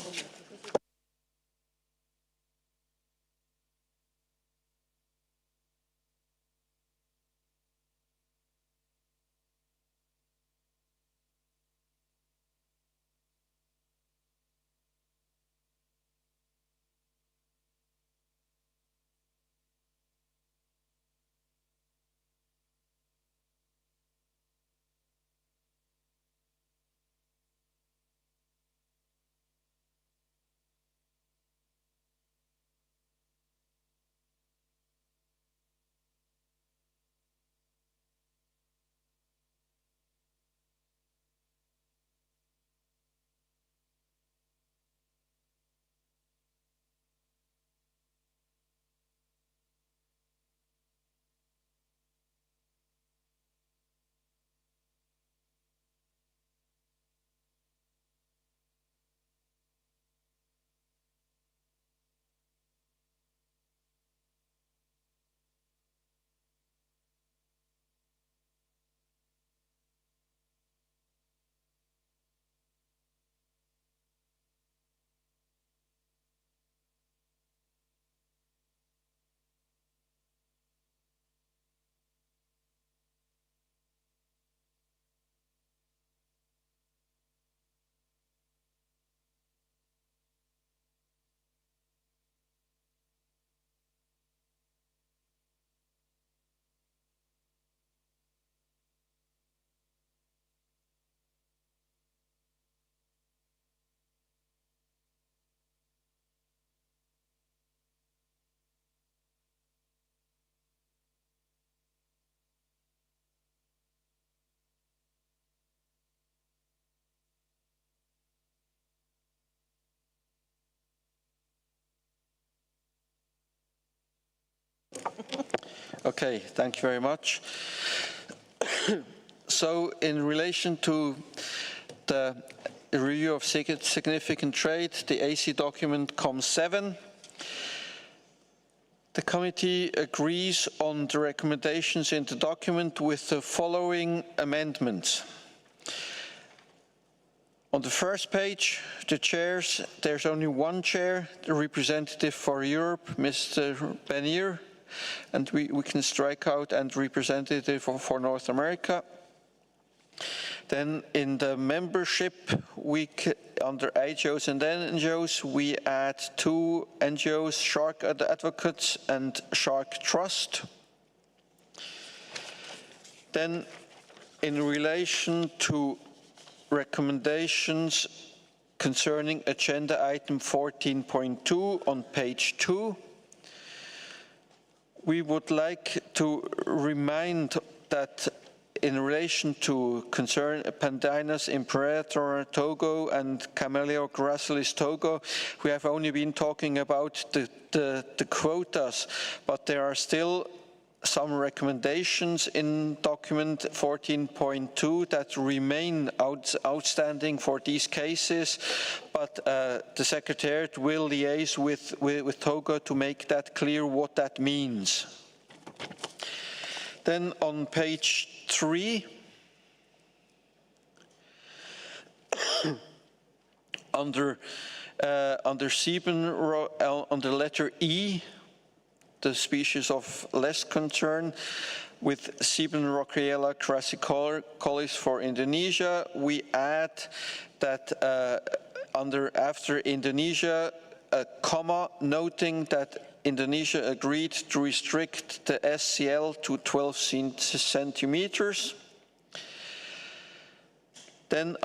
Speaker 1: Okay, thank you very much. So in relation to the review of significant trade, the AC document COM7, the committee agrees on the recommendations in the document with the following amendments. On the first page, the chairs, there's only one chair, the representative for Europe, Mr. Benier, and we can strike out and representative for North America. Then in the membership, under NGOs and NGOs, we add 2 NGOs, Shark Advocates and Shark Trust. Then in relation to recommendations concerning agenda item 14.2 on page 2, we would like to remind that in relation to concern Pandanus imperator Togo and Camellia gracilis Togo, we have only been talking about the quotas, but there are still some recommendations in document 14.2 that remain outstanding for these cases, but the Secretariat will liaise with Togo to make that clear what that means. Then on page 3, under letter E, the species of less concern, with Sibenrockiella crassicolis for Indonesia, we add that after Indonesia, a comma noting that Indonesia agreed to restrict the SCL to 12 centimeters. Then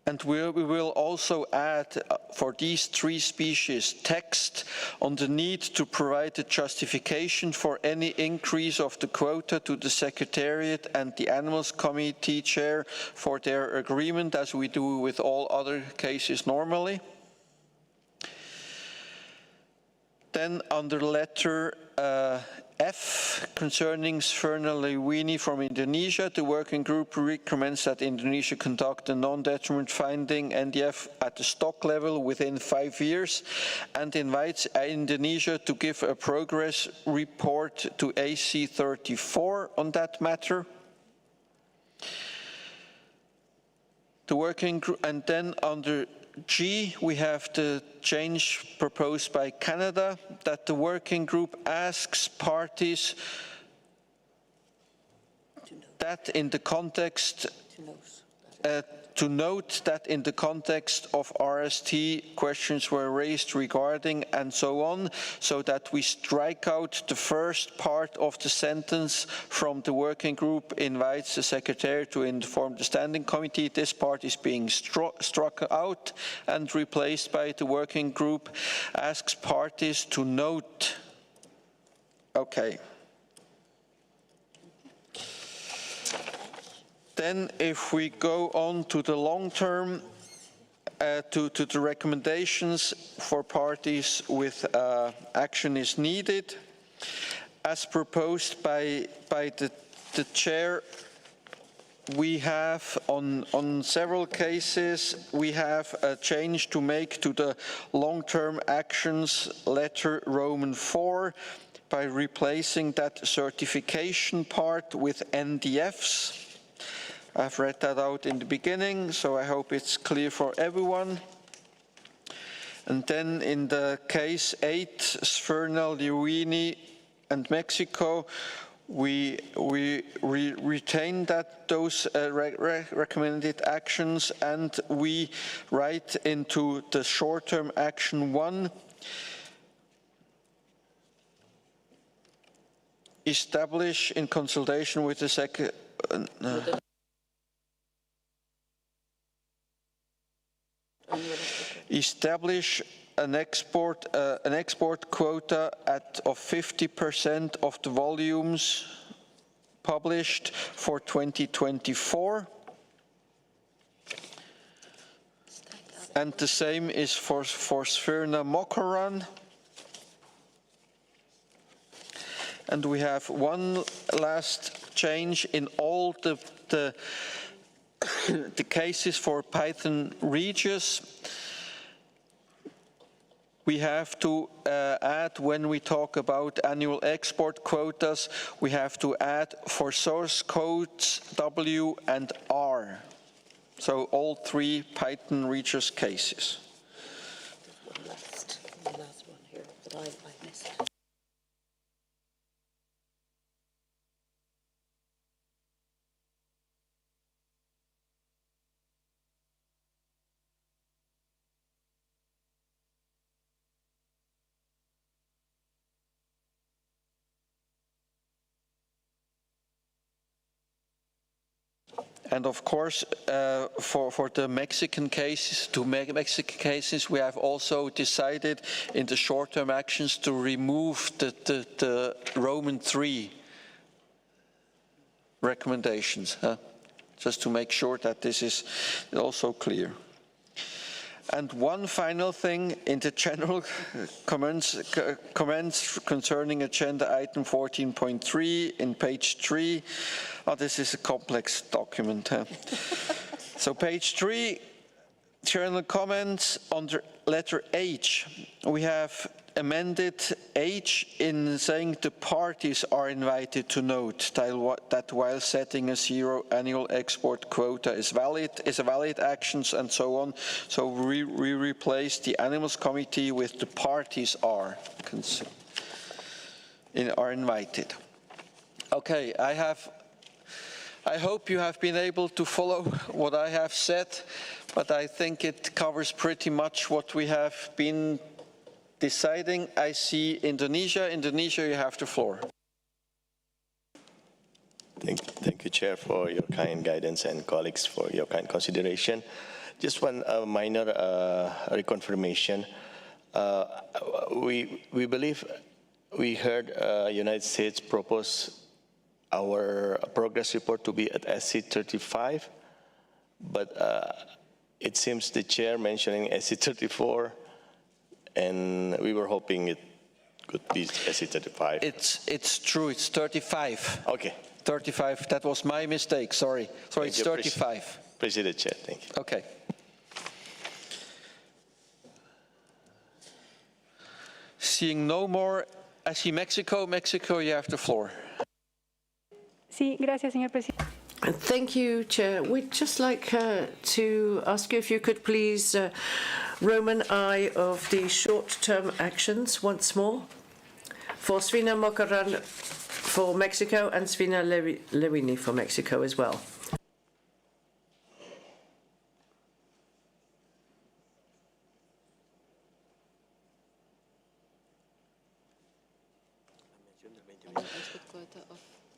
Speaker 1: and we will also add for these 3 species text on the need to provide a justification for any increase of the quota to the Secretariat and the Animals Committee chair for their agreement, as we do with all other cases normally. Then under letter F, concerning Sphyrna lewini from Indonesia, the working group recommends that Indonesia conduct a non-detriment finding NDF at the stock level within 5 years and invites Indonesia to give a progress report to AC34 on that matter. The working group, and then under G, we have the change proposed by Canada, that the working group asks parties that in the context, to note that in the context of RST questions were raised regarding and so on, so that we strike out the first part of the sentence from the working group invites the Secretary to inform the Standing Committee. This part is being struck out and replaced by the working group asks parties to note. Okay. Then if we go on to the long term, to the recommendations for parties with action is needed, as proposed by the chair, we have on several cases, we have a change to make to the long-term actions letter Roman 4 by replacing that certification part with NDFs. I've read that out in the beginning, so I hope it's clear for everyone. And then in the case 8, Sphyrna lewini and Mexico, we retain those recommended actions, and we write into the short-term action 1, establish in consultation with the establish an export quota of 50% of the volumes published for 2024, and the same is for Sphyrna mokoran. And we have one last change in all the cases for Python Regius. We have to add, when we talk about annual export quotas, we have to add for source codes W and R. So all three Python Regius cases.
Speaker 5: The last one here that I missed.
Speaker 1: And of course, for the Mexican cases, we have also decided in the short-term actions to remove the Roman III recommendations, just to make sure that this is also clear. And one final thing in the general comments concerning agenda item 14.3 in page 3. Oh, this is a complex document. So page 3, general comments under letter H. We have amended H in saying the parties are invited to note that while setting a zero annual export quota is a valid actions and so on. So we replace the Animals Committee with the parties are invited. Okay, I hope you have been able to follow what I have said, but I think it covers pretty much what we have been deciding. I see Indonesia. Indonesia, you have the floor.
Speaker 2: Thank you, Chair, for your kind guidance and colleagues for your kind consideration. Just one minor reconfirmation. We believe we heard United States propose our progress report to be at SC 35, but it seems the Chair mentioning SC 34, and we were hoping it could be SC 35.
Speaker 1: It's true, it's 35.
Speaker 2: Okay.
Speaker 1: 35, that was my mistake, sorry. So it's 35.
Speaker 2: Appreciate it, Chair, thank you.
Speaker 1: Okay. Seeing no more, I see Mexico. Mexico, you have the floor.
Speaker 13: Sí, gracias, señor presidente.
Speaker 16: Thank you, Chair. We'd just like to ask you if you could please Roman I of the short-term actions once more for Svina Mokaran for Mexico and Svina Lewini for Mexico as well.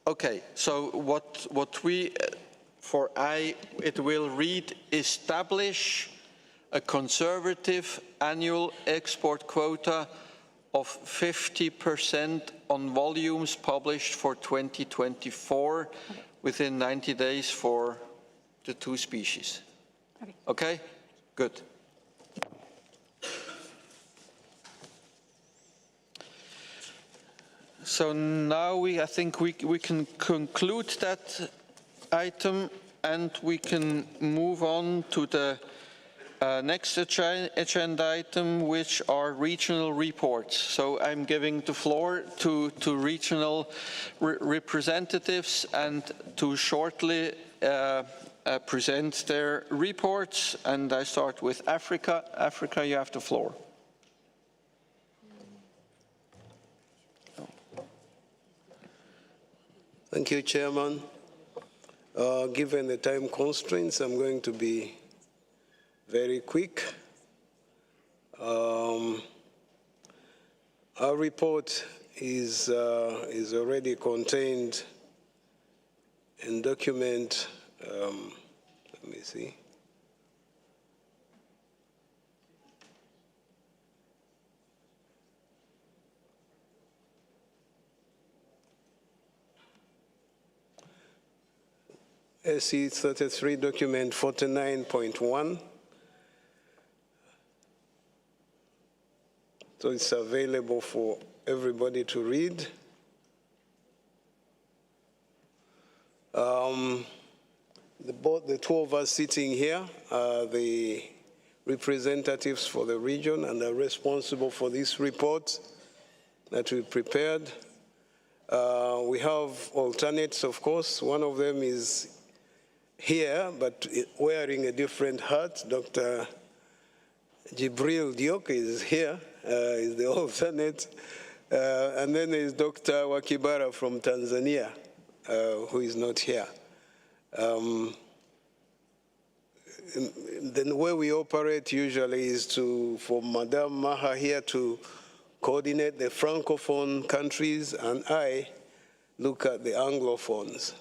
Speaker 1: Okay, so what we, for I, it will read, establish a conservative annual export quota of 50% on volumes published for 2024 within 90 days for the two species. Okay? Good. So now I think we can conclude that item and we can move on to the next agenda item, which are regional reports. So I'm giving the floor to regional representatives and to shortly present their reports. And I start with Africa. Africa, you have the floor.
Speaker 14: Thank you, Chairman. Given the time constraints, I'm going to be very quick. Our report is already contained in document, let me see. SC 33 document 49.1. So it's available for everybody to read. The two of us sitting here are the representatives for the region and are responsible for this report that we prepared. We have alternates, of course. One of them is here, but wearing a different hat. Dr. Jibril Diok is here, is the alternate. And then there's Dr. Wakibara from Tanzania, who is not here. Then the way we operate usually is for Madame Maha here to coordinate the Francophone countries, and I look at the Anglophones.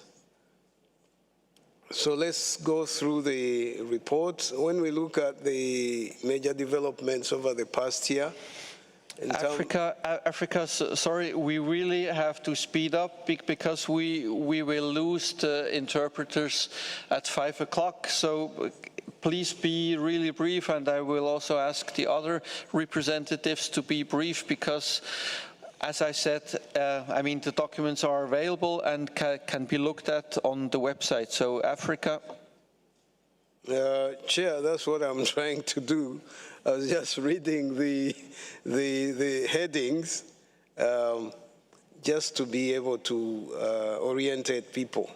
Speaker 14: So let's go through the report. When we look at the major developments over the past year,
Speaker 1: Africa, sorry, we really have to speed up because we will lose the interpreters at 5 o'clock. So please be really brief, and I will also ask the other representatives to be brief because, as I said, I mean, the documents are available and can be looked at on the website. So Africa.
Speaker 14: Chair, that's what I'm trying to do. I was just reading the headings just to be able to orientate people.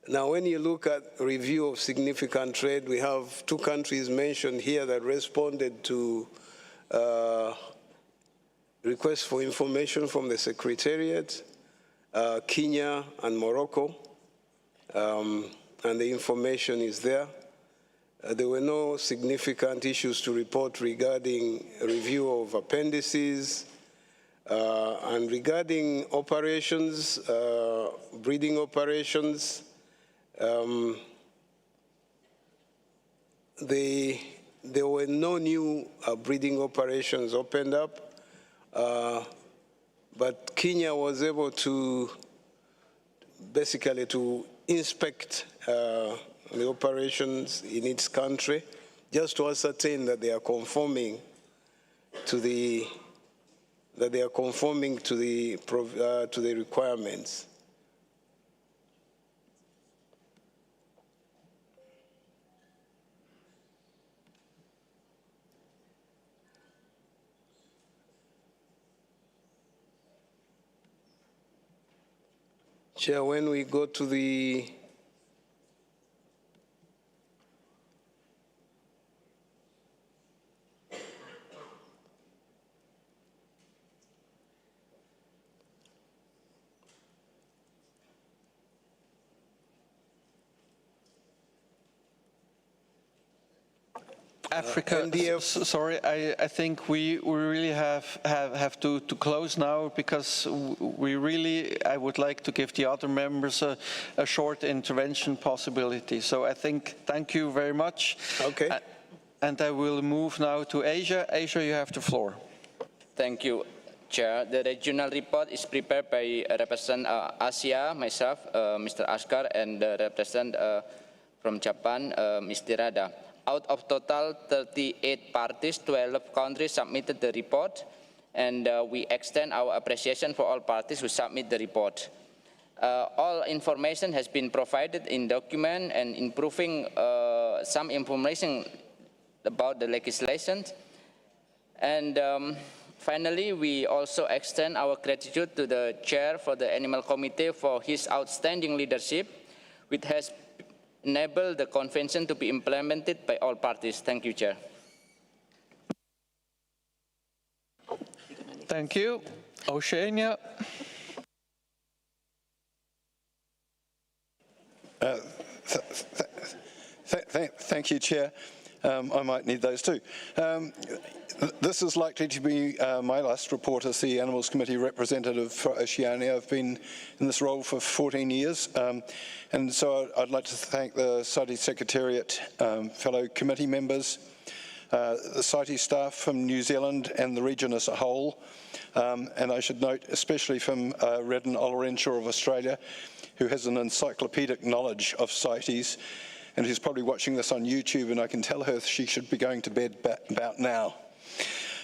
Speaker 14: Now, when you look at review of significant trade, we have 2 countries mentioned here that responded to requests for information from the Secretariat, Kenya and Morocco, and the information is there. There were no significant issues to report regarding review of appendices, and regarding operations, breeding operations, there were no new breeding operations opened up, but Kenya was able to basically to inspect the operations in its country, just to ascertain that they are conforming to the requirements. Chair, when we go to the
Speaker 1: Africa, sorry, I think we really have to close now because we really, I would like to give the other members a short intervention possibility. So I think, thank you very much.
Speaker 14: Okay.
Speaker 1: And I will move now to Asia. Asia, you have the floor.
Speaker 7: Thank you, Chair. The regional report is prepared by Representative Asia, myself, Mr. Askar, and the representative from Japan, Ms. Tirada. Out of total 38 parties, 12 countries submitted the report, and we extend our appreciation for all parties who submit the report. All information has been provided in document and improving some information about the legislation. And finally, we also extend our gratitude to the chair for the Animal Committee for his outstanding leadership, which has enable the convention to be implemented by all parties. Thank you, Chair.
Speaker 1: Thank you. Oceania.
Speaker 15: Thank you, Chair. I might need those too. This is likely to be my last report as the Animals Committee representative for Oceania. I've been in this role for 14 years, and so I'd like to thank the CITES Secretariat, fellow committee members, the CITES staff from New Zealand and the region as a whole, and I should note especially from Redden Olorenshaw of Australia, who has an encyclopedic knowledge of CITES, and who's probably watching this on YouTube, and I can tell her she should be going to bed about now.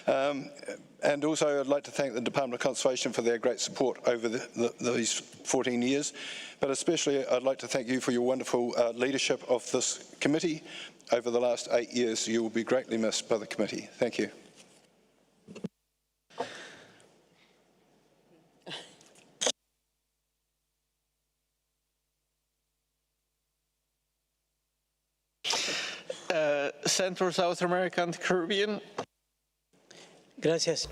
Speaker 15: And also I'd like to thank the Department of Conservation for their great support over these 14 years. But especially I'd like to thank you for your wonderful leadership of this committee over the last 8 years. You will be greatly missed by the committee. Thank you.
Speaker 1: Central, South America and Caribbean.
Speaker 3: Gracias.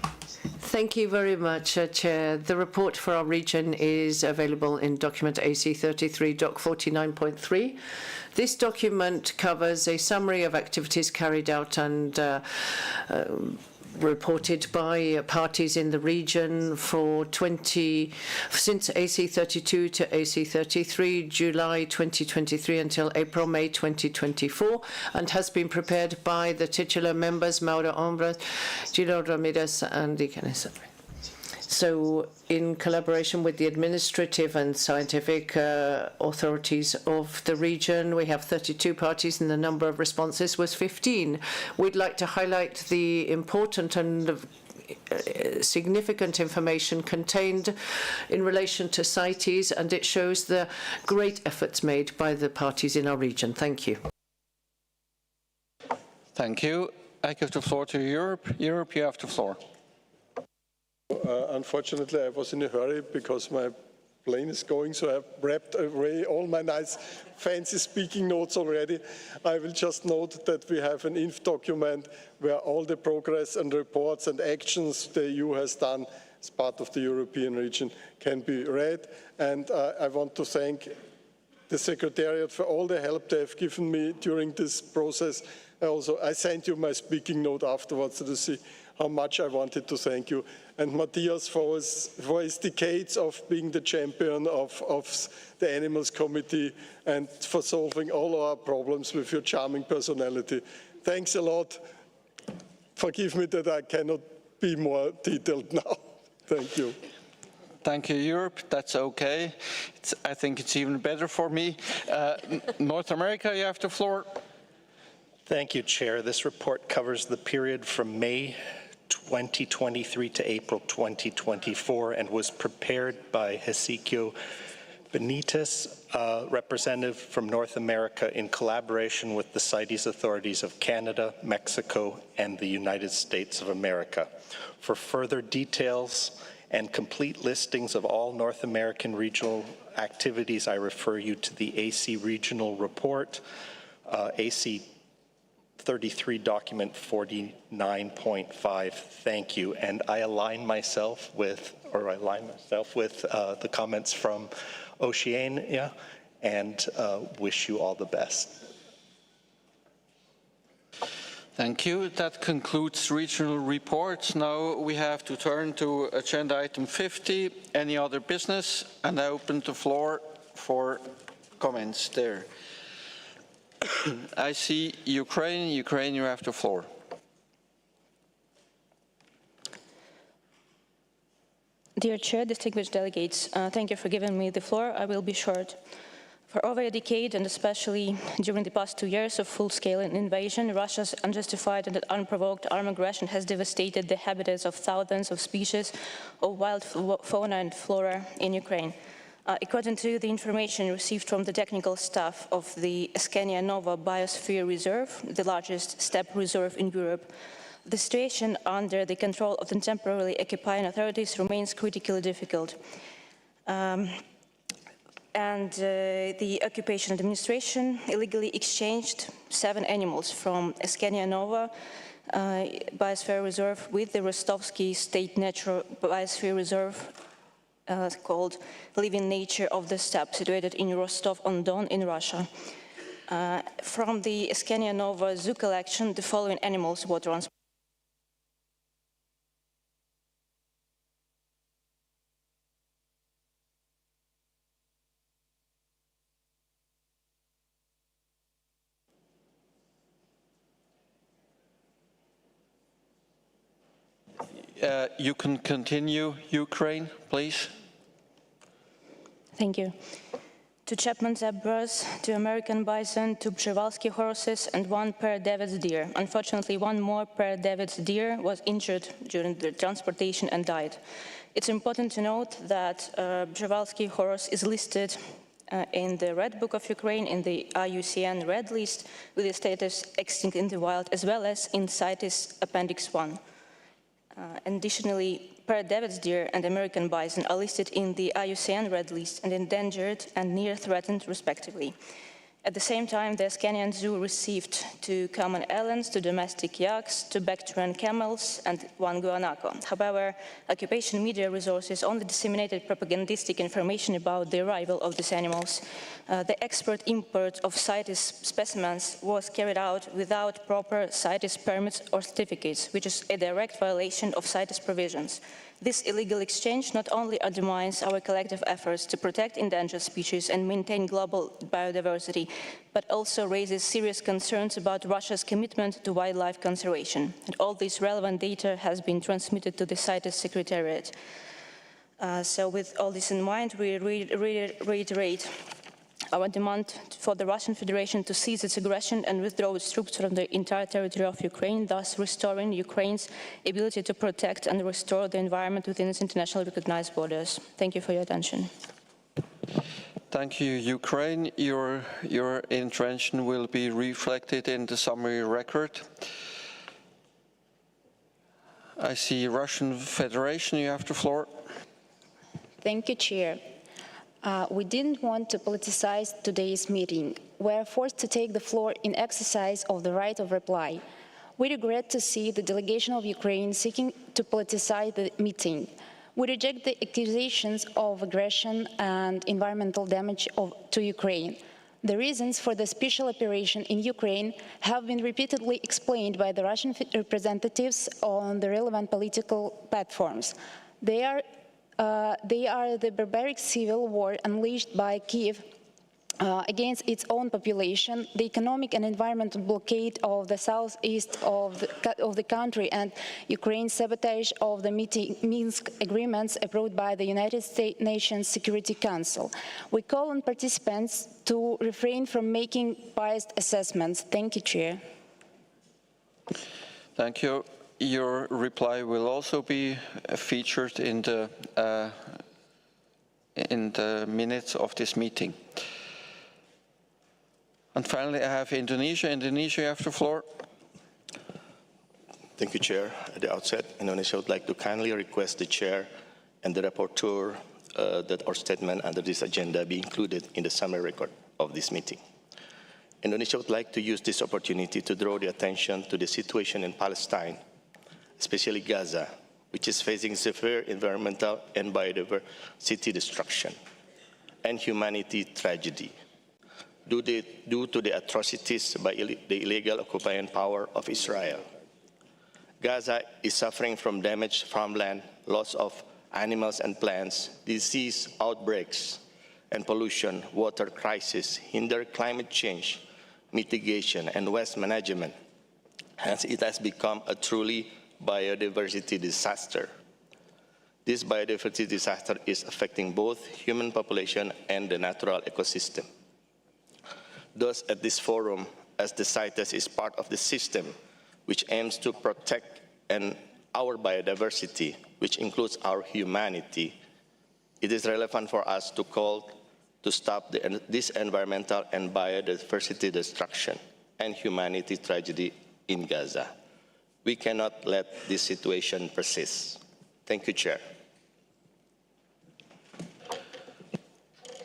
Speaker 16: Thank you very much, Chair. The report for our region is available in document AC33, Doc 49.3. This document covers a summary of activities carried out and reported by parties in the region for since AC32 to AC33, July 2023 until April-May 2024, and has been prepared by the titular members, Mauro Ombra, Gino Ramirez, and Icanes. So, in collaboration with the administrative and scientific authorities of the region, we have 32 parties and the number of responses was 15. We'd like to highlight the important and significant information contained in relation to CITES, and it shows the great efforts made by the parties in our region. Thank you.
Speaker 1: Thank you. I give the floor to Europe. Europe, you have the floor.
Speaker 12: Unfortunately, I was in a hurry because my plane is going, so I've wrapped away all my nice fancy speaking notes already. I will just note that we have an INF document where all the progress and reports and actions the EU has done as part of the European region can be read. And I want to thank the Secretariat for all the help they have given me during this process. I sent you my speaking note afterwards to see how much I wanted to thank you. And Matthias for his decades of being the champion of the Animals Committee and for solving all our problems with your charming personality. Thanks a lot. Forgive me that I cannot be more detailed now. Thank you.
Speaker 1: Thank you, Europe. That's okay. I think it's even better for me. North America, you have the floor.
Speaker 17: Thank you, Chair. This report covers the period from May 2023 to April 2024 and was prepared by Hesekiel Benitez, representative from North America, in collaboration with the CITES authorities of Canada, Mexico, and the United States of America. For further details and complete listings of all North American regional activities, I refer you to the AC Regional Report, AC 33 document 49.5. Thank you. And I align myself with the comments from Oceania and wish you all the best.
Speaker 1: Thank you. That concludes regional reports. Now we have to turn to agenda item 50, any other business, and I open the floor for comments there. I see Ukraine. Ukraine, you have the floor.
Speaker 21: Dear Chair, distinguished delegates, thank you for giving me the floor. I will be short. For over a decade, and especially during the past 2 years of full-scale invasion, Russia's unjustified and unprovoked armed aggression has devastated the habitats of thousands of species of wild fauna and flora in Ukraine. According to the information received from the technical staff of the Oceania Nova Biosphere Reserve, the largest steppe reserve in Europe, the situation under the control of the temporarily occupying authorities remains critically difficult. The occupation administration illegally exchanged 7 animals from Oceania Nova Biosphere Reserve with the Rostovsky State Natural Biosphere Reserve, called Living Nature of the Steppe, situated in Rostov-on-Don in Russia. From the Oceania Nova zoo collection, the following animals were transported.
Speaker 1: You can continue, Ukraine, please.
Speaker 21: Thank you. 2 Chapman zebras, 2 American bison, 2 Przewalski horses, and 1 pair David's deer. Unfortunately, 1 more pair David's deer was injured during the transportation and died. It's important to note that Przewalski horse is listed in the Red Book of Ukraine, in the IUCN Red List, with the status extinct in the wild, as well as in CITES Appendix 1. Additionally, pair David's deer and American bison are listed in the IUCN Red List and endangered and near threatened, respectively. At the same time, the Oceania Zoo received 2 common elands, 2 domestic yaks, 2 Bactrian camels, and 1 guanaco. However, occupation media resources only disseminated propagandistic information about the arrival of these animals. The export import of CITES specimens was carried out without proper CITES permits or certificates, which is a direct violation of CITES provisions. This illegal exchange not only undermines our collective efforts to protect endangered species and maintain global biodiversity, but also raises serious concerns about Russia's commitment to wildlife conservation. And all this relevant data has been transmitted to the CITES Secretariat. So with all this in mind, we reiterate our demand for the Russian Federation to cease its aggression and withdraw its troops from the entire territory of Ukraine, thus restoring Ukraine's ability to protect and restore the environment within its internationally recognized borders. Thank you for your attention.
Speaker 1: Thank you, Ukraine. Your intervention will be reflected in the summary record. I see Russian Federation, you have the floor.
Speaker 6: Thank you, Chair. We didn't want to politicize today's meeting. We are forced to take the floor in exercise of the right of reply. We regret to see the delegation of Ukraine seeking to politicize the meeting. We reject the accusations of aggression and environmental damage to Ukraine. The reasons for the special operation in Ukraine have been repeatedly explained by the Russian representatives on the relevant political platforms. They are the barbaric civil war unleashed by Kiev against its own population, the economic and environmental blockade of the southeast of the country, and Ukraine's sabotage of the Minsk agreements approved by the United Nations Security Council. We call on participants to refrain from making biased assessments. Thank you, Chair.
Speaker 1: Thank you. Your reply will also be featured in the minutes of this meeting. And finally, I have Indonesia. Indonesia, you have the floor.
Speaker 2: Thank you, Chair. At the outset, Indonesia would like to kindly request the Chair and the Rapporteur that our statement under this agenda be included in the summary record of this meeting. Indonesia would like to use this opportunity to draw the attention to the situation in Palestine, especially Gaza, which is facing severe environmental and biodiversity destruction and humanity tragedy due to the atrocities by the illegal occupying power of Israel. Gaza is suffering from damaged farmland, loss of animals and plants, disease outbreaks, and pollution, water crisis, hinder climate change, mitigation, and waste management. Hence, it has become a truly biodiversity disaster. This biodiversity disaster is affecting both human population and the natural ecosystem. Thus, at this forum, as the CITES is part of the system which aims to protect our biodiversity, which includes our humanity, it is relevant for us to call to stop this environmental and biodiversity destruction and humanity tragedy in Gaza. We cannot let this situation persist. Thank you, Chair.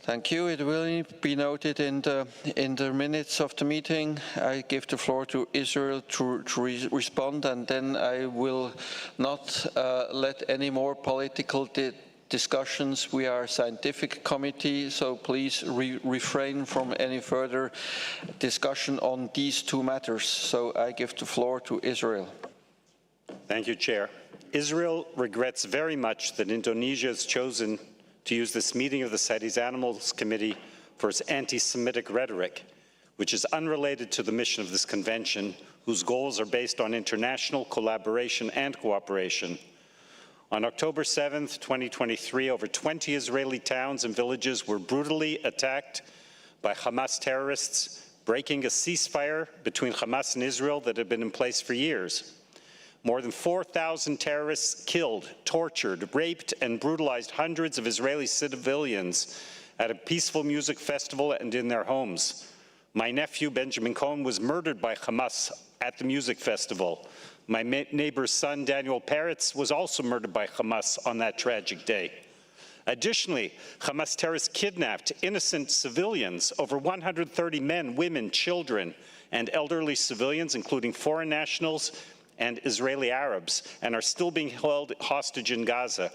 Speaker 1: Thank you. It will be noted in the minutes of the meeting. I give the floor to Israel to respond, and then I will not let any more political discussions. We are a scientific committee, so please refrain from any further discussion on these two matters. So I give the floor to Israel.
Speaker 20: Thank you, Chair. Israel regrets very much that Indonesia has chosen to use this meeting of the CITES Animals Committee for its anti-Semitic rhetoric, which is unrelated to the mission of this convention, whose goals are based on international collaboration and cooperation. On October 7th, 2023, over 20 Israeli towns and villages were brutally attacked by Hamas terrorists, breaking a ceasefire between Hamas and Israel that had been in place for years. More than 4,000 terrorists killed, tortured, raped, and brutalized hundreds of Israeli civilians at a peaceful music festival and in their homes. My nephew, Benjamin Cohen, was murdered by Hamas at the music festival. My neighbor's son, Daniel Peretz, was also murdered by Hamas on that tragic day. Additionally, Hamas terrorists kidnapped innocent civilians, over 130 men, women, children, and elderly civilians, including foreign nationals and Israeli Arabs, and are still being held hostage in Gaza.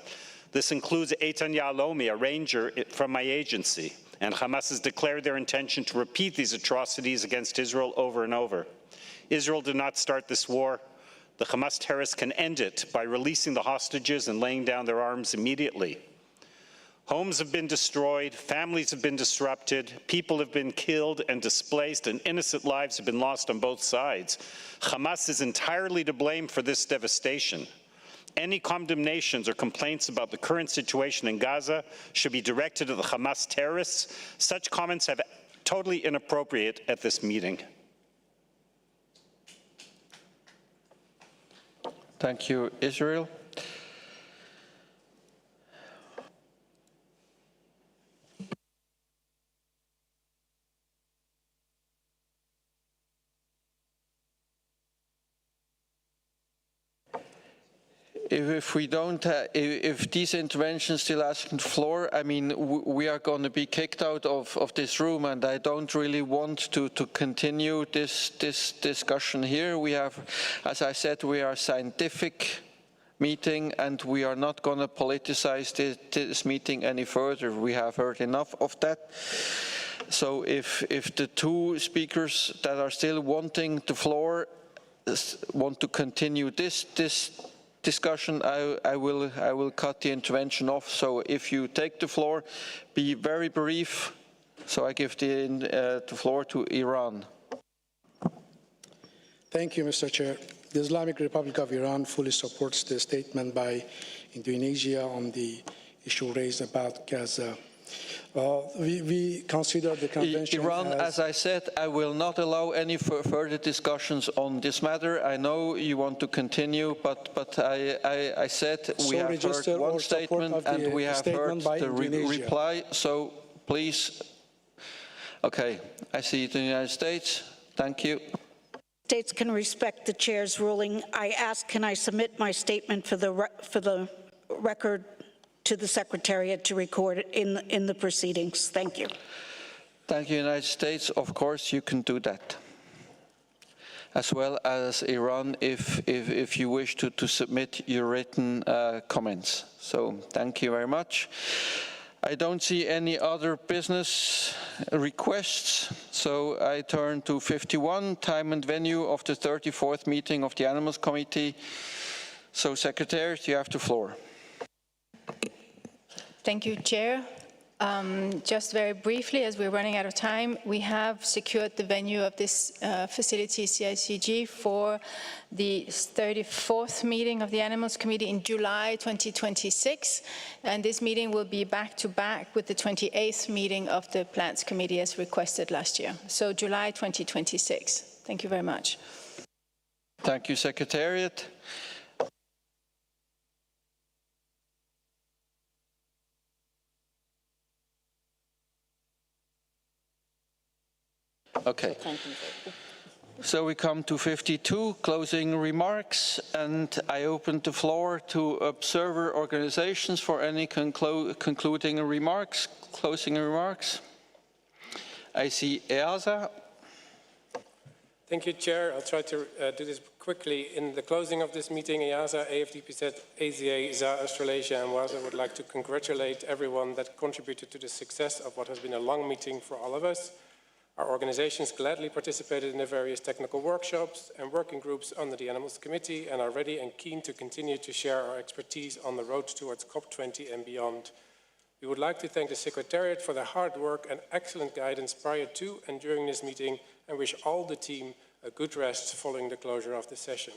Speaker 20: This includes Eitan Yahalomi, a ranger from my agency, and Hamas has declared their intention to repeat these atrocities against Israel over and over. Israel did not start this war. The Hamas terrorists can end it by releasing the hostages and laying down their arms immediately. Homes have been destroyed, families have been disrupted, people have been killed and displaced, and innocent lives have been lost on both sides. Hamas is entirely to blame for this devastation. Any condemnations or complaints about the current situation in Gaza should be directed at the Hamas terrorists. Such comments are totally inappropriate at this meeting.
Speaker 1: Thank you, Israel. If these interventions still asking the floor, I mean, we are going to be kicked out of this room, and I don't really want to continue this discussion here. We have, as I said, we are a scientific meeting, and we are not going to politicize this meeting any further. We have heard enough of that. So if the two speakers that are still wanting the floor want to continue this discussion, I will cut the intervention off. So if you take the floor, be very brief. So I give the floor to Iran.
Speaker 3: Thank you, Mr. Chair. The Islamic Republic of Iran fully supports the statement by Indonesia on the issue raised about Gaza. We consider the convention
Speaker 1: Iran, as I said, I will not allow any further discussions on this matter. I know you want to continue, but I said we have heard one statement and we have heard the reply, so please. Okay, I see the United States. Thank you.
Speaker 8: States can respect the chair's ruling. I ask, can I submit my statement for the record to the Secretariat to record it in the proceedings? Thank you.
Speaker 1: Thank you, United States. Of course, you can do that. As well as Iran, if you wish to submit your written comments. So thank you very much. I don't see any other business requests, so I turn to 51, time and venue of the 34th meeting of the Animals Committee. So, Secretariat, you have the floor.
Speaker 21: Thank you, Chair. Just very briefly, as we're running out of time, we have secured the venue of this facility, CICG, for the 34th meeting of the Animals Committee in July 2026. And this meeting will be back-to-back with the 28th meeting of the Plants Committee as requested last year. So July 2026. Thank you very much.
Speaker 1: Thank you, Secretariat. Okay. So we come to 52, closing remarks, and I open the floor to observer organizations for any concluding remarks, closing remarks. I see EASA.
Speaker 18: Thank you, Chair. I'll try to do this quickly. In the closing of this meeting, EASA, AFDPZ, AZA, ZA, Australasia, and WASA would like to congratulate everyone that contributed to the success of what has been a long meeting for all of us. Our organizations gladly participated in the various technical workshops and working groups under the Animals Committee and are ready and keen to continue to share our expertise on the road towards COP20 and beyond. We would like to thank the Secretariat for their hard work and excellent guidance prior to and during this meeting, and wish all the team a good rest following the closure of the session.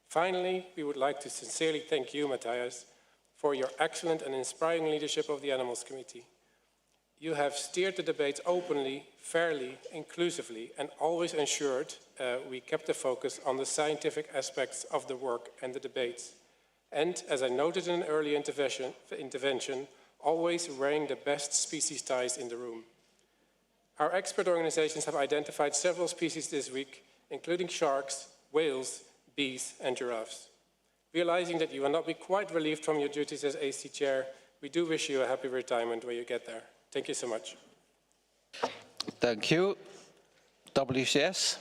Speaker 18: Finally, we would like to sincerely thank you, Matthias, for your excellent and inspiring leadership of the Animals Committee. You have steered the debates openly, fairly, inclusively, and always ensured we kept the focus on the scientific aspects of the work and the debates. And, as I noted in an early intervention, always wearing the best species ties in the room. Our expert organizations have identified several species this week, including sharks, whales, bees, and giraffes. Realizing that you will not be quite relieved from your duties as AC Chair, we do wish you a happy retirement when you get there. Thank you so much.
Speaker 1: Thank you. WCS.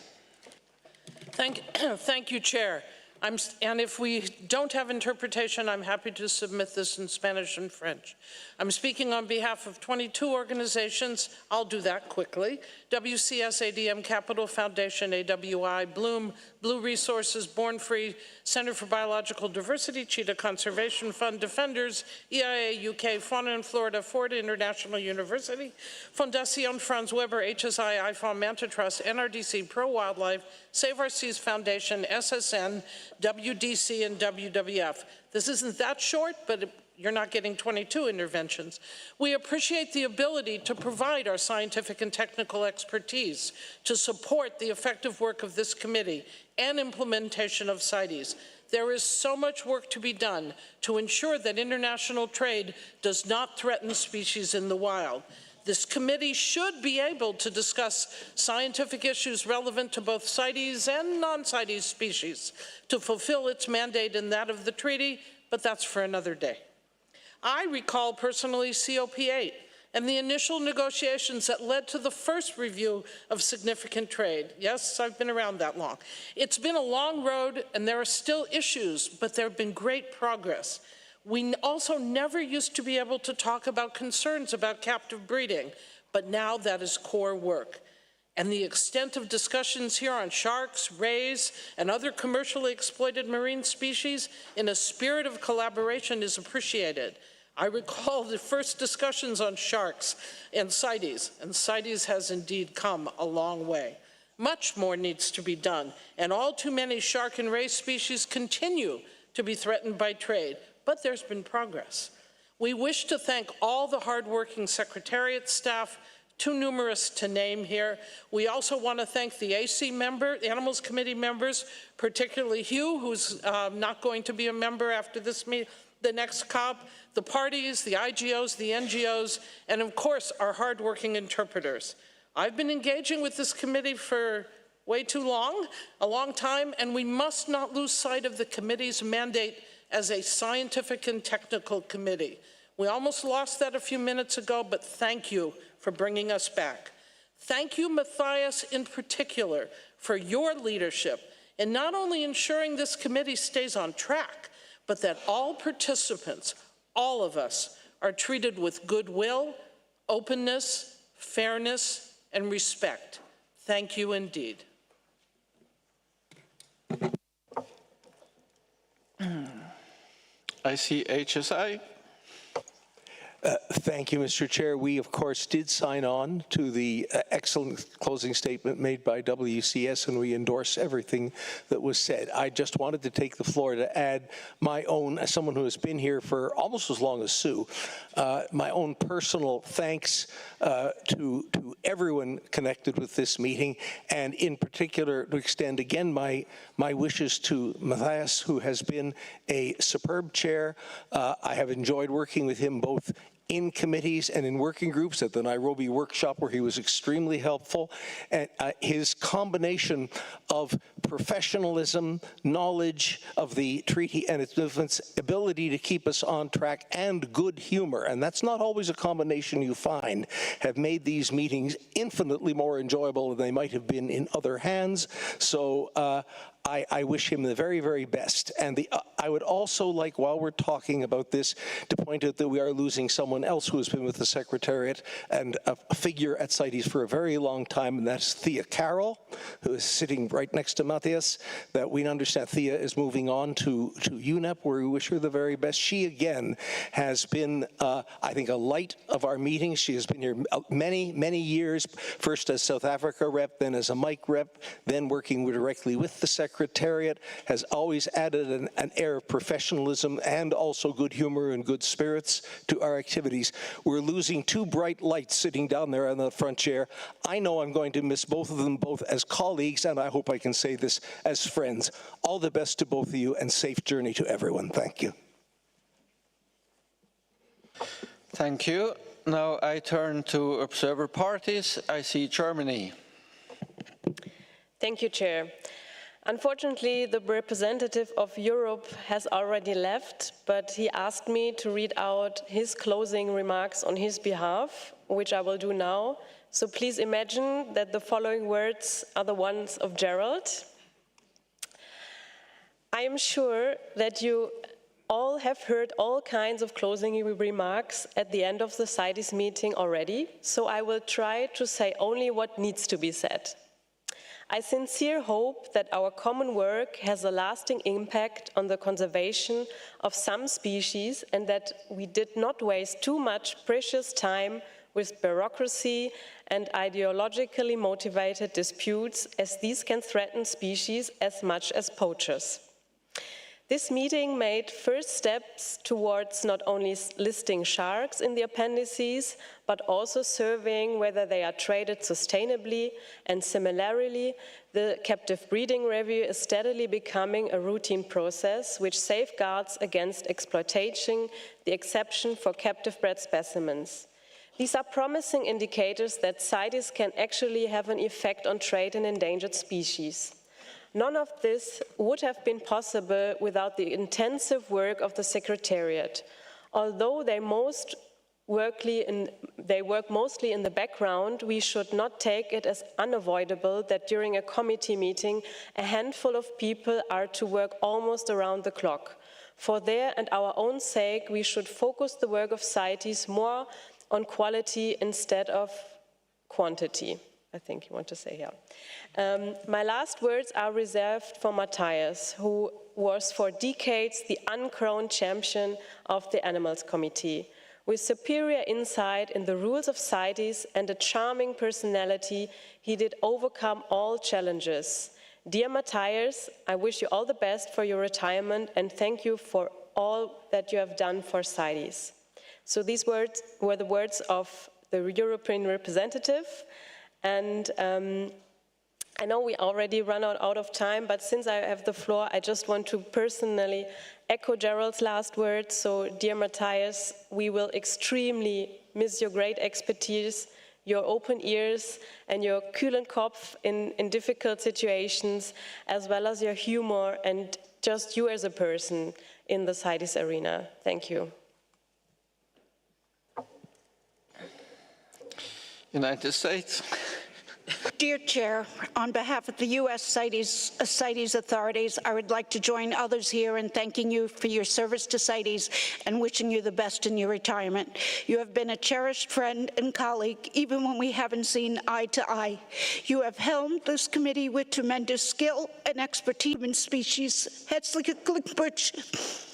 Speaker 4: Thank you, Chair. And if we don't have interpretation, I'm happy to submit this in Spanish and French. I'm speaking on behalf of 22 organizations. I'll do that quickly. WCS, ADM Capital Foundation, AWI, Bloom, Blue Resources, Born Free, Center for Biological Diversity, Cheetah Conservation Fund, Defenders, EIA UK, Fauna in Florida, Florida International University, Fundación Franz Weber, HSI, IFOM, Manta Trust, NRDC, Pro Wildlife, Save Our Seas Foundation, SSN, WDC, and WWF. This isn't that short, but you're not getting 22 interventions. We appreciate the ability to provide our scientific and technical expertise to support the effective work of this committee and implementation of CITES. There is so much work to be done to ensure that international trade does not threaten species in the wild. This committee should be able to discuss scientific issues relevant to both CITES and non-CITES species to fulfill its mandate and that of the treaty, but that's for another day. I recall personally COP8 and the initial negotiations that led to the first review of significant trade. Yes, I've been around that long. It's been a long road and there are still issues, but there have been great progress. We also never used to be able to talk about concerns about captive breeding, but now that is core work. And the extent of discussions here on sharks, rays, and other commercially exploited marine species in a spirit of collaboration is appreciated. I recall the first discussions on sharks and CITES has indeed come a long way. Much more needs to be done, and all too many shark and ray species continue to be threatened by trade, but there's been progress. We wish to thank all the hardworking Secretariat staff, too numerous to name here. We also want to thank the Animals Committee members, particularly Hugh, who's not going to be a member after this meeting, the next COP, the parties, the IGOs, the NGOs, and of course, our hardworking interpreters. I've been engaging with this committee for way too long, a long time, and we must not lose sight of the committee's mandate as a scientific and technical committee. We almost lost that a few minutes ago, but thank you for bringing us back. Thank you, Matthias, in particular, for your leadership in not only ensuring this committee stays on track, but that all participants, all of us, are treated with goodwill, openness, fairness, and respect. Thank you indeed.
Speaker 1: I see HSI.
Speaker 19: Thank you, Mr. Chair. We, of course, did sign on to the excellent closing statement made by WCS, and we endorse everything that was said. I just wanted to take the floor to add my own, as someone who has been here for almost as long as Sue, my own personal thanks to everyone connected with this meeting, and in particular to extend again my wishes to Matthias, who has been a superb chair. I have enjoyed working with him both in committees and in working groups at the Nairobi workshop, where he was extremely helpful. And his combination of professionalism, knowledge of the treaty and its movements, ability to keep us on track, and good humor, and that's not always a combination you find, have made these meetings infinitely more enjoyable than they might have been in other hands. So I wish him the very, very best. And I would also like, while we're talking about this, to point out that we are losing someone else who has been with the Secretariat and a figure at CITES for a very long time, and that's Thea Carroll, who is sitting right next to Matthias. That we understand Thea is moving on to UNEP, where we wish her the very best. She, again, has been, I think, a light of our meetings. She has been here many, many years, first as South Africa rep, then as a MIC rep, then working directly with the Secretary. Secretariat has always added an air of professionalism and also good humor and good spirits to our activities. We're losing two bright lights sitting down there on the front chair. I know I'm going to miss both of them, both as colleagues, and I hope I can say this as friends. All the best to both of you, and safe journey to everyone. Thank you.
Speaker 1: Thank you. Now I turn to observer parties. I see Germany.
Speaker 9: Thank you, Chair. Unfortunately, the representative of Europe has already left, but he asked me to read out his closing remarks on his behalf, which I will do now. So please imagine that the following words are the ones of Gerald. I am sure that you all have heard all kinds of closing remarks at the end of the CITES meeting already, so I will try to say only what needs to be said. I sincerely hope that our common work has a lasting impact on the conservation of some species and that we did not waste too much precious time with bureaucracy and ideologically motivated disputes, as these can threaten species as much as poachers. This meeting made first steps towards not only listing sharks in the appendices, but also surveying whether they are traded sustainably, and similarly, the captive breeding review is steadily becoming a routine process which safeguards against exploitation, the exception for captive bred specimens. These are promising indicators that CITES can actually have an effect on trade in endangered species. None of this would have been possible without the intensive work of the Secretariat. Although they work mostly in the background, we should not take it as unavoidable that during a committee meeting, a handful of people are to work almost around the clock. For their and our own sake, we should focus the work of CITES more on quality instead of quantity, I think you want to say here. My last words are reserved for Matthias, who was for decades the uncrowned champion of the Animals Committee. With superior insight in the rules of CITES and a charming personality, he did overcome all challenges. Dear Matthias, I wish you all the best for your retirement and thank you for all that you have done for CITES. So these words were the words of the European representative, and I know we already run out of time, but since I have the floor, I just want to personally echo Gerald's last words. So, dear Matthias, we will extremely miss your great expertise, your open ears, and your kühlen Kopf in difficult situations, as well as your humor and just you as a person in the CITES arena. Thank you.
Speaker 1: United States.
Speaker 8: Dear Chair, on behalf of the U.S. CITES authorities, I would like to join others here in thanking you for your service to CITES and wishing you the best in your retirement. You have been a cherished friend and colleague, even when we haven't seen eye to eye. You have helmed this committee with tremendous skill and expertise in species. Herzlichen Glückwunsch.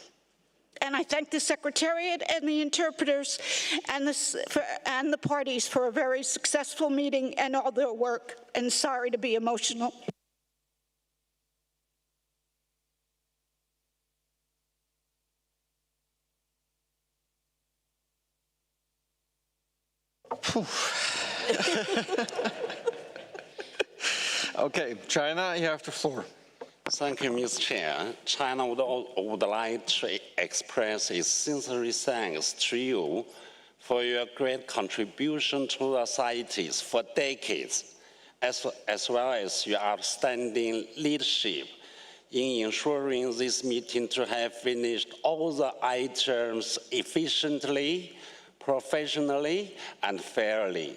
Speaker 8: And I thank the Secretariat and the interpreters and the parties for a very successful meeting and all their work. And sorry to be emotional.
Speaker 1: Okay, China, you have the floor.
Speaker 22: Thank you, Mr. Chair. China would like to express its sincere thanks to you for your great contribution to the CITES for decades, as well as your outstanding leadership in ensuring this meeting to have finished all the items efficiently, professionally, and fairly.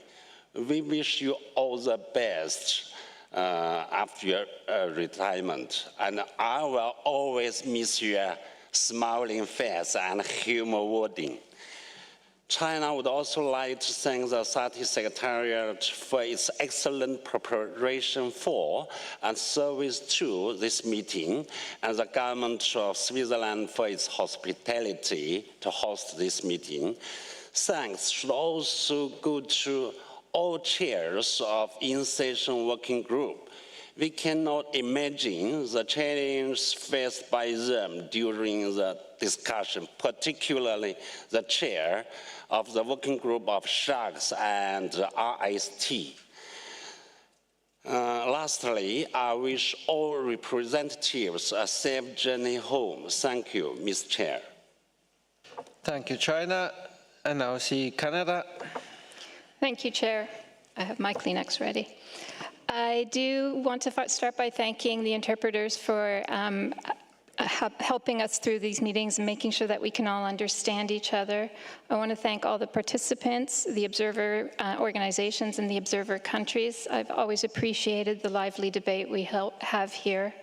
Speaker 22: We wish you all the best after your retirement, and I will always miss your smiling face and humor wording. China would also like to thank the CITES Secretariat for its excellent preparation for and service to this meeting, and the government of Switzerland for its hospitality to host this meeting. Thanks should also go to all chairs of in-session working group. we cannot imagine the challenges faced by them during the discussion, particularly the chair of the working group of sharks and RST. Lastly, I wish all representatives a safe journey home. Thank you, Mr. Chair.
Speaker 1: Thank you, China. And now see Canada.
Speaker 10: Thank you, Chair. I have my Kleenex ready. I do want to start by thanking the interpreters for helping us through these meetings and making sure that we can all understand each other. I want to thank all the participants, the observer organizations, and the observer countries. I've always appreciated the lively debate we have here.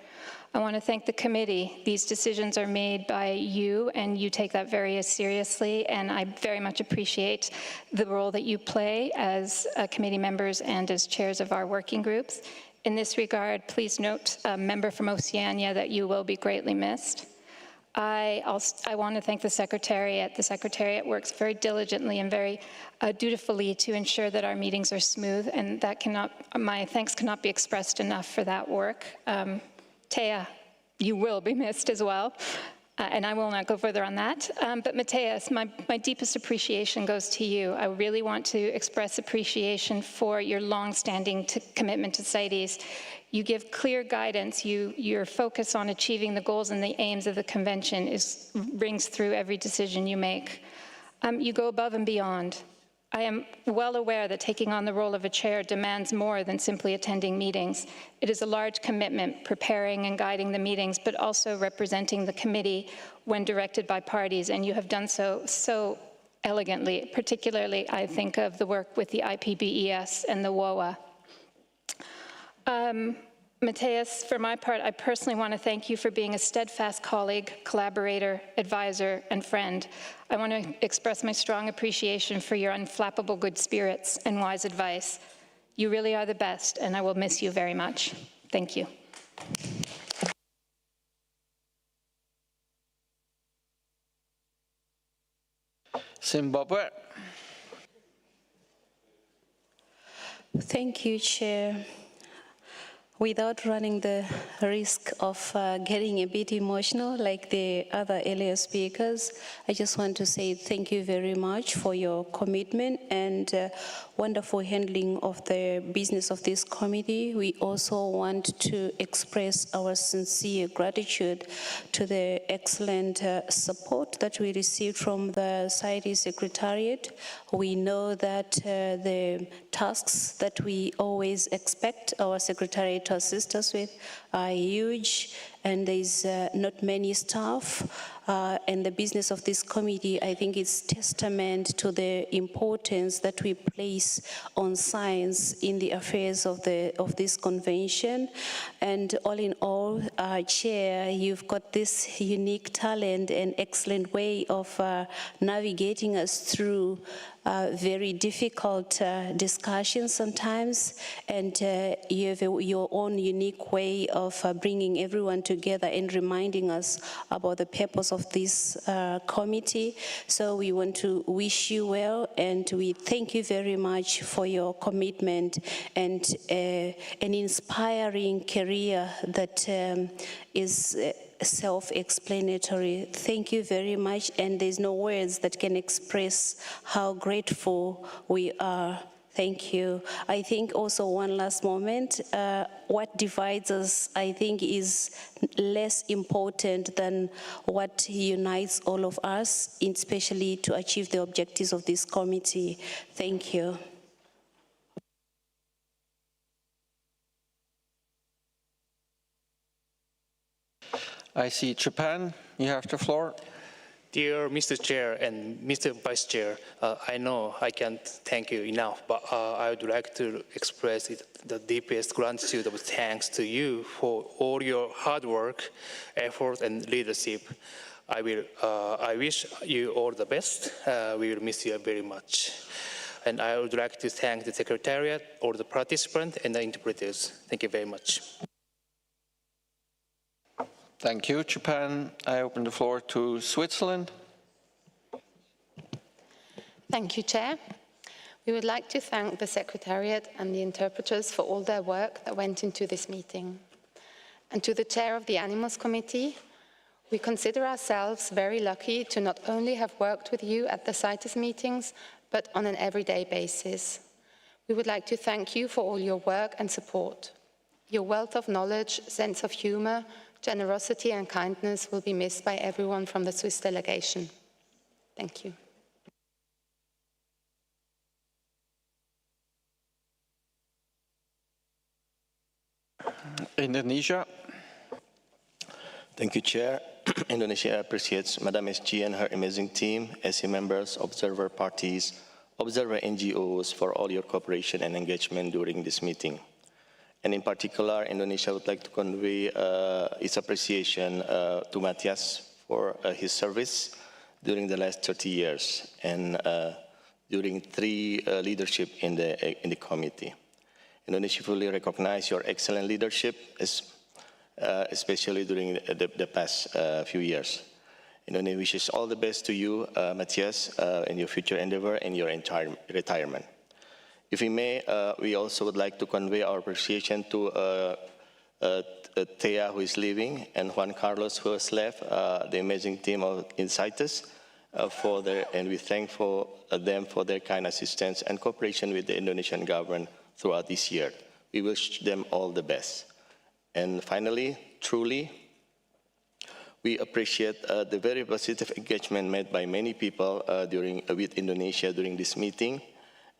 Speaker 10: I want to thank the committee. These decisions are made by you, and you take that very seriously, and I very much appreciate the role that you play as committee members and as chairs of our working groups. In this regard, please note, a member from Oceania, that you will be greatly missed. I want to thank the Secretariat. The Secretariat works very diligently and very dutifully to ensure that our meetings are smooth, and that my thanks cannot be expressed enough for that work. Thea, you will be missed as well, and I will not go further on that. But Matthias, my deepest appreciation goes to you. I really want to express appreciation for your long-standing commitment to CITES. You give clear guidance. Your focus on achieving the goals and the aims of the convention rings through every decision you make. You go above and beyond. I am well aware that taking on the role of a chair demands more than simply attending meetings. It is a large commitment, preparing and guiding the meetings, but also representing the committee when directed by parties, and you have done so elegantly. Particularly, I think of the work with the IPBES and the WOA. Matthias, for my part, I personally want to thank you for being a steadfast colleague, collaborator, advisor, and friend. I want to express my strong appreciation for your unflappable good spirits and wise advice. You really are the best, and I will miss you very much. Thank you.
Speaker 1: Zimbabwe.
Speaker 11: Thank you, Chair. Without running the risk of getting a bit emotional like the other earlier speakers, I just want to say thank you very much for your commitment and wonderful handling of the business of this committee. We also want to express our sincere gratitude to the excellent support that we received from the CITES Secretariat. We know that the tasks that we always expect our Secretariat to assist us with are huge, and there's not many staff. And the business of this committee, I think, is testament to the importance that we place on science in the affairs of this convention. And all in all, Chair, you've got this unique talent and excellent way of navigating us through very difficult discussions sometimes, and you have your own unique way of bringing everyone together and reminding us about the purpose of this committee. So we want to wish you well, and we thank you very much for your commitment and an inspiring career that is self-explanatory. Thank you very much, and there's no words that can express how grateful we are. Thank you. I think also one last moment, what divides us, I think, is less important than what unites all of us, especially to achieve the objectives of this committee. Thank you.
Speaker 1: I see Japan. You have the floor.
Speaker 23: Dear Mr. Chair and Mr. Vice Chair, I know I can't thank you enough, but I would like to express the deepest gratitude of thanks to you for all your hard work, effort, and leadership. I wish you all the best. We will miss you very much. And I would like to thank the Secretariat, all the participants, and the interpreters. Thank you very much.
Speaker 1: Thank you, Japan. I open the floor to Switzerland.
Speaker 24: Thank you, Chair.
Speaker 5: We would like to thank the Secretariat and the interpreters for all their work that went into this meeting. And to the Chair of the Animals Committee, we consider ourselves very lucky to not only have worked with you at the CITES meetings, but on an everyday basis. We would like to thank you for all your work and support. Your wealth of knowledge, sense of humor, generosity and kindness will be missed by everyone from the Swiss delegation. Thank you.
Speaker 1: Indonesia.
Speaker 2: Thank you, Chair. Indonesia appreciates Madam SG and her amazing team, SC members, observer parties, observer NGOs for all your cooperation and engagement during this meeting. And in particular, Indonesia would like to convey its appreciation to Matthias for his service during the last 30 years and during 3 leadership in the committee. Indonesia fully recognizes your excellent leadership, especially during the past few years. Indonesia wishes all the best to you, Matthias, in your future endeavor and your entire retirement. If we may, we also would like to convey our appreciation to Thea, who is leaving, and Juan Carlos, who has left, the amazing team in CITES, and we thank them for their kind assistance and cooperation with the Indonesian government throughout this year. We wish them all the best. And finally, truly, we appreciate the very positive engagement made by many people with Indonesia during this meeting,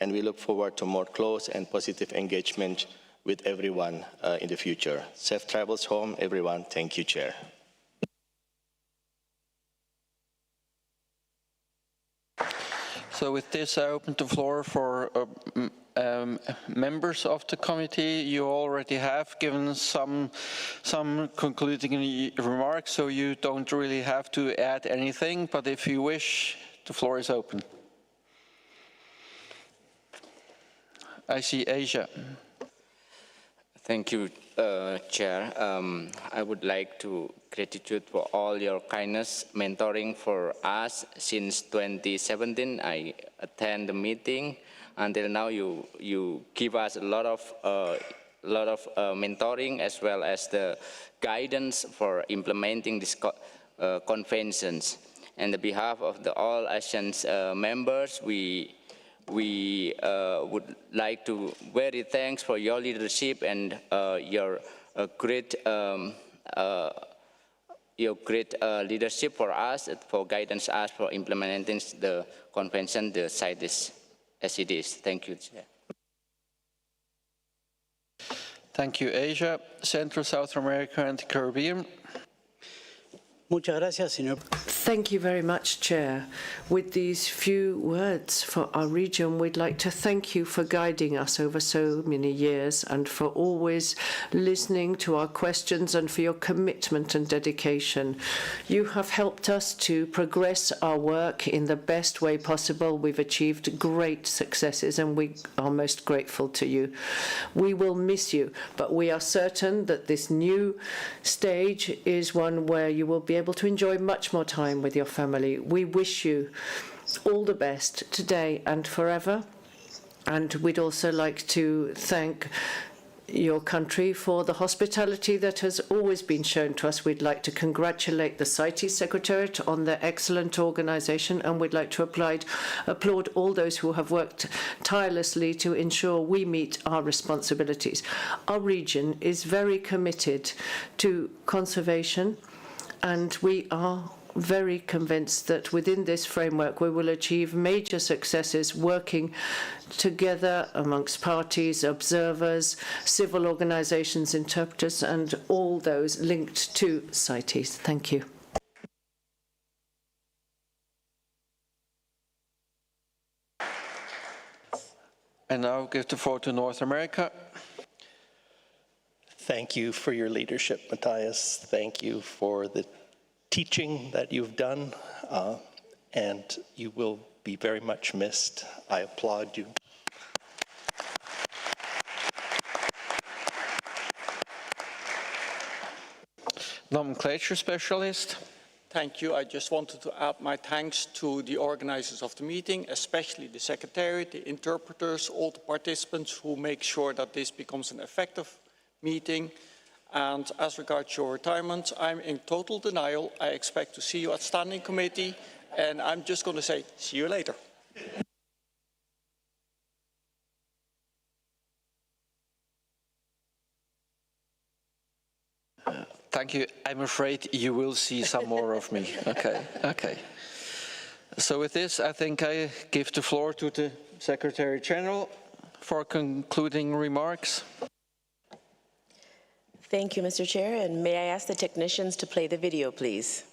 Speaker 2: and we look forward to more close and positive engagement with everyone in the future. Safe travels home, everyone. Thank you, Chair.
Speaker 1: So with this, I open the floor for members of the committee. You already have given some concluding remarks, so you don't really have to add anything, but if you wish, the floor is open. I see Asia.
Speaker 7: Thank you, Chair. I would like to gratitude for all your kindness, mentoring for us since 2017. I attend the meeting. Until now, you give us a lot of mentoring as well as the guidance for implementing these conventions. And on behalf of the all Asians members, we would like to very thanks for your leadership and your great leadership for us, for guidance us for implementing the convention, the CITES as it is. Thank you, Chair.
Speaker 1: Thank you, Asia, Central, South America, and the Caribbean.
Speaker 13: Muchas gracias, señor.
Speaker 16: Thank you very much, Chair. With these few words for our region, we'd like to thank you for guiding us over so many years and for always listening to our questions and for your commitment and dedication. You have helped us to progress our work in the best way possible. We've achieved great successes and we are most grateful to you. We will miss you, but we are certain that this new stage is one where you will be able to enjoy much more time with your family. We wish you all the best today and forever. And we'd also like to thank your country for the hospitality that has always been shown to us. We'd like to congratulate the CITES Secretariat on their excellent organization, and we'd like to applaud all those who have worked tirelessly to ensure we meet our responsibilities. Our region is very committed to conservation, and we are very convinced that within this framework we will achieve major successes working together amongst parties, observers, civil organizations, interpreters, and all those linked to CITES. Thank you.
Speaker 1: And now give the floor to North America.
Speaker 17: Thank you for your leadership, Matthias. Thank you for the teaching that you've done, and you will be very much missed. I applaud you.
Speaker 1: Nomenclature specialist.
Speaker 12: Thank you. I just wanted to add my thanks to the organizers of the meeting, especially the Secretariat, the interpreters, all the participants who make sure that this becomes an effective meeting. And as regards your retirement, I'm in total denial. I expect to see you at Standing Committee, and I'm just going to say, see you later.
Speaker 1: Thank you. I'm afraid you will see some more of me. Okay, okay. So with this, I think I give the floor to the Secretary General for concluding remarks.
Speaker 14: Thank you, Mr. Chair, and may I ask the technicians to play the video, please?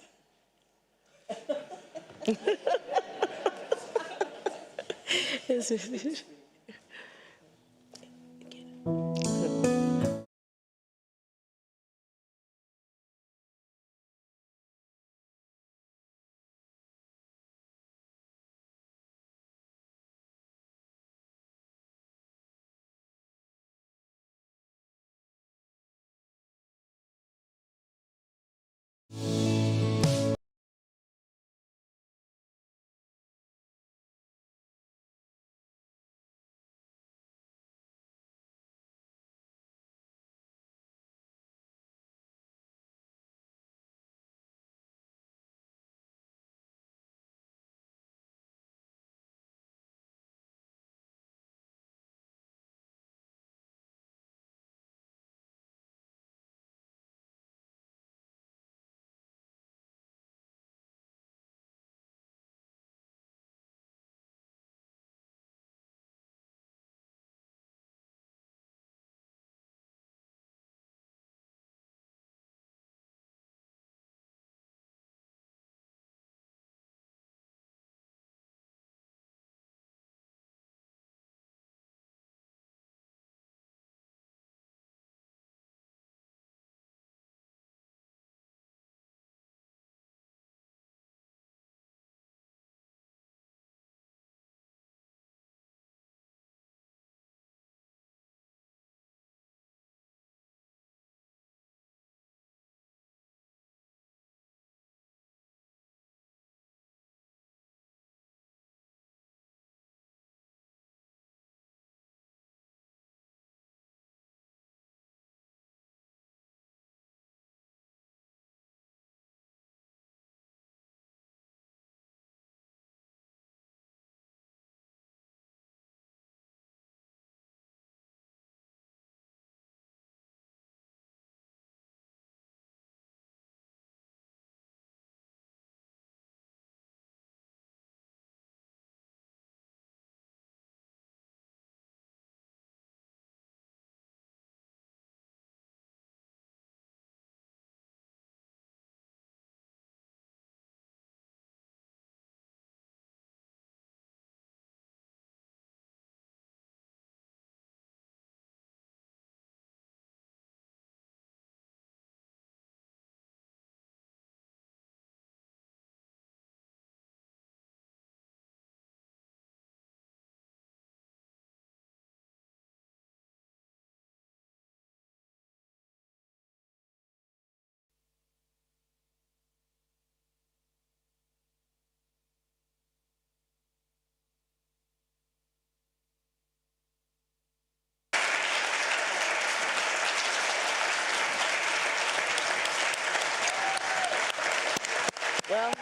Speaker 14: Well,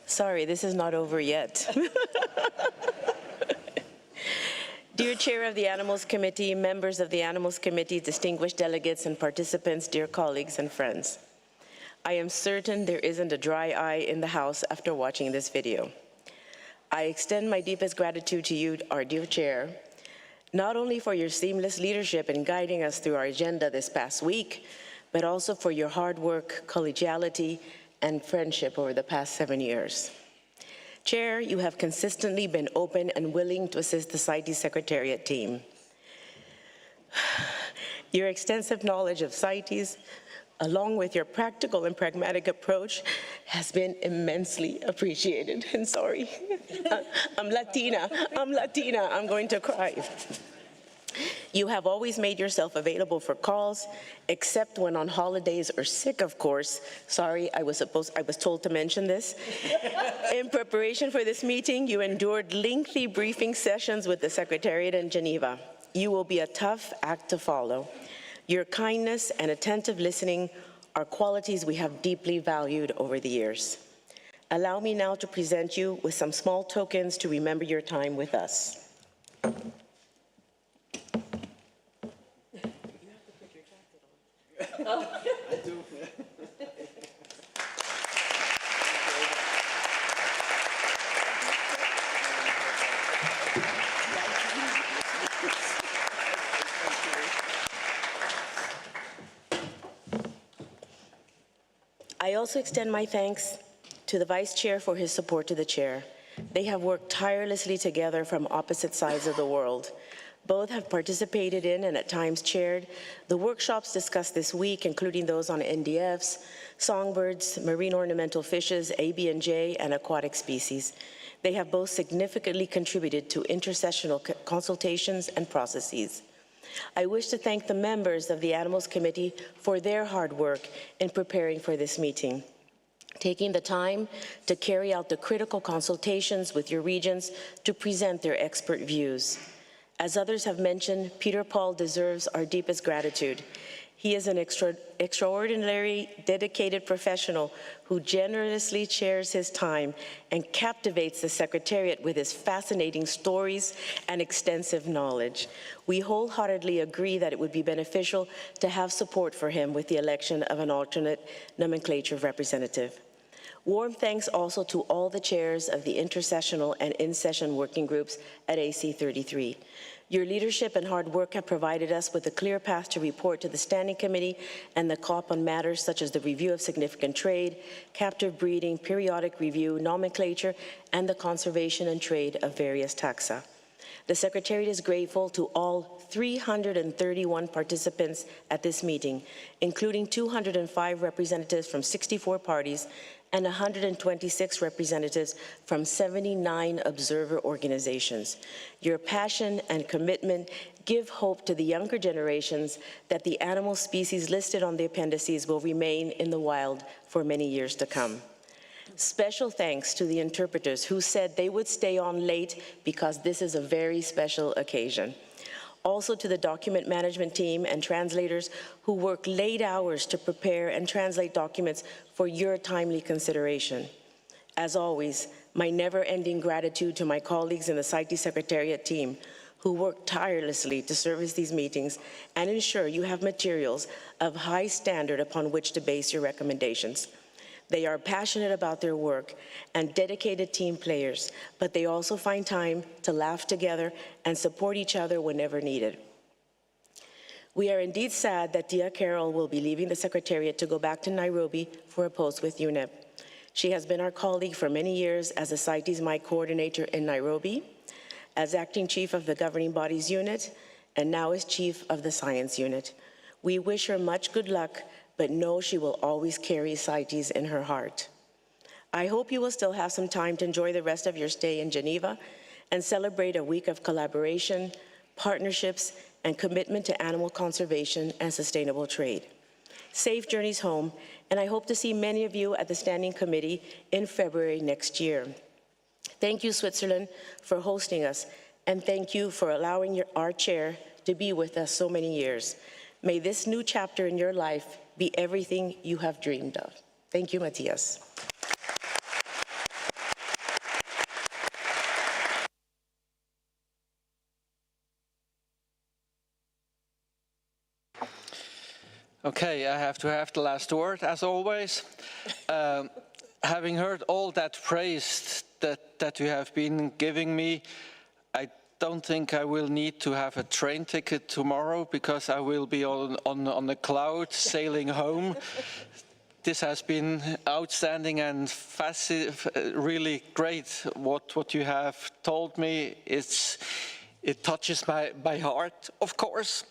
Speaker 14: sorry, this is not over yet. Dear Chair of the Animals Committee, members of the Animals Committee, distinguished delegates and participants, dear colleagues and friends, I am certain there isn't a dry eye in the House after watching this video. I extend my deepest gratitude to you, our dear Chair, not only for your seamless leadership in guiding us through our agenda this past week, but also for your hard work, collegiality, and friendship over the past 7 years. Chair, you have consistently been open and willing to assist the CITES Secretariat team. Your extensive knowledge of CITES, along with your practical and pragmatic approach, has been immensely appreciated. And sorry, I'm Latina, I'm going to cry. You have always made yourself available for calls, except when on holidays or sick, of course. Sorry, I was told to mention this. In preparation for this meeting, you endured lengthy briefing sessions with the Secretariat in Geneva. You will be a tough act to follow. Your kindness and attentive listening are qualities we have deeply valued over the years. Allow me now to present you with some small tokens to remember your time with us. I also extend my thanks to the Vice Chair for his support to the Chair. They have worked tirelessly together from opposite sides of the world. Both have participated in and at times chaired the workshops discussed this week, including those on NDFs, songbirds, marine ornamental fishes, AB&J, and aquatic species. They have both significantly contributed to intersessional consultations and processes. I wish to thank the members of the Animals Committee for their hard work in preparing for this meeting, taking the time to carry out the critical consultations with your regions to present their expert views. As others have mentioned, Peter Paul deserves our deepest gratitude. He is an extraordinary, dedicated professional who generously shares his time and captivates the Secretariat with his fascinating stories and extensive knowledge. We wholeheartedly agree that it would be beneficial to have support for him with the election of an alternate nomenclature representative. Warm thanks also to all the chairs of the intersessional and in-session working groups at AC33. Your leadership and hard work have provided us with a clear path to report to the Standing Committee and the COP on matters such as the review of significant trade, captive breeding, periodic review, nomenclature, and the conservation and trade of various taxa. The Secretariat is grateful to all 331 participants at this meeting, including 205 representatives from 64 parties and 126 representatives from 79 observer organizations. Your passion and commitment give hope to the younger generations that the animal species listed on the appendices will remain in the wild for many years to come. Special thanks to the interpreters who said they would stay on late because this is a very special occasion. Also to the document management team and translators who work late hours to prepare and translate documents for your timely consideration. As always, my never-ending gratitude to my colleagues in the CITES Secretariat team who work tirelessly to service these meetings and ensure you have materials of high standard upon which to base your recommendations. They are passionate about their work and dedicated team players, but they also find time to laugh together and support each other whenever needed. We are indeed sad that Dia Carroll will be leaving the Secretariat to go back to Nairobi for a post with UNEP. She has been our colleague for many years as a CITES MIC coordinator in Nairobi, as acting chief of the Governing Bodies Unit, and now as chief of the Science Unit. We wish her much good luck, but know she will always carry CITES in her heart. I hope you will still have some time to enjoy the rest of your stay in Geneva and celebrate a week of collaboration, partnerships, and commitment to animal conservation and sustainable trade. Safe journeys home, and I hope to see many of you at the Standing Committee in February next year. Thank you, Switzerland, for hosting us, and thank you for allowing our chair to be with us so many years. May this new chapter in your life be everything you have dreamed of. Thank you, Matthias.
Speaker 1: Okay, I have to have the last word, as always. Having heard all that praise that you have been giving me, I don't think I will need to have a train ticket tomorrow because I will be on the cloud sailing home. This has been outstanding and really great. What you have told me, it touches my heart, of course.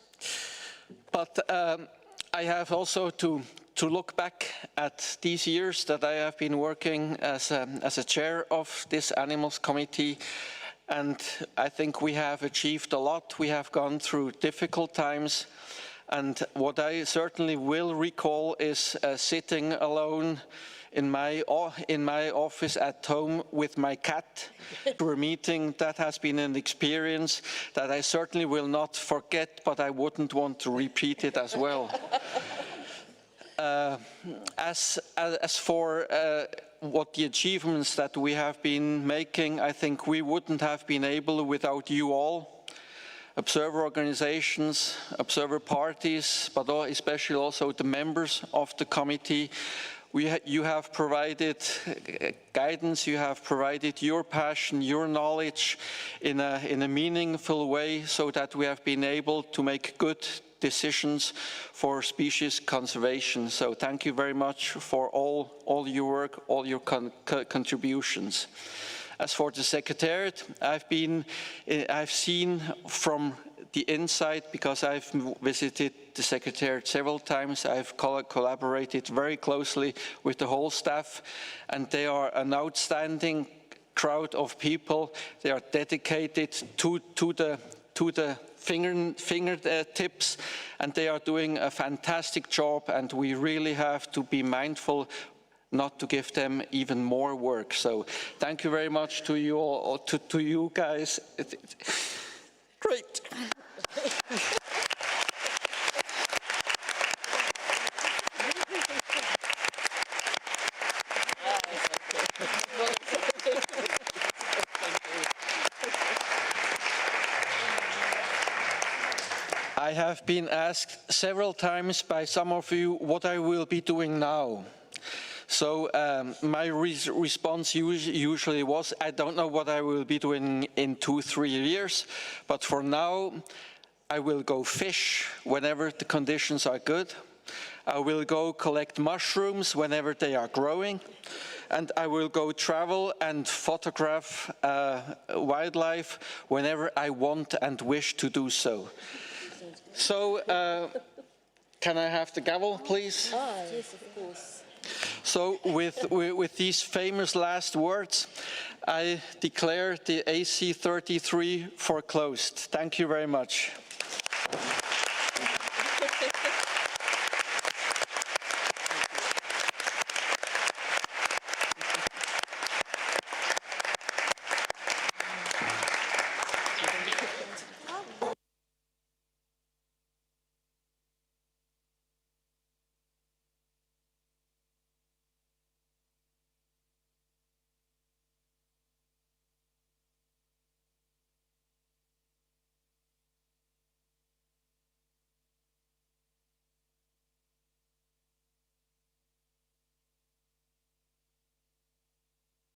Speaker 1: But I have also to look back at these years that I have been working as a chair of this Animals Committee, and I think we have achieved a lot. We have gone through difficult times, and what I certainly will recall is sitting alone in my office at home with my cat for a meeting. That has been an experience that I certainly will not forget, but I wouldn't want to repeat it as well. As for what the achievements that we have been making, I think we wouldn't have been able without you all, observer organizations, observer parties, but especially also the members of the committee. You have provided guidance, you have provided your passion, your knowledge in a meaningful way so that we have been able to make good decisions for species conservation. So thank you very much for all your work, all your contributions. As for the Secretariat, I've seen from the inside, because I've visited the Secretariat several times, I've collaborated very closely with the whole staff, and they are an outstanding crowd of people. They are dedicated to the fingertips, and they are doing a fantastic job, and we really have to be mindful not to give them even more work. So thank you very much to you all, to you guys. Great. I have been asked several times by some of you what I will be doing now. So my response usually was, I don't know what I will be doing in 2-3 years, but for now, I will go fish whenever the conditions are good. I will go collect mushrooms whenever they are growing. And I will go travel and photograph wildlife whenever I want and wish to do so. So, can I have the gavel, please?
Speaker 14: Yes, of course.
Speaker 1: So, with these famous last words, I declare the AC 33 for closed. Thank you very much.